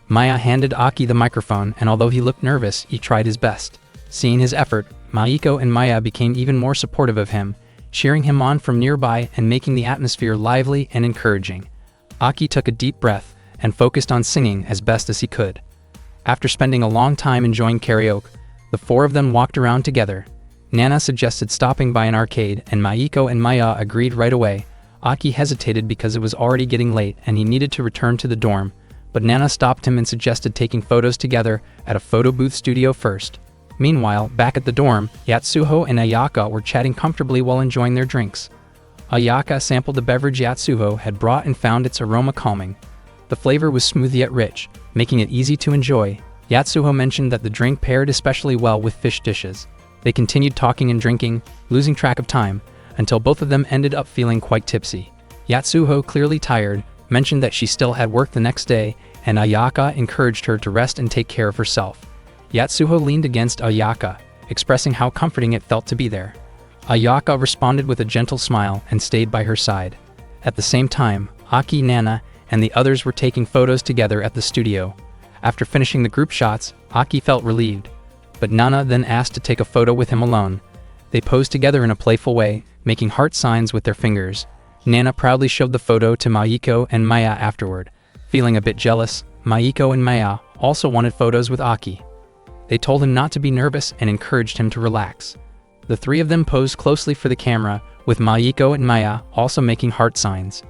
Maya handed Aki the microphone, and although he looked nervous, he tried his best. Seeing his effort, Maiko and Maya became even more supportive of him, cheering him on from nearby and making the atmosphere lively and encouraging. Aki took a deep breath and focused on singing as best as he could. After spending a long time enjoying karaoke, the four of them walked around together. Nana suggested stopping by an arcade, and Maiko and Maya agreed right away. Aki hesitated because it was already getting late and he needed to return to the dorm, but Nana stopped him and suggested taking photos together at a photo booth studio first. Meanwhile, back at the dorm, Yatsuho and Ayaka were chatting comfortably while enjoying their drinks. Ayaka sampled the beverage Yatsuho had brought and found its aroma calming. The flavor was smooth yet rich, making it easy to enjoy. Yatsuho mentioned that the drink paired especially well with fish dishes. They continued talking and drinking, losing track of time, until both of them ended up feeling quite tipsy. Yatsuho, clearly tired, mentioned that she still had work the next day, and Ayaka encouraged her to rest and take care of herself. Yatsuho leaned against Ayaka, expressing how comforting it felt to be there. Ayaka responded with a gentle smile and stayed by her side. At the same time, Aki, Nana, and the others were taking photos together at the studio. After finishing the group shots, Aki felt relieved, but Nana then asked to take a photo with him alone. They posed together in a playful way, making heart signs with their fingers. Nana proudly showed the photo to Maiko and Maya afterward. Feeling a bit jealous, Maiko and Maya also wanted photos with Aki. They told him not to be nervous and encouraged him to relax. The three of them posed closely for the camera, with Maiko and Maya also making heart signs.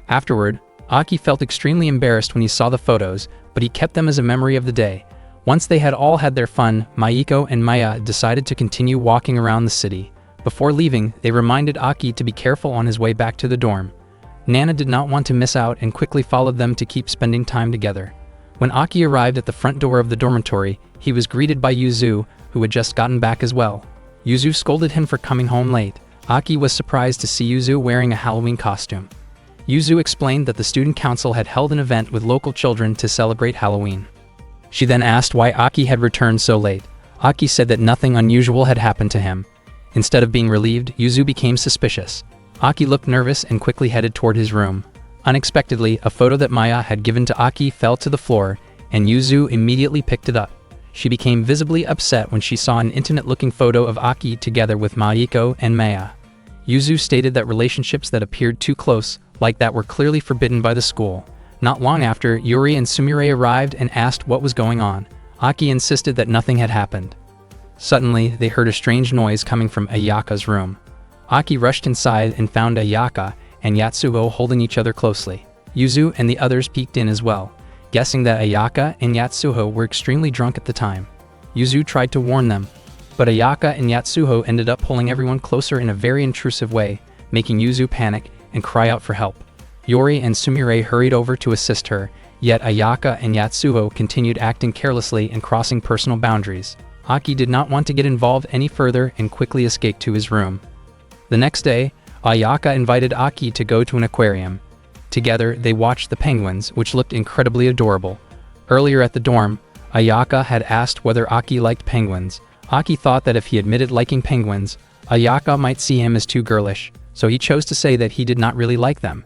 Afterward, Aki felt extremely embarrassed when he saw the photos, but he kept them as a memory of the day. Once they had all had their fun, Maiko and Maya decided to continue walking around the city. Before leaving, they reminded Aki to be careful on his way back to the dorm. Nana did not want to miss out and quickly followed them to keep spending time together. When Aki arrived at the front door of the dormitory, he was greeted by Yuzu, who had just gotten back as well. Yuzu scolded him for coming home late. Aki was surprised to see Yuzu wearing a Halloween costume. Yuzu explained that the student council had held an event with local children to celebrate Halloween. She then asked why Aki had returned so late. Aki said that nothing unusual had happened to him. Instead of being relieved, Yuzu became suspicious. Aki looked nervous and quickly headed toward his room. Unexpectedly, a photo that Maya had given to Aki fell to the floor, and Yuzu immediately picked it up. She became visibly upset when she saw an intimate-looking photo of Aki together with Maiko and Maya. Yuzu stated that relationships that appeared too close, like that, were clearly forbidden by the school. Not long after, Yuri and Sumire arrived and asked what was going on. Aki insisted that nothing had happened. Suddenly, they heard a strange noise coming from Ayaka's room. Aki rushed inside and found Ayaka and Yatsuho holding each other closely. Yuzu and the others peeked in as well, guessing that Ayaka and Yatsuho were extremely drunk at the time. Yuzu tried to warn them, but Ayaka and Yatsuho ended up pulling everyone closer in a very intrusive way, making Yuzu panic and cry out for help. Yuri and Sumire hurried over to assist her, yet Ayaka and Yatsuho continued acting carelessly and crossing personal boundaries. Aki did not want to get involved any further and quickly escaped to his room. The next day, Ayaka invited Aki to go to an aquarium. Together, they watched the penguins, which looked incredibly adorable. Earlier at the dorm, Ayaka had asked whether Aki liked penguins. Aki thought that if he admitted liking penguins, Ayaka might see him as too girlish, so he chose to say that he did not really like them.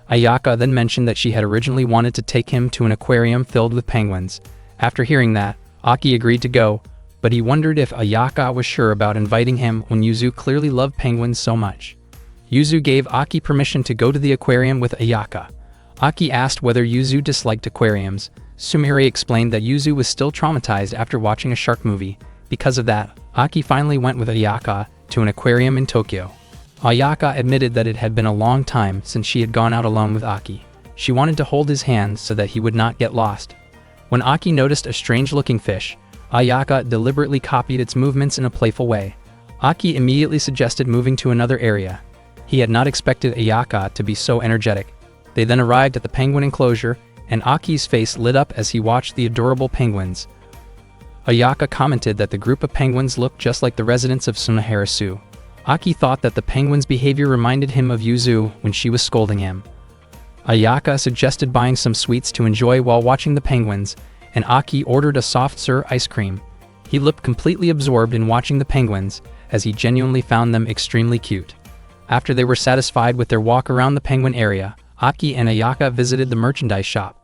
Ayaka then mentioned that she had originally wanted to take him to an aquarium filled with penguins. After hearing that, Aki agreed to go, but he wondered if Ayaka was sure about inviting him when Yuzu clearly loved penguins so much. Yuzu gave Aki permission to go to the aquarium with Ayaka. Aki asked whether Yuzu disliked aquariums. Sumire explained that Yuzu was still traumatized after watching a shark movie. Because of that, Aki finally went with Ayaka to an aquarium in Tokyo. Ayaka admitted that it had been a long time since she had gone out alone with Aki. She wanted to hold his hand so that he would not get lost. When Aki noticed a strange-looking fish, Ayaka deliberately copied its movements in a playful way. Aki immediately suggested moving to another area. He had not expected Ayaka to be so energetic. They then arrived at the penguin enclosure, and Aki's face lit up as he watched the adorable penguins. Ayaka commented that the group of penguins looked just like the residents of Sunaharasu. Aki thought that the penguin's behavior reminded him of Yuzu when she was scolding him. Ayaka suggested buying some sweets to enjoy while watching the penguins, and Aki ordered a soft serve ice cream. He looked completely absorbed in watching the penguins, as he genuinely found them extremely cute. After they were satisfied with their walk around the penguin area, Aki and Ayaka visited the merchandise shop.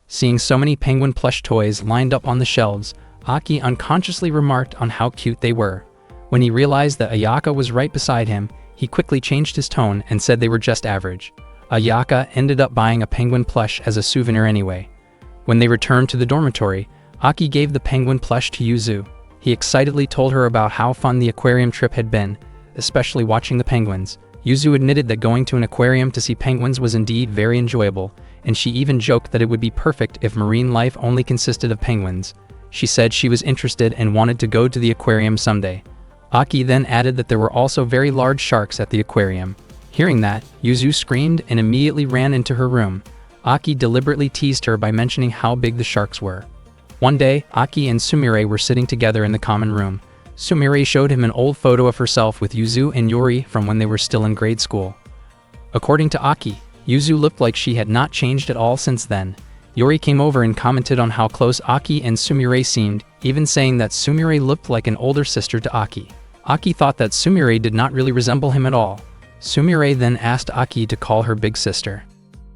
Seeing so many penguin plush toys lined up on the shelves, Aki unconsciously remarked on how cute they were. When he realized that Ayaka was right beside him, he quickly changed his tone and said they were just average. Ayaka ended up buying a penguin plush as a souvenir anyway. When they returned to the dormitory, Aki gave the penguin plush to Yuzu. He excitedly told her about how fun the aquarium trip had been, especially watching the penguins. Yuzu admitted that going to an aquarium to see penguins was indeed very enjoyable, and she even joked that it would be perfect if marine life only consisted of penguins. She said she was interested and wanted to go to the aquarium someday. Aki then added that there were also very large sharks at the aquarium. Hearing that, Yuzu screamed and immediately ran into her room. Aki deliberately teased her by mentioning how big the sharks were. One day, Aki and Sumire were sitting together in the common room. Sumire showed him an old photo of herself with Yuzu and Yuri from when they were still in grade school. According to Aki, Yuzu looked like she had not changed at all since then. Yuri came over and commented on how close Aki and Sumire seemed, even saying that Sumire looked like an older sister to Aki. Aki thought that Sumire did not really resemble him at all. Sumire then asked Aki to call her big sister.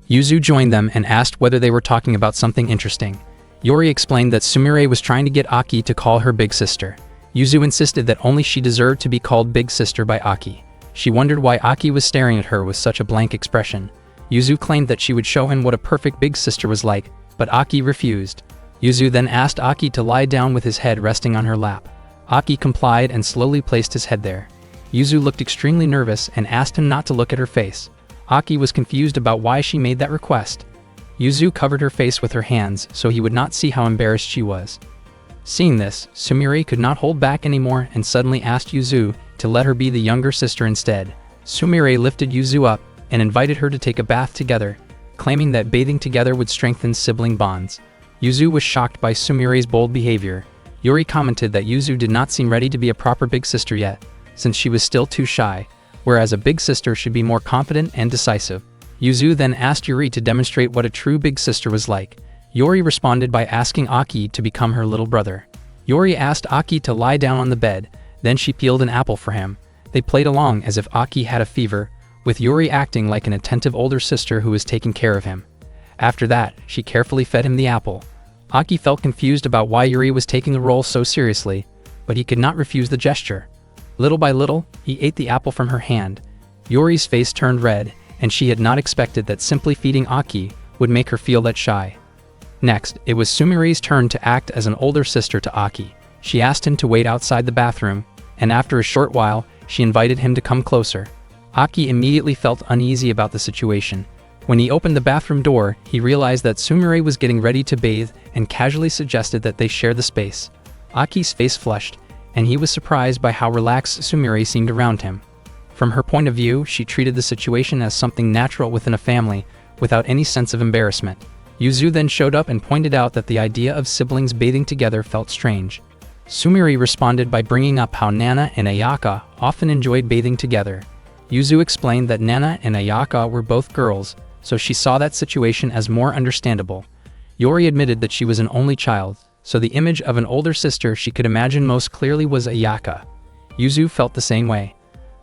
Yuzu joined them and asked whether they were talking about something interesting. Yuri explained that Sumire was trying to get Aki to call her big sister. Yuzu insisted that only she deserved to be called big sister by Aki. She wondered why Aki was staring at her with such a blank expression. Yuzu claimed that she would show him what a perfect big sister was like, but Aki refused. Yuzu then asked Aki to lie down with his head resting on her lap. Aki complied and slowly placed his head there. Yuzu looked extremely nervous and asked him not to look at her face. Aki was confused about why she made that request. Yuzu covered her face with her hands so he would not see how embarrassed she was. Seeing this, Sumire could not hold back anymore and suddenly asked Yuzu to let her be the younger sister instead. Sumire lifted Yuzu up and invited her to take a bath together, claiming that bathing together would strengthen sibling bonds. Yuzu was shocked by Sumire's bold behavior. Yuri commented that Yuzu did not seem ready to be a proper big sister yet, since she was still too shy, whereas a big sister should be more confident and decisive. Yuzu then asked Yuri to demonstrate what a true big sister was like. Yuri responded by asking Aki to become her little brother. Yuri asked Aki to lie down on the bed, then she peeled an apple for him. They played along as if Aki had a fever, with Yuri acting like an attentive older sister who was taking care of him. After that, she carefully fed him the apple. Aki felt confused about why Yuri was taking the role so seriously, but he could not refuse the gesture. Little by little, he ate the apple from her hand. Yuri's face turned red, and she had not expected that simply feeding Aki would make her feel that shy. Next, it was Sumire's turn to act as an older sister to Aki. She asked him to wait outside the bathroom, and after a short while, she invited him to come closer. Aki immediately felt uneasy about the situation. When he opened the bathroom door, he realized that Sumire was getting ready to bathe and casually suggested that they share the space. Aki's face flushed, and he was surprised by how relaxed Sumire seemed around him. From her point of view, she treated the situation as something natural within a family, without any sense of embarrassment. Yuzu then showed up and pointed out that the idea of siblings bathing together felt strange. Sumire responded by bringing up how Nana and Ayaka often enjoyed bathing together. Yuzu explained that Nana and Ayaka were both girls, so she saw that situation as more understandable. Yuri admitted that she was an only child, so the image of an older sister she could imagine most clearly was Ayaka. Yuzu felt the same way.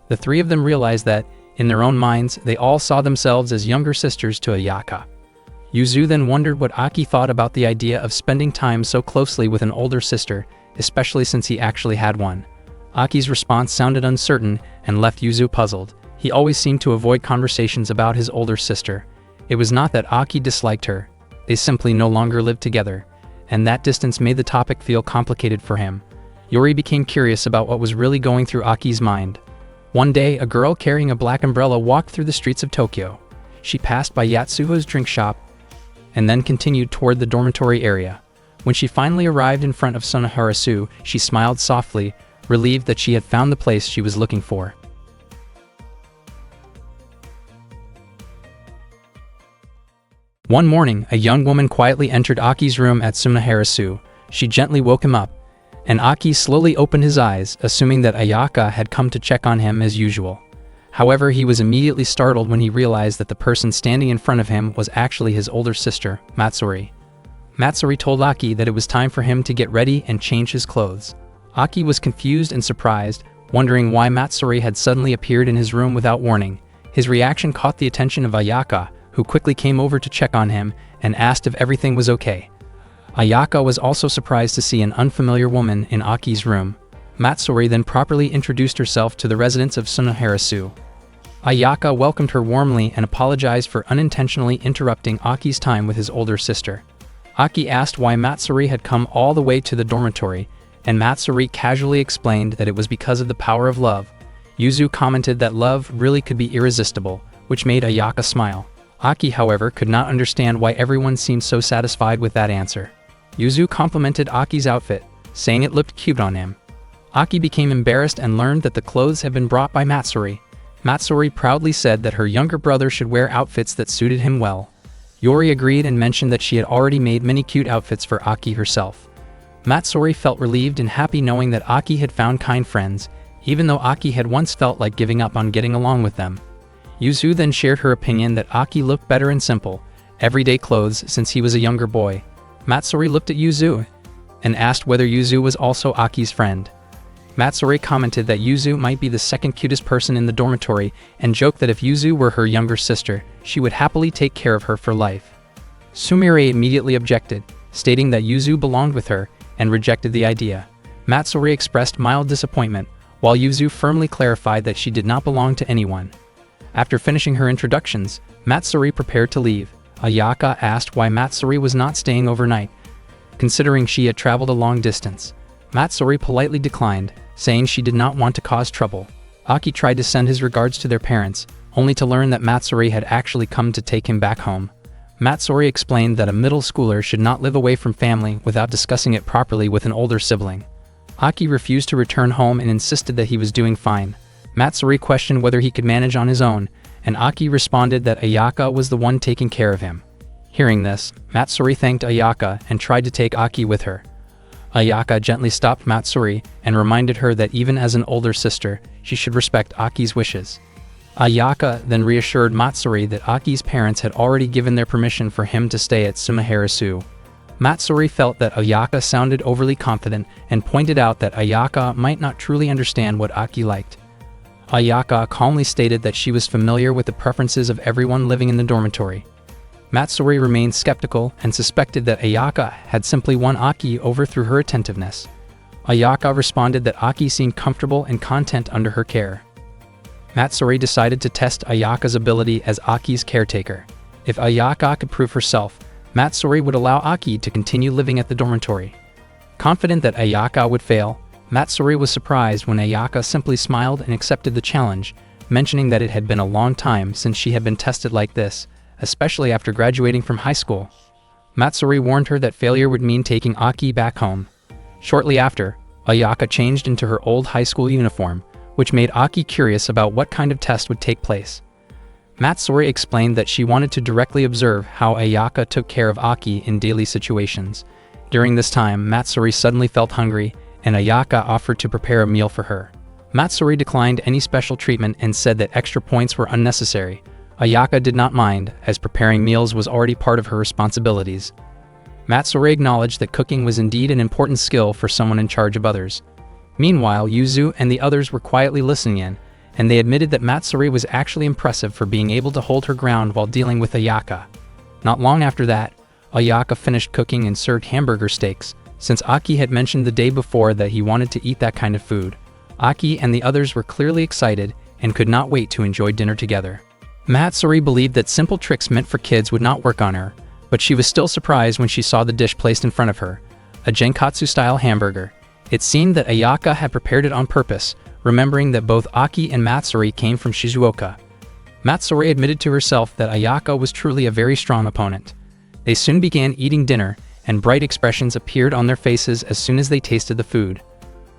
The three of them realized that, in their own minds, they all saw themselves as younger sisters to Ayaka. Yuzu then wondered what Aki thought about the idea of spending time so closely with an older sister, especially since he actually had one. Aki's response sounded uncertain and left Yuzu puzzled. He always seemed to avoid conversations about his older sister. It was not that Aki disliked her, they simply no longer lived together, and that distance made the topic feel complicated for him. Yuri became curious about what was really going through Aki's mind. One day, a girl carrying a black umbrella walked through the streets of Tokyo. She passed by Yatsuho's drink shop and then continued toward the dormitory area. When she finally arrived in front of Sunaharasu, she smiled softly, relieved that she had found the place she was looking for. One morning, a young woman quietly entered Aki's room at Sunaharasu. She gently woke him up, and Aki slowly opened his eyes, assuming that Ayaka had come to check on him as usual. However, he was immediately startled when he realized that the person standing in front of him was actually his older sister, Matsuri. Matsuri told Aki that it was time for him to get ready and change his clothes. Aki was confused and surprised, wondering why Matsuri had suddenly appeared in his room without warning. His reaction caught the attention of Ayaka, who quickly came over to check on him and asked if everything was okay. Ayaka was also surprised to see an unfamiliar woman in Aki's room. Matsuri then properly introduced herself to the residents of Sunaharasu. Ayaka welcomed her warmly and apologized for unintentionally interrupting Aki's time with his older sister. Aki asked why Matsuri had come all the way to the dormitory, and Matsuri casually explained that it was because of the power of love. Yuzu commented that love really could be irresistible, which made Ayaka smile. Aki, however, could not understand why everyone seemed so satisfied with that answer. Yuzu complimented Aki's outfit, saying it looked cute on him. Aki became embarrassed and learned that the clothes had been brought by Matsuri. Matsuri proudly said that her younger brother should wear outfits that suited him well. Yuri agreed and mentioned that she had already made many cute outfits for Aki herself. Matsuri felt relieved and happy knowing that Aki had found kind friends, even though Aki had once felt like giving up on getting along with them. Yuzu then shared her opinion that Aki looked better in simple, everyday clothes since he was a younger boy. Matsuri looked at Yuzu and asked whether Yuzu was also Aki's friend. Matsuri commented that Yuzu might be the second cutest person in the dormitory and joked that if Yuzu were her younger sister, she would happily take care of her for life. Sumire immediately objected, stating that Yuzu belonged with her and rejected the idea. Matsuri expressed mild disappointment, while Yuzu firmly clarified that she did not belong to anyone. After finishing her introductions, Matsuri prepared to leave. Ayaka asked why Matsuri was not staying overnight, considering she had traveled a long distance. Matsuri politely declined, saying she did not want to cause trouble. Aki tried to send his regards to their parents, only to learn that Matsuri had actually come to take him back home. Matsuri explained that a middle schooler should not live away from family without discussing it properly with an older sibling. Aki refused to return home and insisted that he was doing fine. Matsuri questioned whether he could manage on his own, and Aki responded that Ayaka was the one taking care of him. Hearing this, Matsuri thanked Ayaka and tried to take Aki with her. Ayaka gently stopped Matsuri and reminded her that even as an older sister, she should respect Aki's wishes. Ayaka then reassured Matsuri that Aki's parents had already given their permission for him to stay at Sunaharasu. Matsuri felt that Ayaka sounded overly confident and pointed out that Ayaka might not truly understand what Aki liked. Ayaka calmly stated that she was familiar with the preferences of everyone living in the dormitory. Matsuri remained skeptical and suspected that Ayaka had simply won Aki over through her attentiveness. Ayaka responded that Aki seemed comfortable and content under her care. Matsuri decided to test Ayaka's ability as Aki's caretaker. If Ayaka could prove herself, Matsuri would allow Aki to continue living at the dormitory. Confident that Ayaka would fail, Matsuri was surprised when Ayaka simply smiled and accepted the challenge, mentioning that it had been a long time since she had been tested like this, especially after graduating from high school. Matsuri warned her that failure would mean taking Aki back home. Shortly after, Ayaka changed into her old high school uniform, which made Aki curious about what kind of test would take place. Matsuri explained that she wanted to directly observe how Ayaka took care of Aki in daily situations. During this time, Matsuri suddenly felt hungry, and Ayaka offered to prepare a meal for her. Matsuri declined any special treatment and said that extra points were unnecessary. Ayaka did not mind, as preparing meals was already part of her responsibilities. Matsuri acknowledged that cooking was indeed an important skill for someone in charge of others. Meanwhile, Yuzu and the others were quietly listening in, and they admitted that Matsuri was actually impressive for being able to hold her ground while dealing with Ayaka. Not long after that, Ayaka finished cooking and served hamburger steaks, since Aki had mentioned the day before that he wanted to eat that kind of food. Aki and the others were clearly excited and could not wait to enjoy dinner together. Matsuri believed that simple tricks meant for kids would not work on her, but she was still surprised when she saw the dish placed in front of her, a Genkatsu-style hamburger. It seemed that Ayaka had prepared it on purpose, remembering that both Aki and Matsuri came from Shizuoka. Matsuri admitted to herself that Ayaka was truly a very strong opponent. They soon began eating dinner, and bright expressions appeared on their faces as soon as they tasted the food.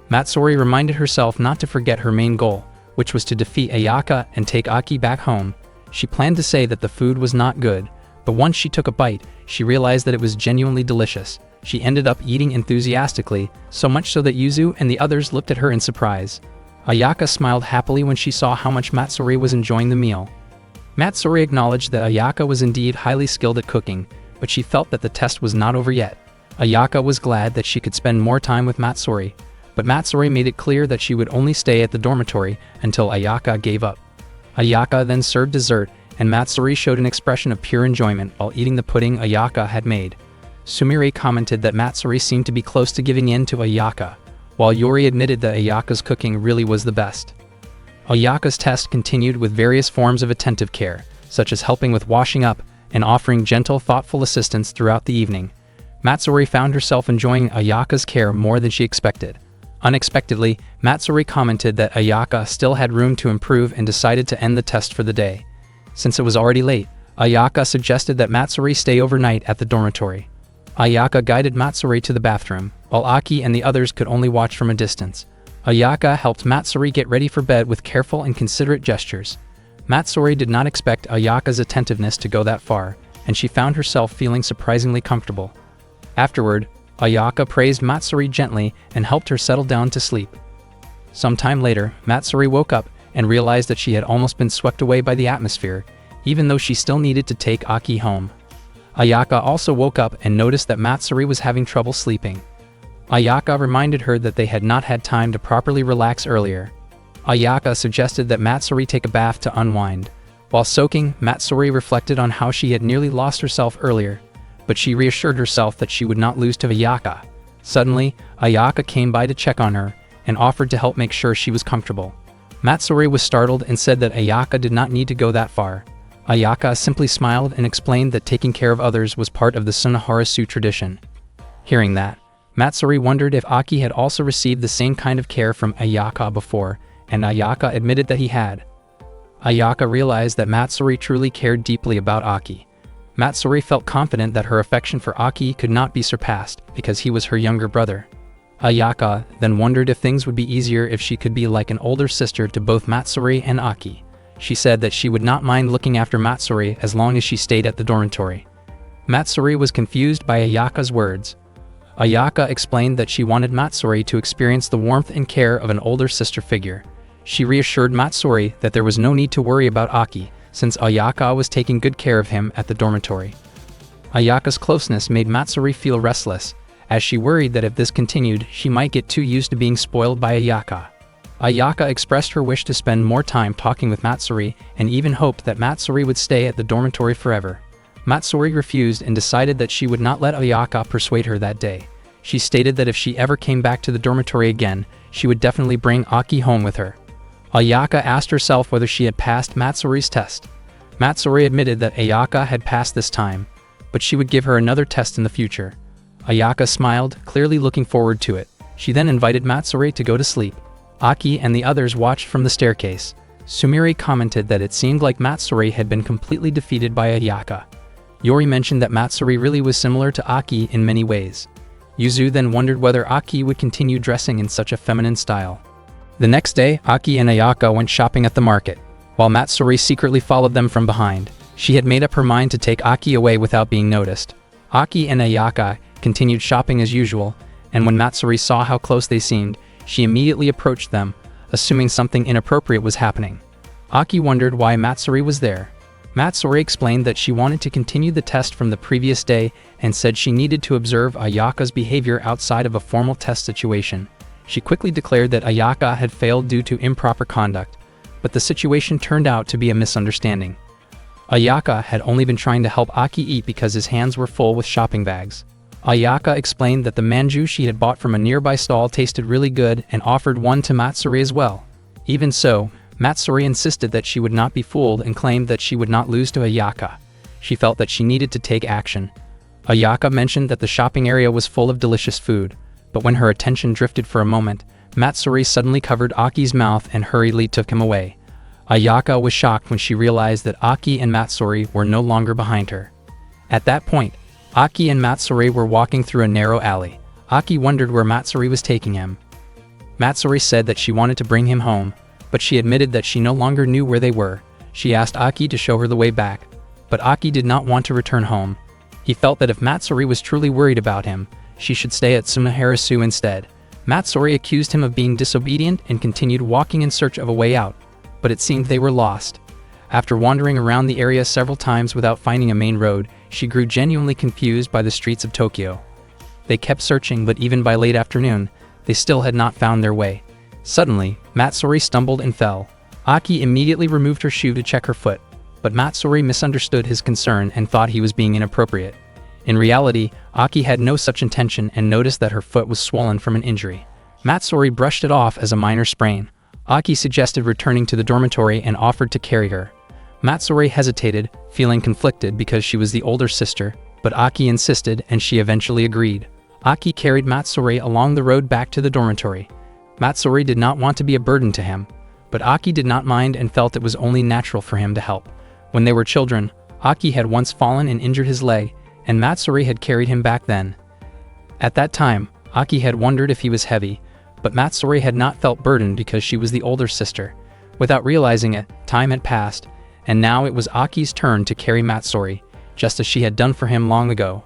Matsuri reminded herself not to forget her main goal, which was to defeat Ayaka and take Aki back home. She planned to say that the food was not good, but once she took a bite, she realized that it was genuinely delicious. She ended up eating enthusiastically, so much so that Yuzu and the others looked at her in surprise. Ayaka smiled happily when she saw how much Matsuri was enjoying the meal. Matsuri acknowledged that Ayaka was indeed highly skilled at cooking, but she felt that the test was not over yet. Ayaka was glad that she could spend more time with Matsuri, but Matsuri made it clear that she would only stay at the dormitory until Ayaka gave up. Ayaka then served dessert, and Matsuri showed an expression of pure enjoyment while eating the pudding Ayaka had made. Sumire commented that Matsuri seemed to be close to giving in to Ayaka, while Yori admitted that Ayaka's cooking really was the best. Ayaka's test continued with various forms of attentive care, such as helping with washing up and offering gentle, thoughtful assistance throughout the evening. Matsuri found herself enjoying Ayaka's care more than she expected. Unexpectedly, Matsuri commented that Ayaka still had room to improve and decided to end the test for the day. Since it was already late, Ayaka suggested that Matsuri stay overnight at the dormitory. Ayaka guided Matsuri to the bathroom, while Aki and the others could only watch from a distance. Ayaka helped Matsuri get ready for bed with careful and considerate gestures. Matsuri did not expect Ayaka's attentiveness to go that far, and she found herself feeling surprisingly comfortable. Afterward, Ayaka praised Matsuri gently and helped her settle down to sleep. Some time later, Matsuri woke up and realized that she had almost been swept away by the atmosphere, even though she still needed to take Aki home. Ayaka also woke up and noticed that Matsuri was having trouble sleeping. Ayaka reminded her that they had not had time to properly relax earlier. Ayaka suggested that Matsuri take a bath to unwind. While soaking, Matsuri reflected on how she had nearly lost herself earlier, but she reassured herself that she would not lose to Ayaka. Suddenly, Ayaka came by to check on her and offered to help make sure she was comfortable. Matsuri was startled and said that Ayaka did not need to go that far. Ayaka simply smiled and explained that taking care of others was part of the Sunoharasu tradition. Hearing that, Matsuri wondered if Aki had also received the same kind of care from Ayaka before, and Ayaka admitted that he had. Ayaka realized that Matsuri truly cared deeply about Aki. Matsuri felt confident that her affection for Aki could not be surpassed because he was her younger brother. Ayaka then wondered if things would be easier if she could be like an older sister to both Matsuri and Aki. She said that she would not mind looking after Matsuri as long as she stayed at the dormitory. Matsuri was confused by Ayaka's words. Ayaka explained that she wanted Matsuri to experience the warmth and care of an older sister figure. She reassured Matsuri that there was no need to worry about Aki, since Ayaka was taking good care of him at the dormitory. Ayaka's closeness made Matsuri feel restless, as she worried that if this continued, she might get too used to being spoiled by Ayaka. Ayaka expressed her wish to spend more time talking with Matsuri and even hoped that Matsuri would stay at the dormitory forever. Matsuri refused and decided that she would not let Ayaka persuade her that day. She stated that if she ever came back to the dormitory again, she would definitely bring Aki home with her. Ayaka asked herself whether she had passed Matsuri's test. Matsuri admitted that Ayaka had passed this time, but she would give her another test in the future. Ayaka smiled, clearly looking forward to it. She then invited Matsuri to go to sleep. Aki and the others watched from the staircase. Sumire commented that it seemed like Matsuri had been completely defeated by Ayaka. Yori mentioned that Matsuri really was similar to Aki in many ways. Yuzu then wondered whether Aki would continue dressing in such a feminine style. The next day, Aki and Ayaka went shopping at the market, while Matsuri secretly followed them from behind. She had made up her mind to take Aki away without being noticed. Aki and Ayaka continued shopping as usual, and when Matsuri saw how close they seemed, she immediately approached them, assuming something inappropriate was happening. Aki wondered why Matsuri was there. Matsuri explained that she wanted to continue the test from the previous day and said she needed to observe Ayaka's behavior outside of a formal test situation. She quickly declared that Ayaka had failed due to improper conduct, but the situation turned out to be a misunderstanding. Ayaka had only been trying to help Aki eat because his hands were full with shopping bags. Ayaka explained that the manju she had bought from a nearby stall tasted really good and offered one to Matsuri as well. Even so, Matsuri insisted that she would not be fooled and claimed that she would not lose to Ayaka. She felt that she needed to take action. Ayaka mentioned that the shopping area was full of delicious food, but when her attention drifted for a moment, Matsuri suddenly covered Aki's mouth and hurriedly took him away. Ayaka was shocked when she realized that Aki and Matsuri were no longer behind her. At that point, Aki and Matsuri were walking through a narrow alley. Aki wondered where Matsuri was taking him. Matsuri said that she wanted to bring him home, but she admitted that she no longer knew where they were. She asked Aki to show her the way back, but Aki did not want to return home. He felt that if Matsuri was truly worried about him, she should stay at Sunaharasu instead. Matsuri accused him of being disobedient and continued walking in search of a way out, but it seemed they were lost. After wandering around the area several times without finding a main road, she grew genuinely confused by the streets of Tokyo. They kept searching, but even by late afternoon, they still had not found their way. Suddenly, Matsuri stumbled and fell. Aki immediately removed her shoe to check her foot, but Matsuri misunderstood his concern and thought he was being inappropriate. In reality, Aki had no such intention and noticed that her foot was swollen from an injury. Matsuri brushed it off as a minor sprain. Aki suggested returning to the dormitory and offered to carry her. Matsuri hesitated, feeling conflicted because she was the older sister, but Aki insisted and she eventually agreed. Aki carried Matsuri along the road back to the dormitory. Matsuri did not want to be a burden to him, but Aki did not mind and felt it was only natural for him to help. When they were children, Aki had once fallen and injured his leg, and Matsuri had carried him back then. At that time, Aki had wondered if he was heavy, but Matsuri had not felt burdened because she was the older sister. Without realizing it, time had passed, and now it was Aki's turn to carry Matsuri, just as she had done for him long ago.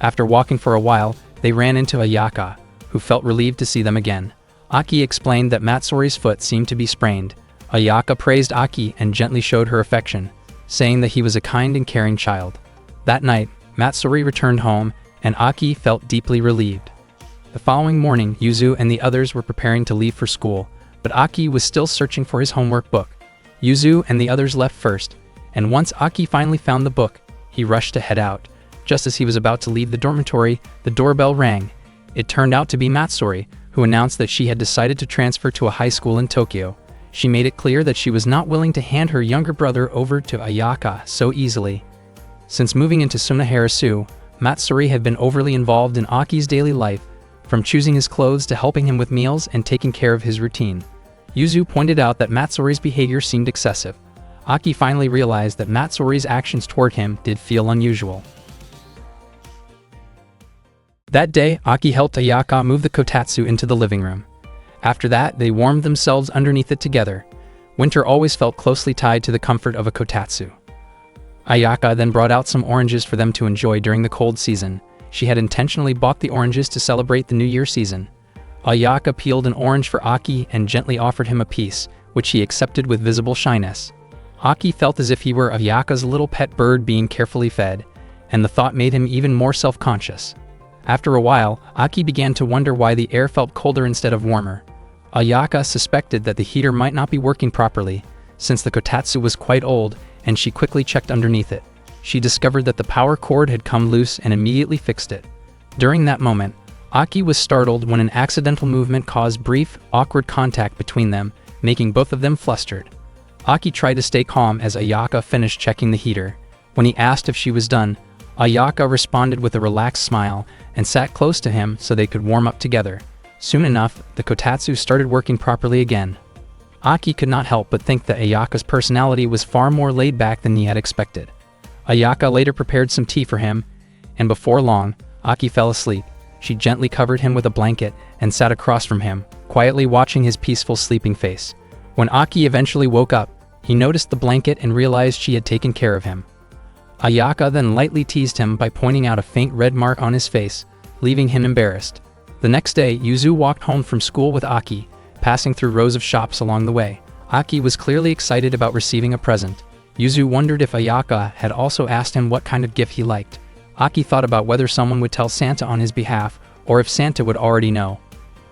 After walking for a while, they ran into Ayaka, who felt relieved to see them again. Aki explained that Matsuri's foot seemed to be sprained. Ayaka praised Aki and gently showed her affection, saying that he was a kind and caring child. That night, Matsuri returned home, and Aki felt deeply relieved. The following morning, Yuzu and the others were preparing to leave for school, but Aki was still searching for his homework book. Yuzu and the others left first, and once Aki finally found the book, he rushed to head out. Just as he was about to leave the dormitory, the doorbell rang. It turned out to be Matsuri, who announced that she had decided to transfer to a high school in Tokyo. She made it clear that she was not willing to hand her younger brother over to Ayaka so easily. Since moving into Sunaharasu, Matsuri had been overly involved in Aki's daily life, from choosing his clothes to helping him with meals and taking care of his routine. Yuzu pointed out that Matsuri's behavior seemed excessive. Aki finally realized that Matsuri's actions toward him did feel unusual. That day, Aki helped Ayaka move the kotatsu into the living room. After that, they warmed themselves underneath it together. Winter always felt closely tied to the comfort of a kotatsu. Ayaka then brought out some oranges for them to enjoy during the cold season. She had intentionally bought the oranges to celebrate the New Year season. Ayaka peeled an orange for Aki and gently offered him a piece, which he accepted with visible shyness. Aki felt as if he were Ayaka's little pet bird being carefully fed, and the thought made him even more self-conscious. After a while, Aki began to wonder why the air felt colder instead of warmer. Ayaka suspected that the heater might not be working properly, since the kotatsu was quite old, and she quickly checked underneath it. She discovered that the power cord had come loose and immediately fixed it. During that moment, Aki was startled when an accidental movement caused brief, awkward contact between them, making both of them flustered. Aki tried to stay calm as Ayaka finished checking the heater. When he asked if she was done, Ayaka responded with a relaxed smile and sat close to him so they could warm up together. Soon enough, the kotatsu started working properly again. Aki could not help but think that Ayaka's personality was far more laid back than he had expected. Ayaka later prepared some tea for him, and before long, Aki fell asleep. She gently covered him with a blanket and sat across from him, quietly watching his peaceful sleeping face. When Aki eventually woke up, he noticed the blanket and realized she had taken care of him. Ayaka then lightly teased him by pointing out a faint red mark on his face, leaving him embarrassed. The next day, Yuzu walked home from school with Aki, passing through rows of shops along the way. Aki was clearly excited about receiving a present. Yuzu wondered if Ayaka had also asked him what kind of gift he liked. Aki thought about whether someone would tell Santa on his behalf, or if Santa would already know.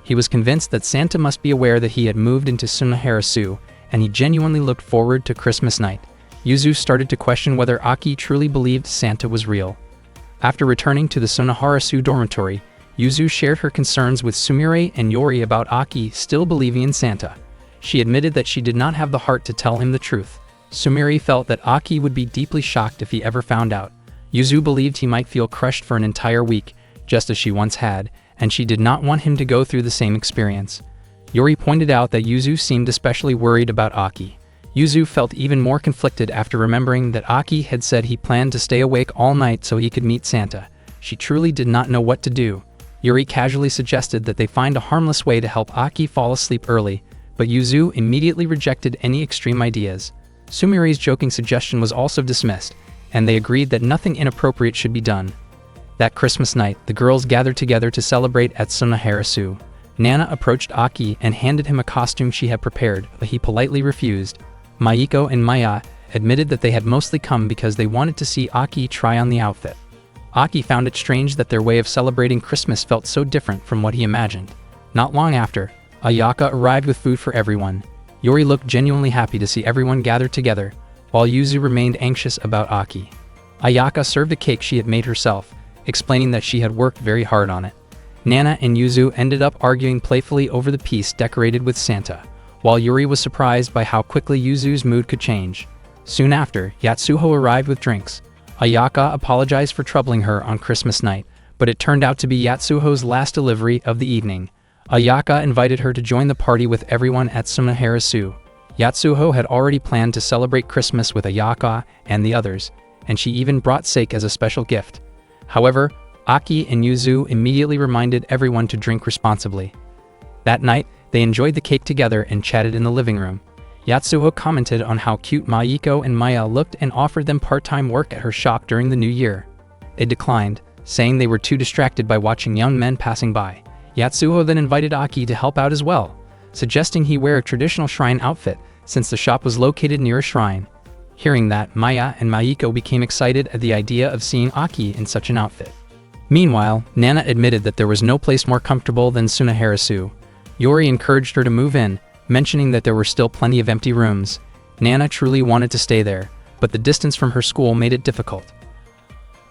He was convinced that Santa must be aware that he had moved into Sunaharasu, and he genuinely looked forward to Christmas night. Yuzu started to question whether Aki truly believed Santa was real. After returning to the Sunaharasu dormitory, Yuzu shared her concerns with Sumire and Yori about Aki still believing in Santa. She admitted that she did not have the heart to tell him the truth. Sumire felt that Aki would be deeply shocked if he ever found out. Yuzu believed he might feel crushed for an entire week, just as she once had, and she did not want him to go through the same experience. Yori pointed out that Yuzu seemed especially worried about Aki. Yuzu felt even more conflicted after remembering that Aki had said he planned to stay awake all night so he could meet Santa. She truly did not know what to do. Yuri casually suggested that they find a harmless way to help Aki fall asleep early, but Yuzu immediately rejected any extreme ideas. Sumire's joking suggestion was also dismissed, and they agreed that nothing inappropriate should be done. That Christmas night, the girls gathered together to celebrate at Sunaharasu. Nana approached Aki and handed him a costume she had prepared, but he politely refused. Maiko and Maya admitted that they had mostly come because they wanted to see Aki try on the outfit. Aki found it strange that their way of celebrating Christmas felt so different from what he imagined. Not long after, Ayaka arrived with food for everyone. Yori looked genuinely happy to see everyone gathered together, while Yuzu remained anxious about Aki. Ayaka served a cake she had made herself, explaining that she had worked very hard on it. Nana and Yuzu ended up arguing playfully over the piece decorated with Santa, while Yuri was surprised by how quickly Yuzu's mood could change. Soon after, Yatsuho arrived with drinks. Ayaka apologized for troubling her on Christmas night, but it turned out to be Yatsuho's last delivery of the evening. Ayaka invited her to join the party with everyone at Sunaharasu. Yatsuho had already planned to celebrate Christmas with Ayaka and the others, and she even brought sake as a special gift. However, Aki and Yuzu immediately reminded everyone to drink responsibly. That night, they enjoyed the cake together and chatted in the living room. Yatsuho commented on how cute Maiko and Maya looked and offered them part-time work at her shop during the new year. They declined, saying they were too distracted by watching young men passing by. Yatsuho then invited Aki to help out as well, suggesting he wear a traditional shrine outfit since the shop was located near a shrine. Hearing that, Maya and Maiko became excited at the idea of seeing Aki in such an outfit. Meanwhile, Nana admitted that there was no place more comfortable than Sunaharasu. Yori encouraged her to move in, mentioning that there were still plenty of empty rooms. Nana truly wanted to stay there, but the distance from her school made it difficult.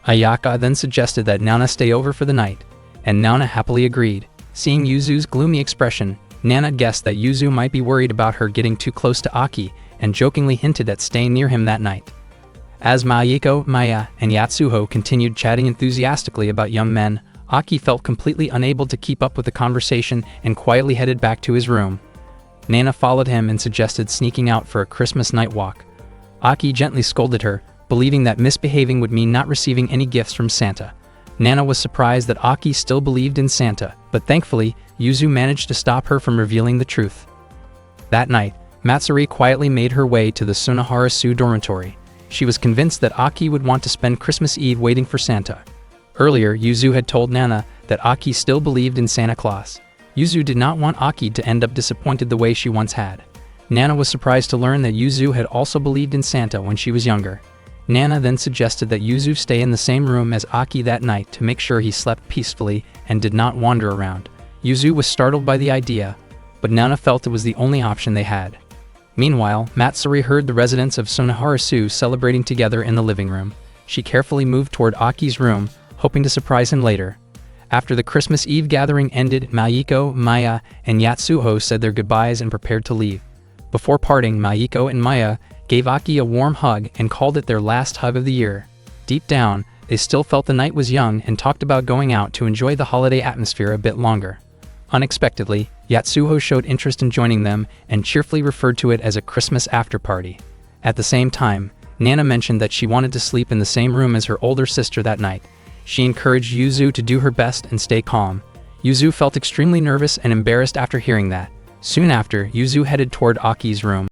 Ayaka then suggested that Nana stay over for the night, and Nana happily agreed. Seeing Yuzu's gloomy expression, Nana guessed that Yuzu might be worried about her getting too close to Aki, and jokingly hinted at staying near him that night. As Maiko, Maya, and Yatsuho continued chatting enthusiastically about young men, Aki felt completely unable to keep up with the conversation and quietly headed back to his room. Nana followed him and suggested sneaking out for a Christmas night walk. Aki gently scolded her, believing that misbehaving would mean not receiving any gifts from Santa. Nana was surprised that Aki still believed in Santa, but thankfully, Yuzu managed to stop her from revealing the truth. That night, Matsuri quietly made her way to the Sunaharasu dormitory. She was convinced that Aki would want to spend Christmas Eve waiting for Santa. Earlier, Yuzu had told Nana that Aki still believed in Santa Claus. Yuzu did not want Aki to end up disappointed the way she once had. Nana was surprised to learn that Yuzu had also believed in Santa when she was younger. Nana then suggested that Yuzu stay in the same room as Aki that night to make sure he slept peacefully and did not wander around. Yuzu was startled by the idea, but Nana felt it was the only option they had. Meanwhile, Matsuri heard the residents of Sunaharasu celebrating together in the living room. she carefully moved toward Aki's room, hoping to surprise him later. After the Christmas Eve gathering ended, Mayuko, Maya, and Yatsuho said their goodbyes and prepared to leave. Before parting, Mayuko and Maya gave Aki a warm hug and called it their last hug of the year. Deep down, they still felt the night was young and talked about going out to enjoy the holiday atmosphere a bit longer. Unexpectedly, Yatsuho showed interest in joining them and cheerfully referred to it as a Christmas after-party. At the same time, Nana mentioned that she wanted to sleep in the same room as her older sister that night. She encouraged Yuzu to do her best and stay calm. Yuzu felt extremely nervous and embarrassed after hearing that. Soon after, Yuzu headed toward Aki's room.